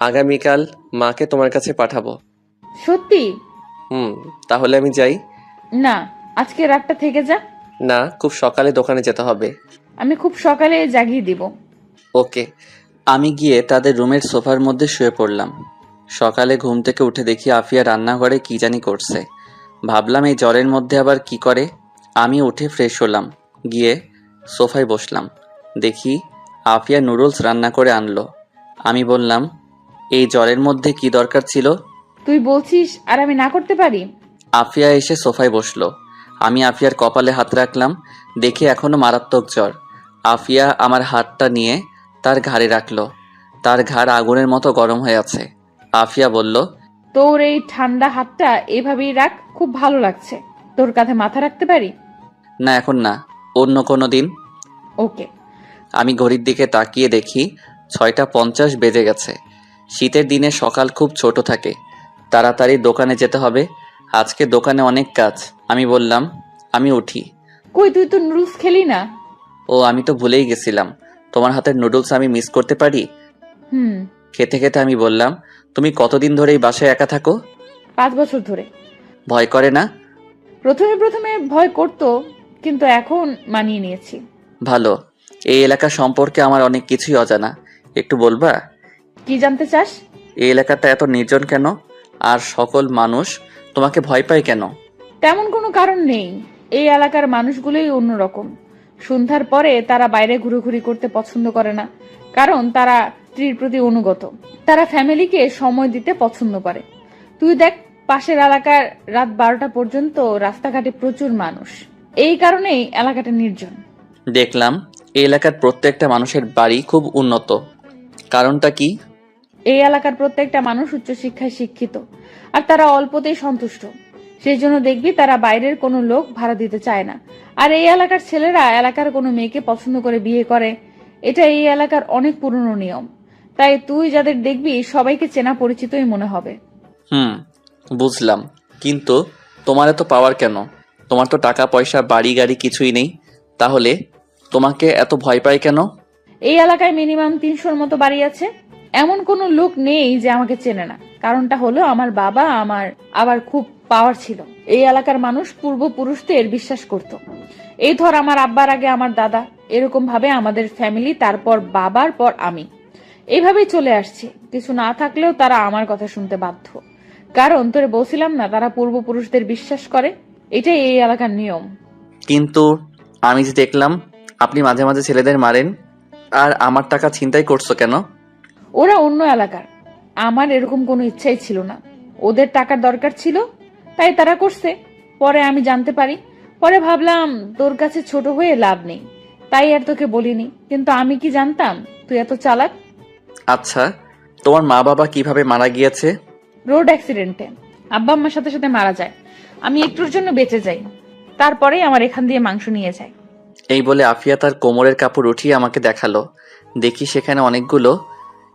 আগামীকাল মাকে তোমার কাছে পাঠাবো। সত্যি? তাহলে আমি যাই? না, আজকে রাতটা থেকে যা। না, খুব সকালে দোকানে যেতে হবে। আমি খুব সকালে জাগিয়ে দিব। ওকে। আমি গিয়ে তাদের রুমের সোফার মধ্যে শুয়ে পড়লাম। সকালে ঘুম থেকে উঠে দেখি আফিয়া রান্নাঘরে কি জানি করছে। ভাবলাম এই জ্বরের মধ্যে আবার কি করে। আমি উঠে ফ্রেশ হলাম, গিয়ে সোফায় বসলাম। দেখি আফিয়া নুডলস রান্না করে আনলো। আমি বললাম, এই জ্বরের মধ্যে কি দরকার ছিল? তুই বলছিস আর আমি না করতে পারি? আফিয়া এসে সোফায় বসলো। আমি আফিয়ার কপালে হাত রাখলাম, দেখে এখনো মারাত্মক জ্বর। আফিয়া আমার হাতটা নিয়ে তার ঘাড়ে রাখলো। তার ঘাড় আগুনের মতো গরম হয়ে আছে। আফিয়া বলল, তোর এই ঠান্ডা হাতটা এভাবেই রাখ, খুব ভালো লাগছে। তোর কাঁধে মাথা রাখতে পারি? না এখন না, অন্য কোনো দিন। ওকে। আমি ঘড়ির দিকে তাকিয়ে দেখি 6:50 বেজে গেছে। শীতের দিনে সকাল খুব ছোট থাকে, তাড়াতাড়ি দোকানে যেতে হবে। আজকে দোকানে অনেক কাজ। আমি বললাম, আমি উঠি। কই, তুই তো নুডলস খেলি না? ও আমি তো ভুলেই গেছিলাম, তোমার হাতের নুডলস আমি মিস করতে পারি? খেতে খেতে আমি বললাম, তুমি কতদিন ধরে এই বাসায় একা থাকো? 5 বছর ধরে। ভয় করে না? প্রথমে ভয় করতো, কিন্তু এখন মানিয়ে নিয়েছি। ভালো। এই এলাকা সম্পর্কে আমার অনেক কিছুই অজানা, একটু বলবা? কি জানতে চাস? এই এলাকাটা এত নির্জন কেন? আর সকল মানুষ তোমাকে ভয় পায় কেন? তেমন কোনো কারণ নেই। এই এলাকার মানুষগুলোই অন্যরকম। সন্ধ্যার পরে তারা বাইরে ঘুরোঘুরি করতে পছন্দ করে না, কারণ তারা স্ত্রীর প্রতি অনুগত। তারা ফ্যামিলিকে সময় দিতে পছন্দ করে। তুই দেখ, পাশের এলাকার রাত 12টা পর্যন্ত রাস্তাঘাটে প্রচুর মানুষ। এই কারণেই এলাকাটা নির্জন। দেখলাম এই এলাকার প্রত্যেকটা মানুষের বাড়ি খুব উন্নত। কারণটা কি? এই এলাকার প্রত্যেকটা মানুষ উচ্চশিক্ষায় শিক্ষিত, আর তারা অল্পতেই সন্তুষ্ট। সেই জন্য দেখবি তারা বাইরের কোনো লোক ভাড়া দিতে চায় না। আর এই এলাকার ছেলেরা এলাকার কোনো মেয়েকে পছন্দ করে বিয়ে করে। এটা এই এলাকার অনেক পুরনো নিয়ম। তাই তুই যাদের দেখবি সবাইকে চেনা পরিচিতই মনে হবে। বুঝলাম, কিন্তু তোমার এত পাওয়ার কেন? তোমার তো টাকা পয়সা বাড়ি গাড়ি কিছুই নেই, তাহলে তোমাকে এত ভয় পায় কেন? এই এলাকায় মিনিমাম 300-র মতো বাড়ি আছে। এমন কোনো লোক নেই যে আমাকে চেনে না। কারণটা হলো আমার বাবা আমার আবার খুব পাওয়ার ছিল। এই এলাকার মানুষ পূর্বপুরুষদের বিশ্বাস করত। এই ধর, আমার আব্বার আগে আমার দাদা, এরকম ভাবে আমাদের ফ্যামিলি, তারপর বাবার পর আমি, এইভাবেই চলে আসছে। কিছু না থাকলেও তারা আমার কথা শুনতে বাধ্য। কারণ তোরে বলছিলাম না, তারা পূর্বপুরুষদের বিশ্বাস করে। এটাই এই এলাকার নিয়ম। কিন্তু আমি যে দেখলাম আপনি মাঝে মাঝে ছেলেদের মারেন, আর আমার টাকা ছিনতাই করছো কেন? ওরা অন্য এলাকার, আমার এরকম কোনো ইচ্ছাই ছিল না। ওদের টাকার দরকার ছিল, তাই তারা করছে। পরে আমি জানতে পারি। পরে ভাবলাম তোর কাছে ছোট হয়ে লাভ নেই, তাই আর তোকে বলিনি। কিন্তু আমি কি জানতাম তুই এত চালাক। আচ্ছা, তোমার মা বাবা কিভাবে মারা গিয়েছে? রোড অ্যাক্সিডেন্টে। আব্বা আম্মার সাথে সাথে মারা যায়, আমি একটুর জন্য বেঁচে যাই। তারপরেই আমার এখান দিয়ে মাংস নিয়ে যায়। এই বলে আফিয়া তার কোমরের কাপড় উঠিয়ে আমাকে দেখালো। দেখি সেখানে অনেকগুলো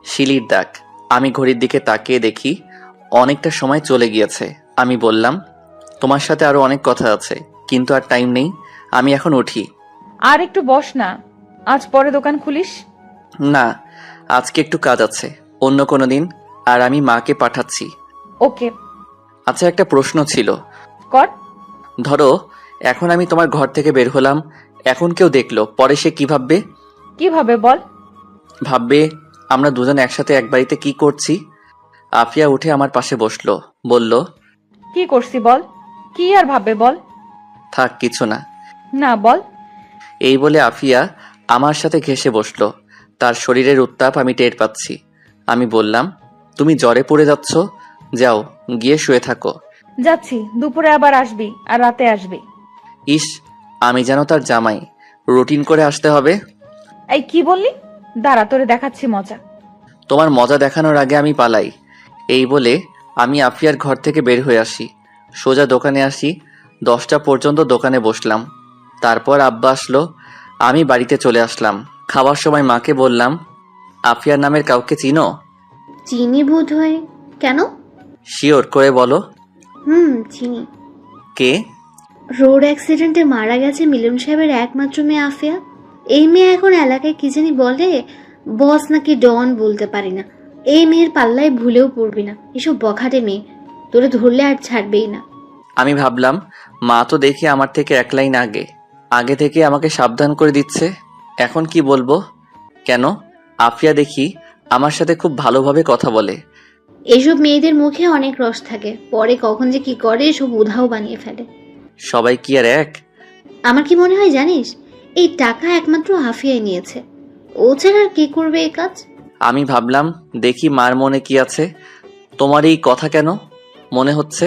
শিলির দাগ। আমি ঘড়ির দিকে তাকিয়ে দেখি অনেকটা সময় চলে গিয়েছে। আমি বললাম, তোমার সাথে আরো অনেক কথা আছে, কিন্তু আর টাইম নেই, আমি এখন উঠি। আর একটু বস না, আজ পরে দোকান খুলিস। না, আজকে একটু কাজ আছে, অন্য কোনো দিন। আর আমি মাকে পাঠাচ্ছি। ওকে। আচ্ছা, একটা প্রশ্ন ছিল। কর। ধরো এখন আমি তোমার ঘর থেকে বের হলাম, এখন কেউ দেখলো, পরে সে কি ভাববে? কিভাবে বল? ভাববে আমরা দুজন একসাথে এক বাড়িতে কি করছি। আফিয়া উঠে আমার পাশে বসলো, বলল, কি করছি বল? কি আর ভাববে বল? থাক কিছু না। না, বল। এই বলে আফিয়া আমার সাথে ঘেঁষে বসলো। তার শরীরের উত্তাপ আমি টের পাচ্ছি। আমি বললাম, তুমি জ্বরে পড়ে যাচ্ছ, যাও গিয়ে শুয়ে থাকো। যাচ্ছি, দুপুরে আবার আসবি আর রাতে আসবি। ইস, আমি যেন তার জামাই, রুটিন করে আসতে হবে। এই কি বললি? দাঁড়া, তোরে দেখাচ্ছি মজা। তোমার মজা দেখানোর আগে আমি পালাই। এই বলে আমি আফিয়ার ঘর থেকে বের হয়ে আসি, সোজা দোকানে আসি। 10টা পর্যন্ত দোকানে বসলাম। তারপর আব্বা আসলো, আমি বাড়িতে চলে আসলাম। খাওয়ার সময় মাকে বললাম, আফিয়ার নামের কাউকে চিনো? চিনি বোধ হয়। কেন? শিওর করে বলো। চিনি। কে? রোড অ্যাক্সিডেন্টে মারা গেছে মিলন সাহেবের একমাত্র মেয়ে আফিয়া। এই মেয়ে এখন এলাকায় কি জানি বলে, বস নাকি ডন বলতে পারি না। এই মেয়ের পাল্লায় ভুলেও পড়বি না, এসব বখাটে মেয়ে তোরে ধরলে আর ছাড়বেই না। আমি ভাবলাম মা তো দেখি আমার থেকে এক লাইন আগে থেকে আমাকে সাবধান করে দিচ্ছে। এখন কি বলবো? কেন? আফিয়া দেখি আমার সাথে খুব ভালোভাবে কথা বলে। এসব মেয়েদের মুখে অনেক রস থাকে, পরে কখন যে কি করে সব উধাও বানিয়ে ফেলে। সবাই কি আর এক? আমার কি মনে হয় জানিস, এই টাকা একমাত্র আফিয়াই নিয়েছে, ও ছাড়া আর কে করবে এই কাজ? আমি ভাবলাম দেখি মার মনে কি আছে। তোমার এই কথা কেন মনে হচ্ছে?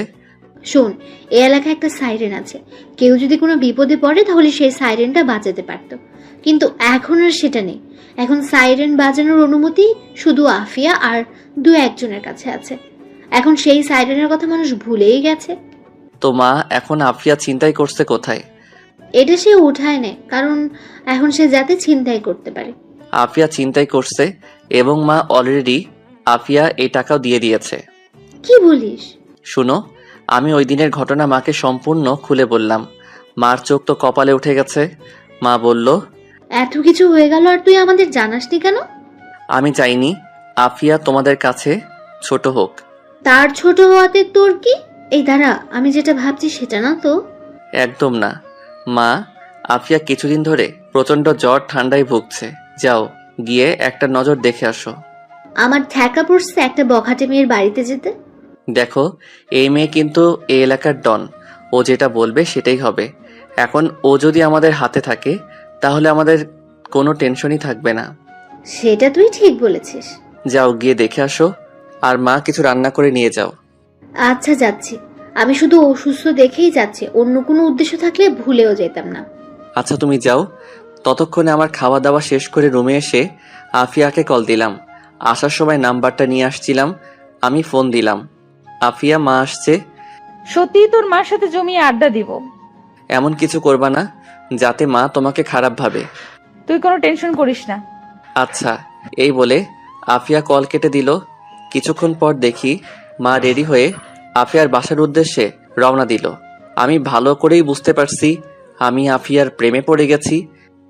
শোন, এই এলাকায় একটা সাইরেন আছে, কেউ যদি কোনো বিপদে পড়ে তাহলে সেই সাইরেনটা বাজাতে পারতো, কিন্তু এখন আর সেটা নেই। এখন সাইরেন বাজানোর অনুমতি শুধু আফিয়া আর 2-1 জনের কাছে আছে। এখন সেই সাইরেনের কথা মানুষ ভুলেই গেছে। তো মা এখন আফিয়া চিন্তাই করছে কোথায়? এটা সে উঠায় নেয়, কারণ এখন সে যাতে ছিনতাই করতে পারে। আফিয়া চিন্তাই করছে এবং মা অলরেডি আফিয়া এই টাকাও দিয়ে দিয়েছে। কি বলিস? শুনো, আমি ওই দিনের ঘটনা মাকে সম্পূর্ণ খুলে বললাম। মার চোখ তো কপালে উঠে গেছে। মা বলল, এত কিছু হয়ে গেল আর তুই আমাদের জানাসনি কেন? আমি চাইনি আফিয়া তোমাদের কাছে ছোট হোক। তার ছোট হওয়াতে তোর কি? এই দাঁড়া, আমি যেটা ভাবছি সেটা না তো। একদম না মা, আফিয়া কিছুদিন ধরে প্রচন্ড জ্বর ঠান্ডায় ভুগছে। যাও গিয়ে একটা নজর দেখে আসো। আমার ঠেকা পড়ছে একটা বখাটে মেয়ের বাড়িতে যেতে। দেখো, এই মেয়ে কিন্তু এই এলাকার ডন, ও যেটা বলবে সেটাই হবে। এখন ও যদি আমাদের হাতে থাকে তাহলে আমাদের কোনো টেনশনই থাকবে না। সেটা তুই ঠিক বলেছিস। যাও গিয়ে দেখে আসো, আর মা কিছু রান্না করে নিয়ে যাও। আচ্ছা যাচ্ছি, আমি শুধু অসুস্থ দেখেই যাচ্ছি, অন্য কোনো উদ্দেশ্য থাকলে ভুলেও যেতাম না। আচ্ছা তুমি যাও। ততক্ষণে আমার খাওয়া দাওয়া শেষ করে রুমে এসে আফিয়াকে কল দিলাম। আসার সময় নাম্বারটা নিয়ে আসছিলাম, আমি ফোন দিলাম। আফিয়া, মা আসছে। সত্যি তোর মার সাথে জমিয়ে আড্ডা দিব। এমন কিছু করবা না যাতে মা তোমাকে খারাপ ভাবে। তুই কোনো টেনশন করিস না। আচ্ছা, এই বলে আফিয়া কল কেটে দিল। কিছুক্ষণ পর দেখি মা রেডি হয়ে আফিয়ার বাসার উদ্দেশ্যে রওনা দিল। আমি ভালো করেই বুঝতে পারছি আমি আফিয়ার প্রেমে পড়ে গেছি।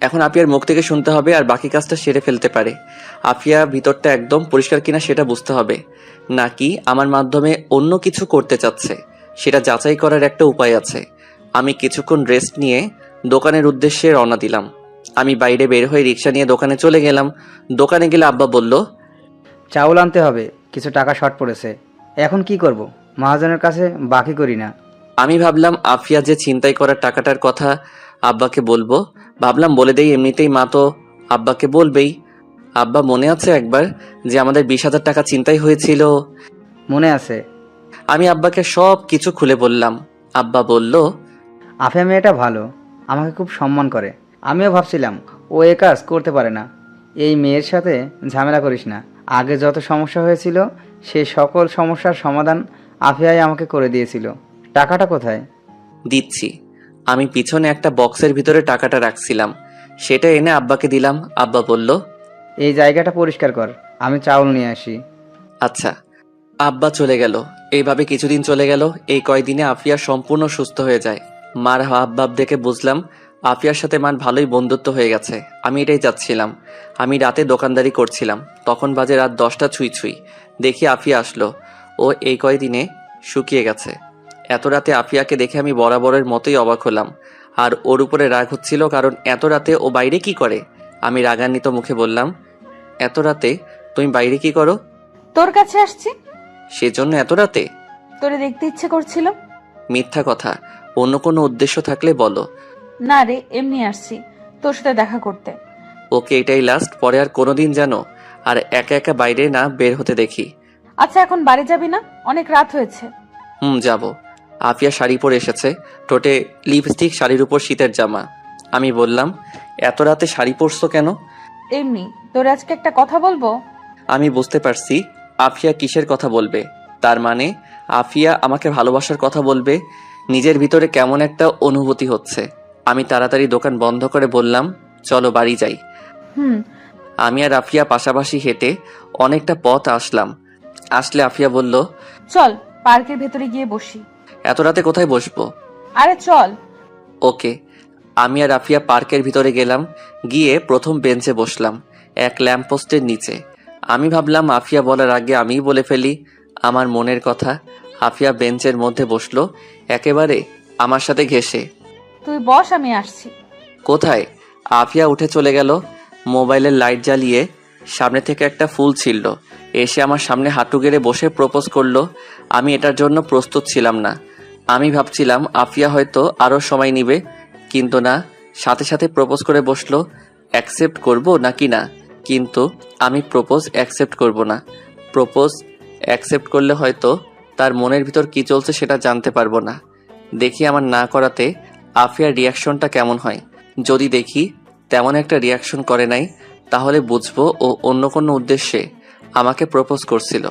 এখন আফিয়ার মুখ থেকে শুনতে হবে আর বাকি কাজটা সেরে ফেলতে পারে। আফিয়া ভিতরটা একদম পরিষ্কার কিনা সেটা বুঝতে হবে, নাকি আমার মাধ্যমে অন্য কিছু করতে চাচ্ছে সেটা যাচাই করার একটা উপায় আছে। আমি কিছুক্ষণ রেস্ট নিয়ে দোকানের উদ্দেশ্যে রওনা দিলাম। আমি বাইরে বের হয়ে রিক্সা নিয়ে দোকানে চলে গেলাম। দোকানে গেলে আব্বা বলল, চাউল আনতে হবে, কিছু টাকা শর্ট পড়েছে। এখন কি করব? মহাজনের কাছে বাকি করি না। আমি ভাবলাম আফিয়া যে ছিনতাই করার টাকাটার কথা আব্বাকে বলবো, ভাবলাম বলে দেই, এমনিতেই মা তো আব্বাকে বলবেই। আব্বা, মনে আছে একবার যে আমাদের 20,000 টাকা ছিনতাই হয়েছিল? মনে আছে। আমি আব্বাকে সব কিছু খুলে বললাম। আব্বা বলল, আফিয়া মেয়েটা ভালো, আমাকে খুব সম্মান করে। আমিও ভাবছিলাম ও এ কাজ করতে পারে না। এই মেয়ের সাথে ঝামেলা করিস না। আগে যত সমস্যা হয়েছিল সেই সকল সমস্যার সমাধান আফিয়াই আমাকে করে দিয়েছিল। টাকাটা কোথায়? দিচ্ছি। আমি পিছনে একটা বক্সের ভিতরে টাকাটা রাখছিলাম, সেটা এনে আব্বাকে দিলাম। আব্বা বলল, এই জায়গাটা পরিষ্কার কর, আমি চাউল নিয়ে আসি। আচ্ছা। আব্বা চলে গেল। এইভাবে কিছুদিন চলে গেল। এই কয়দিনে আফিয়া সম্পূর্ণ সুস্থ হয়ে যায়। মার হাবভাব দেখে বুঝলাম আফিয়ার সাথে মার ভালোই বন্ধুত্ব হয়ে গেছে। আমি এটাই চাচ্ছিলাম। আমি রাতে দোকানদারি করছিলাম, তখন বাজে রাত 10টা ছুঁই ছুঁই। দেখি আফিয়া আসলো। ও এই কয়দিনে শুকিয়ে গেছে। এত রাতে আফিয়াকে দেখে আমি বরাবরের মতোই অবাক হলাম। আর ওর উপরে রাগ হচ্ছিল, কারণ এত রাতে ও বাইরে কি করে। আমি রাগান্বিত মুখে বললাম, এত রাতে তুমি বাইরে কি করো? তোর কাছে আসছি। সেজন্য এত রাতে? তোরে দেখতে ইচ্ছে করছিল। মিথ্যা কথা, অন্য কোনো উদ্দেশ্য থাকলে বলো। না রে, এমনি আসছি তোর সাথে দেখা করতে। ওকে, এটাই লাস্ট। পরে আর কোনোদিন যেন আর একা একা বাইরে না বের হতে দেখি। আচ্ছা, এখন বাড়ি যাবি না? অনেক রাত হয়েছে। যাব। আফিয়া শাড়ি পরে এসেছে, ঠোঁটে লিপস্টিক, শাড়ির উপর শীতের জামা। আমি বললাম, এত রাতে শাড়ি পরছো কেন? এমনি। তোরে আজকে একটা কথা বলবো। আমি বুঝতে পারছি আফিয়া কিসের কথা বলবে। তার মানে আফিয়া আমাকে ভালোবাসার কথা বলবে। নিজের ভিতরে কেমন একটা অনুভূতি হচ্ছে। আমি তাড়াতাড়ি দোকান বন্ধ করে বললাম, চলো বাড়ি যাই। আমি আর আফিয়া পাশাপাশি হেঁটে অনেকটা পথ আসলে আফিয়া বলল, চল পার্কের ভেতরে গিয়ে বসি। এত রাতে কোথায় বসবো? আরে চল, ওকে। আমি আর আফিয়া পার্কের ভিতরে গেলাম, গিয়ে প্রথম বেঞ্চে বসলাম, এক ল্যাম্পপোস্টের নিচে। আমি ভাবলাম আফিয়া বলার আগে আমিই বলে ফেলি আমার মনের কথা। আফিয়া বেঞ্চের মধ্যে বসলো, একেবারে আমার সাথে ঘেঁষে। তুই বস, আমি আসছি। কোথায়? আফিয়া উঠে চলে গেল। মোবাইলের লাইট জ্বালিয়ে সামনে থেকে একটা ফুল ছিঁড়ল, এসে আমার সামনে হাঁটু গেড়ে বসে প্রপোজ করলো। আমি এটার জন্য প্রস্তুত ছিলাম না। আমি ভাবছিলাম আফিয়া হয়তো আরও সময় নিবে, কিন্তু না, সাথে সাথে প্রপোজ করে বসলো। অ্যাকসেপ্ট করব নাকি না? কিন্তু আমি প্রপোজ অ্যাকসেপ্ট করব না। প্রপোজ অ্যাকসেপ্ট করলে হয়তো তার মনের ভিতর কি চলছে সেটা জানতে পারবো না। দেখি আমার না করাতে আফিয়ার রিয়াকশনটা কেমন হয়। যদি দেখি তেমন একটা রিয়াকশন করে নাই, তাহলে বুঝবো ও অন্য কোনো উদ্দেশ্যে আমাকে প্রপোজ করছিল।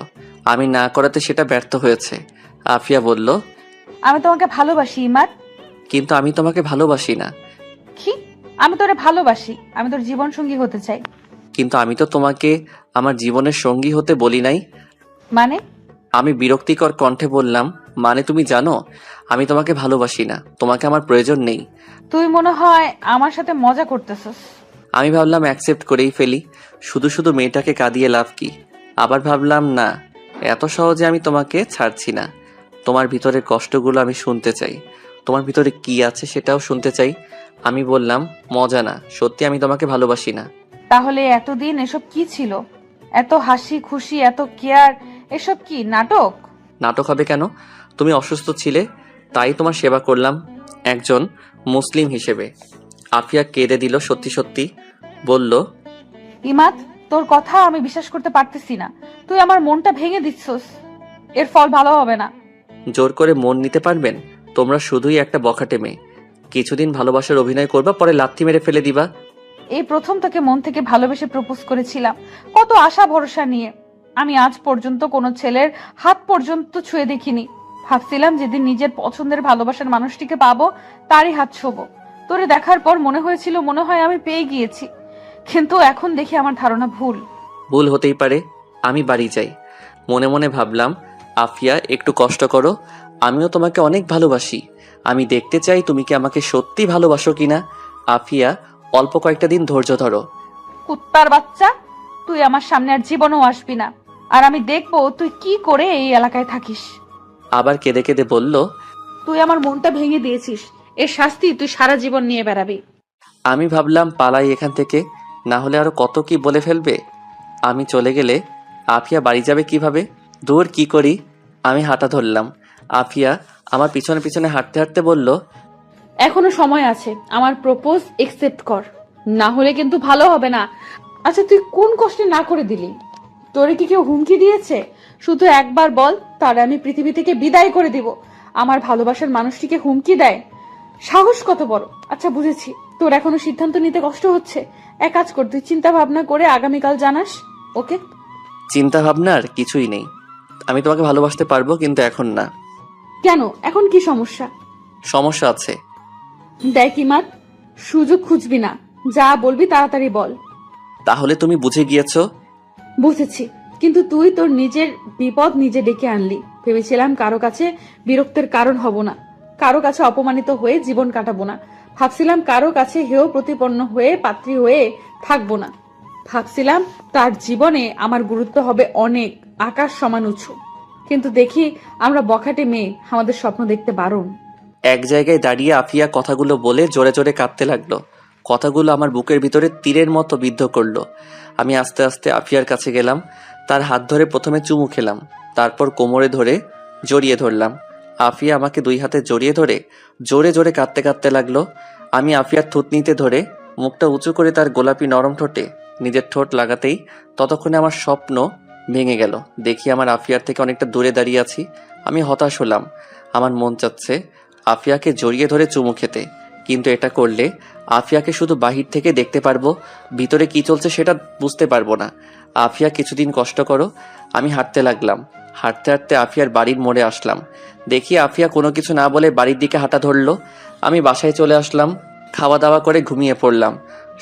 আমি না করাতে সেটা ব্যর্থ হয়েছে। আফিয়া বলল, আমি তোমাকে ভালোবাসি ইমাদ। কিন্তু আমি তোমাকে ভালোবাসি না। কি? আমি তোরে ভালোবাসি, আমি তোর জীবন সঙ্গী হতে চাই। কিন্তু আমি তো তোমাকে আমার জীবনের সঙ্গী হতে বলি নাই। মানে? আমি বিরক্তিকর কণ্ঠে বললাম, মানে তুমি জানো আমি তোমাকে ভালোবাসি না, তোমাকে আমার প্রয়োজন নেই। তুই মনে হয় আমার সাথে মজা করতেছস। আমি ভাবলাম অ্যাকসেপ্ট করেই ফেলি, শুধু শুধু মেয়েটাকে কাঁদিয়ে লাভ কি। আবার ভাবলাম না, এত সহজে আমি তোমাকে ছাড়ছি না। তোমার ভিতরের কষ্টগুলো আমি শুনতে চাই, তোমার ভিতরে কি আছে সেটাও শুনতে চাই। আমি বললাম, মজা না, সত্যি আমি তোমাকে ভালোবাসি না। তাহলে এতদিন এসব কি ছিল? এত হাসি খুশি, এত কেয়ার, এসব কি নাটক? নাটক হবে কেন? তুমি অসুস্থ ছিলে, তাই তোমার সেবা করলাম একজন মুসলিম হিসেবে। আফিয়া কেঁদে দিল সত্যি সত্যি, বলল, ইমাদ, তোর কথা আমি বিশ্বাস করতে পারতেছি না। তুই আমার মনটা ভেঙে দিচ্ছস, এর ফল ভালো হবে না। জোর করে মন নিতে পারবেন? তোমরা শুধুই একটা বখাটে মেয়ে। কিছুদিন ভালোবাসার অভিনয় করবা, পরে লাথি মেরে ফেলে দিবা। এই প্রথম তোকে মন থেকে ভালোবেসে প্রপোজ করেছিলাম, কত আশা ভরসা নিয়ে। আমি আজ পর্যন্ত কোনো ছেলের হাত পর্যন্ত ছুঁয়ে দেখিনি। ভাবছিলাম যেদিন নিজের পছন্দের ভালোবাসার মানুষটিকে পাবো, তারই হাত ছোবো। তোরে দেখার পর মনে হয়েছিল মনে হয় আমি পেয়ে গিয়েছি, কিন্তু এখন দেখি আমার ধারণা ভুল। ভুল হতেই পারে। আমি বাড়ি যাই। মনে মনে ভাবলাম, আফিয়া একটু কষ্ট করো, আমিও তোমাকে অনেক ভালোবাসি। আমি দেখতে চাই তুমি কি আমাকে সত্যি ভালোবাসো কিনা। আফিয়া, অল্প কয়েকটা দিন ধৈর্য ধরো। কুত্তার বাচ্চা, তুই আমার সামনে আর জীবনেও আসবি না, আর আমি দেখবো তুই কি করে এই এলাকায় থাকিস। আবার কেঁদে কেঁদে বলল, তুই আমার মনটা ভেঙে দিয়েছিস, এর শাস্তি তুই সারা জীবন নিয়ে বেড়াবি। আমি ভাবলাম পালাই এখান থেকে, না হলে আরো কত কি বলে ফেলবে। আমি চলে গেলে আফিয়া বাড়ি যাবে কিভাবে? দূর কি করি। আমি হাঁটা ধরলাম। আফিয়া আমার পিছনে পিছনে হাঁটতে হাঁটতে বলল, এখনো সময় আছে, আমার প্রপোজ একসেপ্ট কর, না হলে কিন্তু ভালো হবে না। আচ্ছা, তুই কোন কষ্টে না করে দিলি? তোরে কি কেউ হুমকি দিয়েছে? শুধু একবার বল, তাহলে আমি পৃথিবী থেকে বিদায় করে দিব। আমার ভালোবাসার মানুষটিকে হুমকি দেয়, সাহস কত বড়! আচ্ছা বুঝেছি, তোর এখনো সিদ্ধান্ত নিতে কষ্ট হচ্ছে। এক কাজ কর, তুই চিন্তা ভাবনা করে আগামীকাল জানাস, ওকে? চিন্তা ভাবনার কিছুই নেই। আমি তোমাকে ভালোবাসতে পারবো, কিন্তু এখন না। কেন? এখন কি সমস্যা? সমস্যা আছে। দেখ ইমাদ, সুযোগ খুঁজবি না, যা বলবি তাড়াতাড়ি বল। তাহলে তুমি বুঝে গিয়েছো? বুঝেছি, কিন্তু তুই তোর নিজের বিপদ নিজে ডেকে আনলি। ভেবেছিলাম কারো কাছে বিরক্তের কারণ হব না, কারো কাছে অপমানিত হয়ে জীবন কাটাবো না। ভাবছিলাম কারো কাছে হেয় প্রতিপন্ন হয়ে পাত্রী হয়ে থাকবো না। ভাবছিলাম তার জীবনে আমার গুরুত্ব হবে অনেক, আকাশ সমান উঁচু। কিন্তু দেখি আমরা বখাটে মেয়ে, আমাদের স্বপ্ন দেখতে বারণ। এক জায়গায় দাঁড়িয়ে আফিয়া কথাগুলো বলে জোরে জোরে কাঁদতে লাগলো। কথাগুলো আমার বুকের ভিতরে তীরের মতো বিদ্ধ করলো। আমি আস্তে আস্তে আফিয়ার কাছে গেলাম, তার হাত ধরে প্রথমে চুমু খেলাম, তারপর কোমরে ধরে জড়িয়ে ধরলাম। আফিয়া আমাকে দুই হাতে জড়িয়ে ধরে জোরে জোরে কাঁদতে কাঁদতে লাগলো। আমি আফিয়ার থুতনিতে ধরে মুখটা উঁচু করে তার গোলাপি নরম ঠোঁটে নিজের ঠোঁট লাগাতেই ততক্ষণে আমার স্বপ্ন ভেঙে গেল। দেখি আমার আফিয়ার থেকে অনেকটা দূরে দাঁড়িয়ে আছি। আমি হতাশ হলাম। আমার মন চাচ্ছে আফিয়াকে জড়িয়ে ধরে চুমু খেতে, কিন্তু এটা করলে আফিয়াকে শুধু বাহির থেকে দেখতে পারবো, ভিতরে কি চলছে সেটা বুঝতে পারবো না। আফিয়া, কিছুদিন কষ্ট করো। আমি হাঁটতে লাগলাম। হাঁটতে হাঁটতে আফিয়ার বাড়ির মোড়ে আসলাম। দেখি আফিয়া কোনো কিছু না বলে বাড়ির দিকে হাঁটা ধরলো। আমি বাসায় চলে আসলাম, খাওয়া দাওয়া করে ঘুমিয়ে পড়লাম।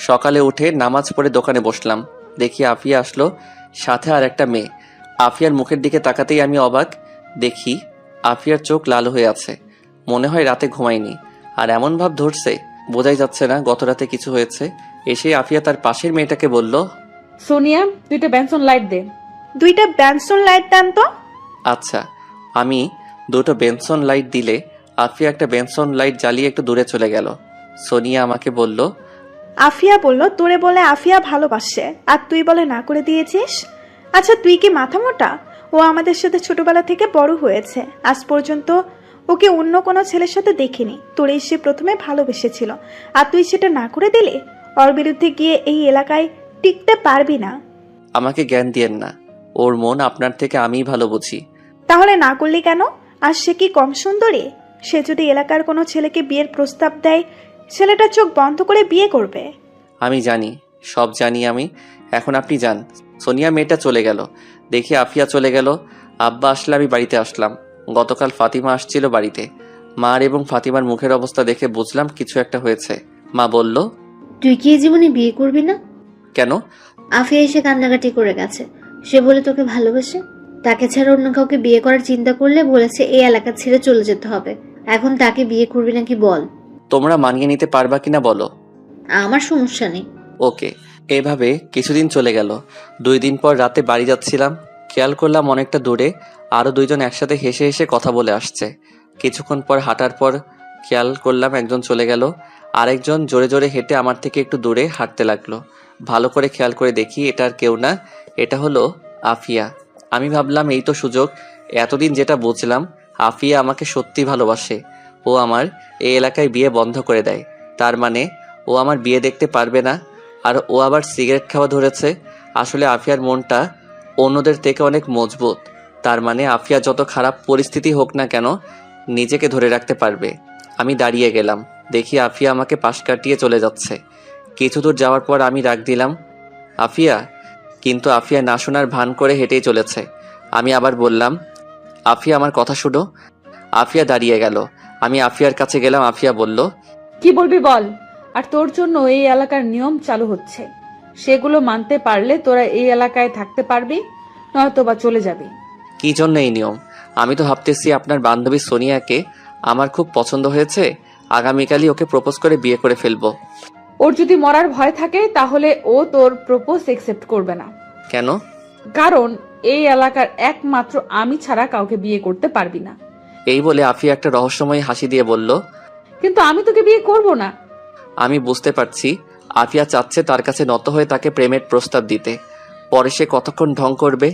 সকালে উঠে নামাজ পড়ে দোকানে বসলাম। দেখি আফিয়া আসলো, সাথে আর একটা মেয়ে। আফিয়ার মুখের দিকে তাকাতেই আমি অবাক। দেখি আফিয়ার চোখ লাল হয়ে আছে, মনে হয় রাতে ঘুমায়নি। আর এমন ভাব ধরছে বোঝাই যাচ্ছে না গত রাতে কিছু হয়েছে। এসে আফিয়া তার পাশের মেয়েটাকে বলল, সোনিয়া, 2টা বেনসন লাইট দে। 2টা ব্যানসন লাইট দেন তো। আচ্ছা। আমি 2টো বেনসন লাইট দিলে আফিয়া একটা বেনসন লাইট জ্বালিয়ে একটু দূরে চলে গেল। সোনিয়া আমাকে বলল, আফিয়া বলল তোরে বলে আফিয়া ভালোবাসে আর তুই বলে না করে দিয়েছিস। আচ্ছা তুই কি মাথা মোটা? ও আমাদের সাথে ছোটবেলা থেকে বড় হয়েছে, আজ পর্যন্ত ওকে অন্য কোনো ছেলের সাথে দেখিনি। তোরেই সে প্রথমে ভালোবেসেছিল আর তুই সেটা না করে দিলে। ওর বিরুদ্ধে গিয়ে এই এলাকায় টিকতে পারবি না। আমাকে জ্ঞান দিয়েন না, ওর মন আপনার থেকে আমিই ভালো বুঝি। তাহলে না করলি কেন? আর সে কি কম সুন্দরী? সে যদি এলাকার কোনো ছেলেকে বিয়ের প্রস্তাব দেয়, ছেলেটা চোখ বন্ধ করে বিয়ে করবে। আমি জানি, সব জানি আমি। এখন আপনি যান। সোনিয়া মেয়েটা চলে গেল। দেখি আফিয়া চলে গেল। আব্বা আসলে আমি বাড়িতে আসলাম। গতকাল ফাতিমা আসছিল বাড়িতে। মার এবং ফাতিমার মুখের অবস্থা দেখে বুঝলাম কিছু একটা হয়েছে। মা বলল, তুই কি এই জীবনে বিয়ে করবি না? কেন? আফিয়া এসে কান্নাকাটি করে গেছে। সে বলে তোকে ভালোবাসে। তাকে ছাড়া অন্য কাউকে বিয়ে করার চিন্তা করলে বলেছে এই এলাকা ছেড়ে চলে যেতে হবে। এখন তাকে বিয়ে করবি নাকি বল? তোমরা মানিয়ে নিতে পারবা কিনা বলো। আমার সমস্যা নেই। ওকে। এভাবে কিছুদিন চলে গেল। 2 দিন পর রাতে বাড়ি যাচ্ছিলাম, খেয়াল করলাম অনেকটা দূরে আরো 2 জন একসাথে হেসে হেসে কথা বলে আসছে। কিছুক্ষণ পর হাঁটার পর খেয়াল করলাম একজন চলে গেল। আরেকজন জোরে জোরে হেঁটে আমার থেকে একটু দূরে হাঁটতে লাগলো। ভালো করে খেয়াল করে দেখি এটা আর কেউ না, এটা হলো আফিয়া। আমি ভাবলাম এই তো সুযোগ। এতদিন যেটা বুঝলাম আফিয়া আমাকে সত্যি ভালোবাসে। ও আমার এই এলাকায় বিয়ে বন্ধ করে দেয়। তার মানে ও আমার বিয়ে দেখতে পারবে না। আর ও আবার সিগারেট খাওয়া ধরেছে। আসলে আফিয়ার মনটা অন্যদের থেকে অনেক মজবুত। তার মানে আফিয়া যত খারাপ পরিস্থিতি হোক না কেন নিজেকে ধরে রাখতে পারবে। আমি দাঁড়িয়ে গেলাম, দেখি আফিয়া আমাকে পাশ কাটিয়ে চলে যাচ্ছে। কিছু দূর যাওয়ার পর আমি ডাক দিলাম, আফিয়া। কিন্তু আফিয়া না শোনার ভান করে হেঁটেই চলেছে। আমি আবার বললাম, আফিয়া আমার কথা শুনো। আফিয়া দাঁড়িয়ে গেল। আমি আফিয়ার কাছে গেলাম। আফিয়া বলল, কি বলবি বল। আর তোর জন্য এই এলাকার নিয়ম চালু হচ্ছে, সেগুলো মানতে পারলে তোরা এই এলাকায় থাকতে পারবি, নয়তো বা চলে যাবি। কি জন্য এই নিয়ম? আমি তো ভাবতেছি আপনার বান্ধবী সোনিয়াকে আমার খুব পছন্দ হয়েছে। আগামীকালই ওকে প্রপোজ করে বিয়ে করে ফেলবো। ওর যদি মরার ভয় থাকে তাহলে ও তোর প্রপোজ একসেপ্ট করবে না। কেন? কারণ এই এলাকার একমাত্র আমি ছাড়া কাউকে বিয়ে করতে পারবি না। এই বলে আফিয়া একটা রহস্যময় হাসি দিয়ে বলল, কিন্তু আমি তোকে বিয়ে করব না। আমি বুঝতে পারছি আফিয়া চাচ্ছে তার কাছে নত হয়ে তাকে প্রেমের প্রস্তাব দিতে। পরে সে কতক্ষণ ঢং করবে।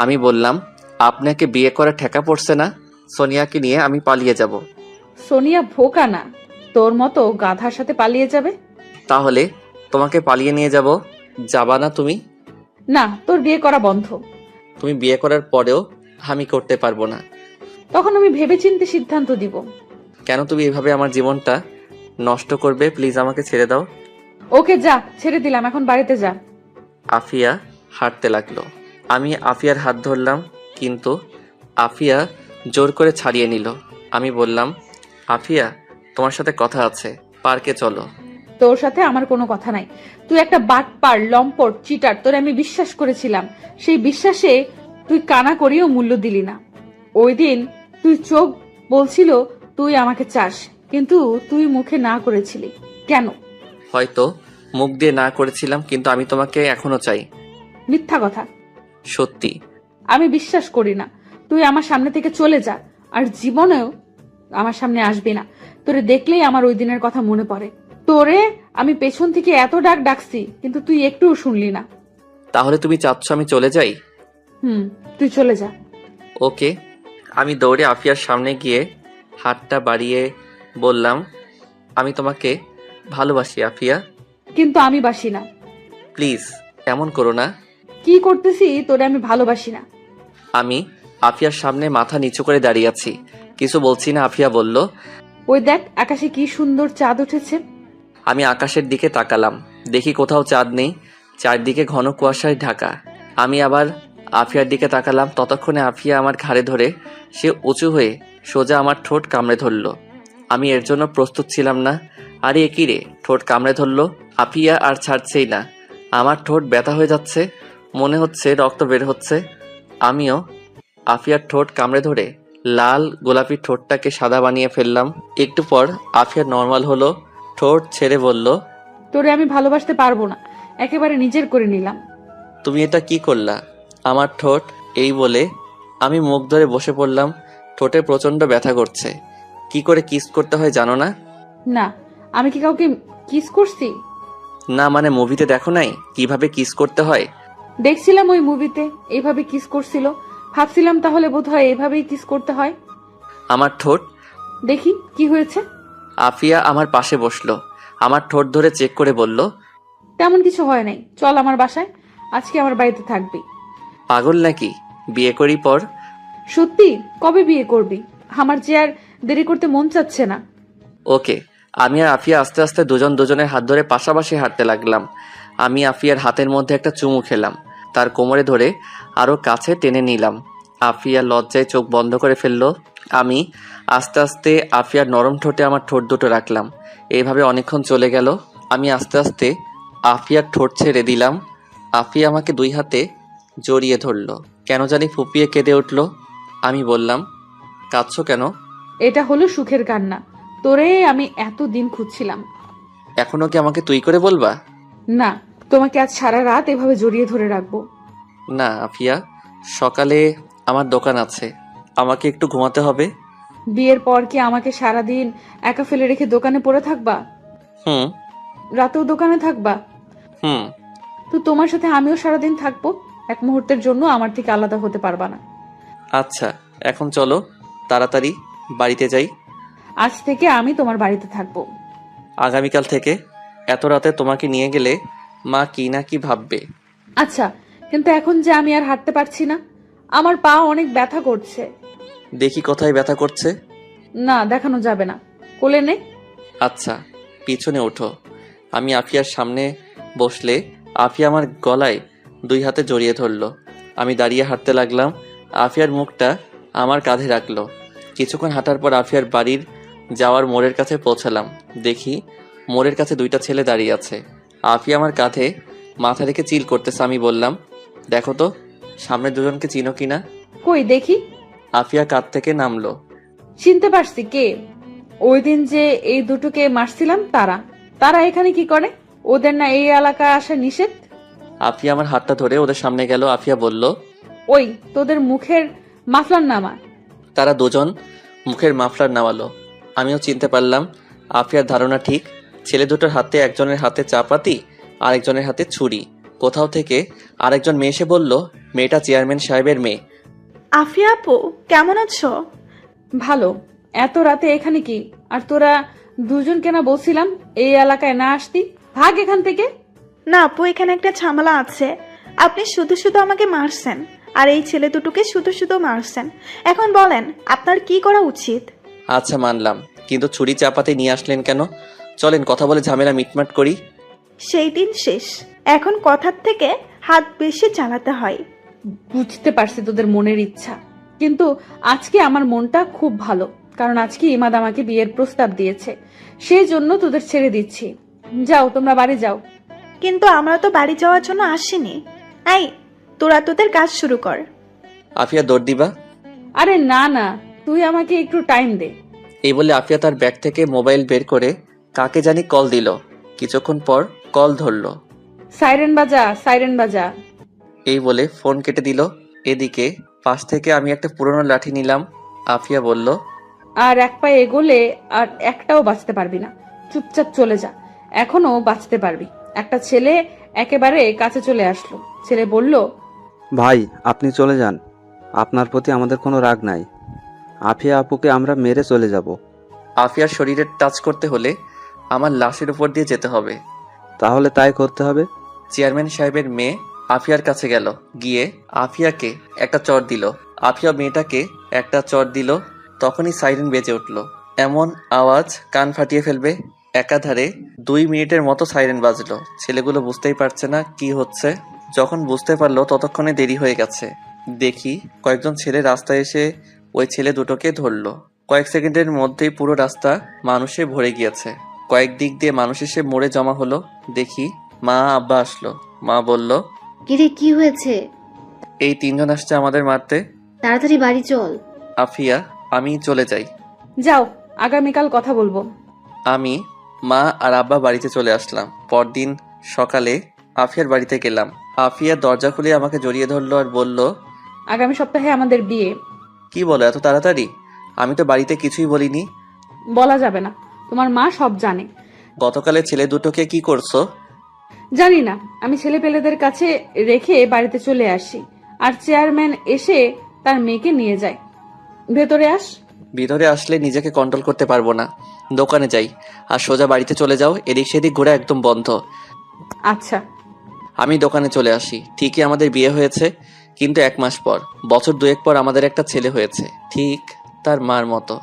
আমি বললাম, আপনাকে বিয়ে করা ঠেকা পড়ছে না? সোনিয়াকে নিয়ে আমি পালিয়ে যাব। সোনিয়া ভোকা না, তোর মতো গাধার সাথে পালিয়ে যাবে। তাহলে তোমাকে পালিয়ে নিয়ে যাব, যাবা না তুমি? না, তোর বিয়ে করা বন্ধ। তুমি বিয়ে করার পরেও আমি করতে পারবো না। তখন আমি ভেবেচিন্তে সিদ্ধান্ত দিব। কেন তুমি এভাবে আমার জীবনটা নষ্ট করবে? প্লিজ আমাকে ছেড়ে দাও। ওকে যা, ছেড়ে দিলাম, এখন বাড়িতে যা। আফিয়া হাঁটতে লাগলো। আমি আফিয়ার হাত ধরলাম, কিন্তু আফিয়া জোর করে ছাড়িয়ে নিল। আমি বললাম, আফিয়া তোমার সাথে কথা আছে, পার্কে চলো। তোর সাথে আমার কোনো কথা নাই। তুই একটা বাটপার, লম্পট, চিটার। তোরে আমি বিশ্বাস করেছিলাম, সেই বিশ্বাসে তুই কানা করিও মূল্য দিলি না। ওই দিন তুই চোখ বলছিল তুই আমাকে চাস, কিন্তু তুই মুখে না করেছিলি কেন? হয়তো মুখ দিয়ে না করেছিলাম, কিন্তু আমি তোমাকে এখনো চাই। মিথ্যা কথা। সত্যি। আমি বিশ্বাস করি না। তুই আমার সামনে থেকে চলে যা, আর জীবনেও আমার সামনে আসবি না। তোরে দেখলেই আমার ওই দিনের কথা মনে পড়ে। তোরে আমি পেছন থেকে এত ডাকছি, কিন্তু তুই একটুও শুনলি না। তাহলে তুমি চাচ্ছ আমি চলে যাই? তুই চলে যা। ওকে। আমি দৌড়ে আফিয়ার সামনে গিয়ে হাতটা বাড়িয়ে বললাম, আমি তোমাকে ভালোবাসি আফিয়া। কিন্তু আমি বাসি না। প্লিজ এমন করো না। কি করতেছি তোরে আমি ভালোবাসি না। আমি আফিয়ার সামনে মাথা নিচু করে দাঁড়িয়ে আছি, কিছু বলছি না। আফিয়া বলল, ওই দেখ আকাশে কি সুন্দর চাঁদ উঠেছে। আমি আকাশের দিকে তাকালাম, দেখি কোথাও চাঁদ নেই, চারদিকে ঘন কুয়াশায় ঢাকা। আমি আবার আফিয়ার দিকে তাকালাম, ততক্ষণে আফিয়া আমার ঘাড়ে ধরে সে উঁচু হয়ে সোজা আমার ঠোঁট কামড়ে ধরল। আমি এর জন্য প্রস্তুত ছিলাম না। আরে এ কি রে, ঠোঁট কামড়ে ধরলো। আফিয়া আর ছাড়ছেই না। আমার ঠোঁট ব্যথা হয়ে যাচ্ছে, মনে হচ্ছে রক্ত বের হচ্ছে। আমিও আফিয়ার ঠোঁট কামড়ে ধরে লাল গোলাপি ঠোঁটটাকে সাদা বানিয়ে ফেললাম। একটু পর আফিয়া নর্মাল হলো, ঠোঁট ছেড়ে বলল, তোরে আমি ভালোবাসতে পারবো না, একেবারে নিজের করে নিলাম। তুমি এটা কি করলা আমার ঠোঁট? এই বলে আমি মুখ ধরে বসে পড়লাম। ঠোঁটে প্রচন্ড ব্যথা করছে। কি করে কিস করতে হয় জানো না? না, আমি কি কাউকে কিস করছি? না মানে মুভিতে দেখো নাই কিভাবে কিস করতে হয়? দেখছিলাম ওই মুভিতে এইভাবে কিস করছিল, ভাবছিলাম তাহলে বোধহয় এইভাবেই কিস করতে হয়। আমার ঠোঁট। দেখি কি হয়েছে। আফিয়া আমার পাশে বসলো, আমার ঠোঁট ধরে চেক করে বলল, তেমন কিছু হয় নাই, চল আমার বাসায়, আজকে আমার বাড়িতে থাকবি। পাগল নাকি? বিয়ে করি পর। সত্যি? কবে বিয়ে করবি? আমার যে আর দেরি করতে মন চাচ্ছে না। ওকে। আমি আর আফিয়া আস্তে আস্তে দুজন দুজনের হাত ধরে পাশাপাশি হাঁটতে লাগলাম। আমি আফিয়ার হাতের মধ্যে একটা চুমু খেলাম, তার কোমরে ধরে আরো কাছে টেনে নিলাম। আফিয়া লজ্জায় চোখ বন্ধ করে ফেললো। আমি আস্তে আস্তে আফিয়ার নরম ঠোঁটে আমার ঠোঁট দুটো রাখলাম। এইভাবে অনেকক্ষণ চলে গেল। আমি আস্তে আস্তে আফিয়ার ঠোঁট ছেড়ে দিলাম। আফিয়া আমাকে দুই হাতে জড়িয়ে ধরলো, কেন জানি ফুপিয়ে কেঁদে উঠল। আমি বললাম, কাঁদছো কেন? এটা হলো সুখের কান্না, তোরে আমি এতদিন খুঁজছিলাম। এখনো কি আমাকে তুই করে বলবা? না, তোমাকে আজ সারা রাত এভাবে জড়িয়ে ধরে রাখবো। না আফিয়া, সকালে আমার দোকান আছে, আমাকে একটু ঘুমাতে হবে। বিয়ের পর কি আমাকে সারাদিন একা ফেলে রেখে দোকানে পড়ে থাকবা? হুম রাতেও দোকানে থাকবা? হুম। তো তোমার সাথে আমিও সারাদিন থাকবো, এক মুহূর্তের জন্য আমার থেকে আলাদা হতে পারবা না। আচ্ছা, এখন চলো তাড়াতাড়ি বাড়িতে যাই। আজ থেকে আমি তোমার বাড়িতে থাকবো। আগামীকাল থেকে? এত রাতে তোমাকে নিয়ে গেলে মা কি না কি ভাববে। আচ্ছা, কিন্তু এখন যে আমি আর হাঁটতে পারছি না, আমার পা অনেক ব্যথা করছে। দেখি কোথায় ব্যথা করছে। না, দেখানো যাবে না, কোলে নে। আচ্ছা, পিছনে ওঠো। আমি আফিয়ার সামনে বসলে আফিয়া আমার গলায় দুই হাতে জড়িয়ে ধরলো। আমি দাঁড়িয়ে হাঁটতে লাগলাম। আফিয়ার মুখটা আমার কাঁধে রাখলো। কিছুক্ষণ হাঁটার পর আফিয়ার বাড়ির যাওয়ার মোড়ের কাছে পৌঁছালাম। দেখি মোড়ের কাছে দুইটা ছেলে দাঁড়িয়ে আছে। আফিয়া আমার কাঁধে মাথা রেখে চিল করতেছে। আমি বললাম, দেখো তো সামনে দুজনকে চিনো কিনা। কই দেখি। আফিয়া কাঁধ থেকে নামলো। চিনতে পারছি কে। ওই দিন যে এই দুটোকে মারছিলাম তারা। তারা এখানে কি করে? ওদের না এই এলাকায় আসা নিষেধ? আফিয়া আমার হাতটা ধরে ওদের সামনে গেল। আফিয়া বলল, ওই তোদের মুখের মাফলার নামা। তারা দুজন মুখের মাফলার নামালো। আমিও চিনতে পারলাম আফিয়ার ধারণা ঠিক। ছেলে দুটোর হাতে একজনের হাতে চাপাতি, আরেকজনের হাতে ছুরি। কোথাও থেকে আরেকজন মেয়ে এসে বলল, মেয়েটা চেয়ারম্যান সাহেবের মেয়ে। আফিয়া আপু, কেমন আছো? ভালো। এত রাতে এখানে কি? আর তোরা দুজন কেনা বলছিলাম এই এলাকায় না আসতি, ভাগ এখান থেকে। না আপু, এখানে একটা ঝামেলা আছে। আপনি শুধু শুধু আমাকে মারছেন, আর এই ছেলে দুটোকে শুধু শুধু মারছেন। এখন বলেন আপনার কি করা উচিত? আচ্ছা মানলাম, কিন্তু ছুরি চাপাতি নিয়ে আসলেন কেন? চলেন কথা বলে ঝামেলা মিটমাট করি। সেই দিন শেষ, এখন কথার থেকে হাত বেশি চালাতে হয়। বুঝতে পারছি তোদের মনের ইচ্ছা, কিন্তু আজকে আমার মনটা খুব ভালো, কারণ আজকে ইমাদ আমাকে বিয়ের প্রস্তাব দিয়েছে, সেই জন্য তোদের ছেড়ে দিচ্ছি। যাও, তোমরা বাড়ি যাও। কিন্তু আমরা তো বাড়ি যাওয়ার জন্য আসিনি। এই, তোরা তোদের কাজ শুরু কর। আফিয়া দৌড় দিবা? আরে না না, তুই আমাকে একটু টাইম দে। এই বলে আফিয়া তার ব্যাগ থেকে মোবাইল বের করে কাকে জানি কল দিল। কিছুক্ষণ পর কল ধরলো। সাইরেন বাজা, সাইরেন বাজা। এই বলে ফোন কেটে দিল। এদিকে পাশ থেকে আমি একটা পুরনো লাঠি নিলাম। আফিয়া বলল, আর এক পায়ে এগোলে আর একটাও বাঁচতে পারবি না, চুপচাপ চলে যা, এখনো বাঁচতে পারবি। একটা ছেলে একেবারে কাছে চলে আসলো। ছেলে বলল, ভাই আপনি চলে যান, আপনার প্রতি আমাদের কোনো রাগ নাই। আফিয়া আপুকে আমরা মেরে চলে যাব। আফিয়ার শরীরে টাচ করতে হলে আমার লাশের উপর দিয়ে যেতে হবে। তাহলে তাই করতে হবে। চেয়ারম্যান সাহেবের মেয়ে আফিয়ার কাছে গেল, গিয়ে আফিয়াকে একটা চড় দিল। আফিয়া মেয়েটাকে একটা চড় দিল। তখনই সাইরেন বেজে উঠল। এমন আওয়াজ কান ফাটিয়ে ফেলবে। একাধারে 2 মিনিটের মতো সাইরেন বাজলো। ছেলেগুলো বুঝতেই পারছে না কি হচ্ছে। যখন বুঝতে পারলো ততক্ষণে দেরি হয়ে গেছে। দেখি কয়েকজন ছেলে রাস্তায় এসে ওই ছেলে দুটোকে ধরলো। কয়েক সেকেন্ডের মধ্যেই পুরো রাস্তা মানুষে ভরে গিয়েছে। কয়েক দিক দিয়ে মানুষ এসে মোড়ে জমা হলো। দেখি মা আব্বা আসলো। মা বলল, কিরে কি হয়েছে? এই 3 জন আসছে আমাদের মারতে। তাড়াতাড়ি বাড়ি চল। আফিয়া আমি চলে যাই। যাও, আগামীকাল কথা বলবো। আমি, মা আর আব্বা বাড়িতে চলে আসলাম। পরদিন সকালে আফিয়ার বাড়িতে গেলাম। আফিয়া দরজা খুলে আমাকে জড়িয়ে ধরলো আর বলল, আগামী সপ্তাহে আমাদের বিয়ে। কি বলো এত তাড়াতাড়ি? আমি তো বাড়িতে কিছুই বলিনি। বলা যাবে না, তোমার মা সব জানে। গতকালে ছেলে দুটোকে কি করছো? জানি না, আমি ছেলে পেলেদের কাছে রেখে বাড়িতে চলে আসি, আর চেয়ারম্যান এসে তার মেয়েকে নিয়ে যায়। ভেতরে আস। ভিতরে আসলে নিজেকে কন্ট্রোল করতে পারবো না। দোকানে যাই আর সোজা বাড়িতে চলে যাও, এদিক সেদিক ঘোরা একদম বন্ধ। আচ্ছা। আমি দোকানে চলে আসি। ঠিকই আমাদের বিয়ে হয়েছে, কিন্তু 1 মাস পর, বছর 2 পর আমাদের একটা ছেলে হয়েছে, ঠিক তার মার মতো।